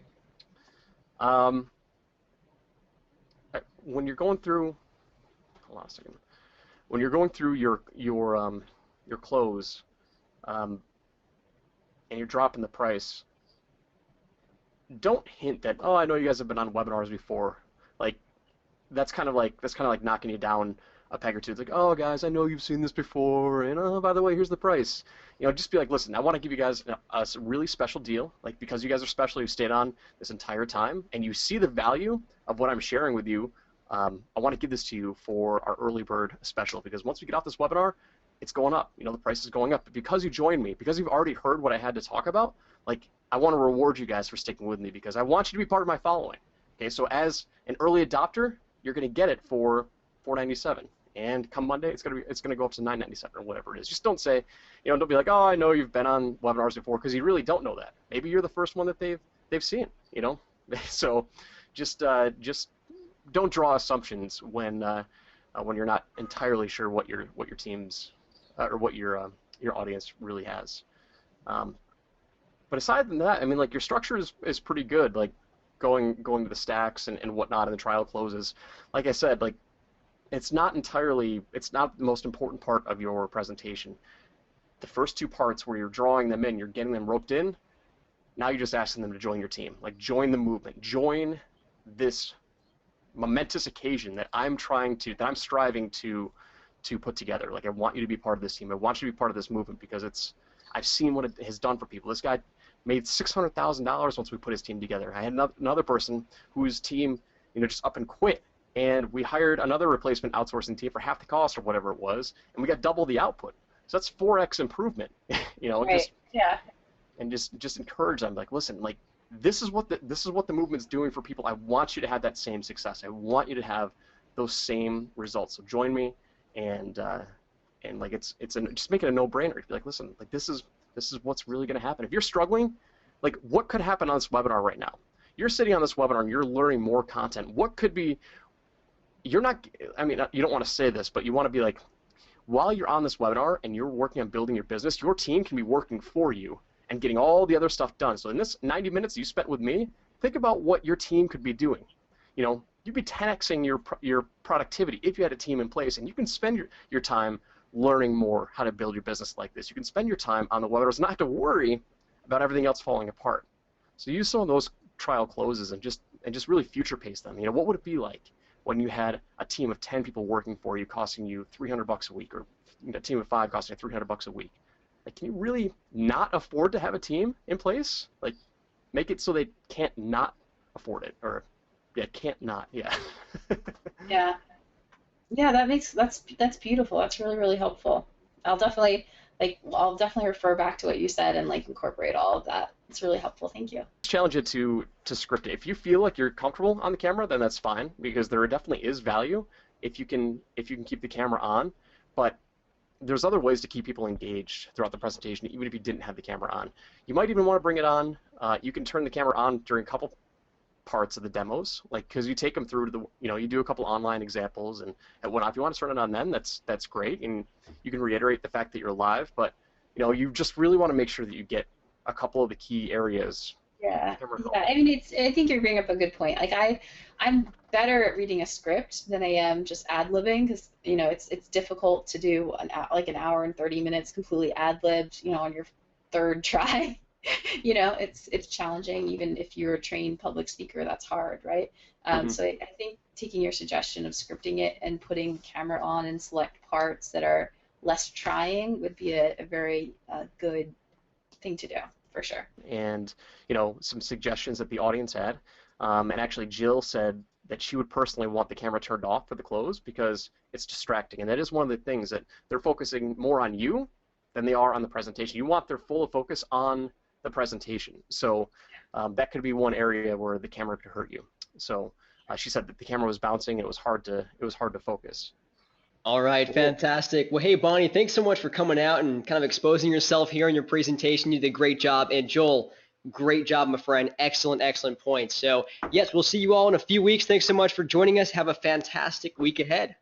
When you're going through, hold on a second. When you're going through your close, and you're dropping the price, don't hint that, oh, I know you guys have been on webinars before. Like, that's kind of like knocking you down a peg or two. It's like, oh guys, I know you've seen this before, and oh, by the way, here's the price. Just be like, listen, I want to give you guys a really special deal, like because you guys are special, you've stayed on this entire time, and you see the value of what I'm sharing with you. I want to give this to you for our early bird special, because once we get off this webinar, it's going up. The price is going up. But because you joined me, because you've already heard what I had to talk about, like I want to reward you guys for sticking with me because I want you to be part of my following. Okay, so as an early adopter, you're going to get it for $4.97, and come Monday, it's going to go up to $9.97 or whatever it is. Just don't say, don't be like, oh, I know you've been on webinars before, because you really don't know that. Maybe you're the first one that they've seen. So just don't draw assumptions when you're not entirely sure what your team's or what your audience really has. But aside from that, I mean, like your structure is pretty good. Like going to the stacks and whatnot, and the trial closes. Like I said, like it's not the most important part of your presentation. The first two parts where you're drawing them in, you're getting them roped in. Now you're just asking them to join your team. Like join the movement, join this momentous occasion that I'm striving to put together. Like I want you to be part of this team. I want you to be part of this movement because I've seen what it has done for people. This guy made $600,000 once we put his team together. I had another person whose team, just up and quit, and we hired another replacement outsourcing team for half the cost or whatever it was, and we got double the output. So that's 4x improvement. Right. And just encourage them. Like, listen, like this is what the movement's doing for people. I want you to have that same success. I want you to have those same results. So join me, and like just make it a no-brainer. Be like, listen, like this is what's really going to happen. If you're struggling, like what could happen on this webinar right now? You're sitting on this webinar and you're learning more content. What could be? You don't want to say this, but you want to be like, while you're on this webinar and you're working on building your business, your team can be working for you and getting all the other stuff done. So in this 90 minutes you spent with me, think about what your team could be doing. You'd be 10xing your productivity if you had a team in place, and you can spend your time learning more how to build your business like this. You can spend your time on the webinars and not have to worry about everything else falling apart. So use some of those trial closes and just really future pace them. What would it be like when you had a team of 10 people working for you, costing you $300 a week, or a team of 5 costing you $300 a week? Like, can you really not afford to have a team in place? Like, make it so they can't not afford it, or can't not. Yeah. Yeah, that's beautiful. That's really, really helpful. I'll definitely refer back to what you said and like incorporate all of that. It's really helpful. Thank you. Challenge it to script it. If you feel like you're comfortable on the camera, then that's fine, because there definitely is value if you can keep the camera on. But there's other ways to keep people engaged throughout the presentation, even if you didn't have the camera on. You might even want to bring it on. You can turn the camera on during a couple parts of the demos, like because you take them through to you do a couple online examples and whatnot. If you want to turn it on then, that's great, and you can reiterate the fact that you're live. But you just really want to make sure that you get a couple of the key areas. Yeah. I mean, I think you're bringing up a good point. Like I'm better at reading a script than I am just ad-libbing, because it's difficult to do an hour and 30 minutes completely ad-libbed on your third try. It's challenging. Even if you're a trained public speaker, that's hard, right? So I think taking your suggestion of scripting it and putting the camera on in select parts that are less trying would be a very good thing to do, for sure. And some suggestions that the audience had, and actually Jill said that she would personally want the camera turned off for the close because it's distracting, and that is one of the things that they're focusing more on you than they are on the presentation. You want their full focus on the presentation. So that could be one area where the camera could hurt you. So she said that the camera was bouncing and it was hard to focus. All right, fantastic. Well, hey, Bonnie, thanks so much for coming out and kind of exposing yourself here in your presentation. You did a great job. And Joel, great job, my friend. Excellent, excellent points. So, yes, we'll see you all in a few weeks. Thanks so much for joining us. Have a fantastic week ahead.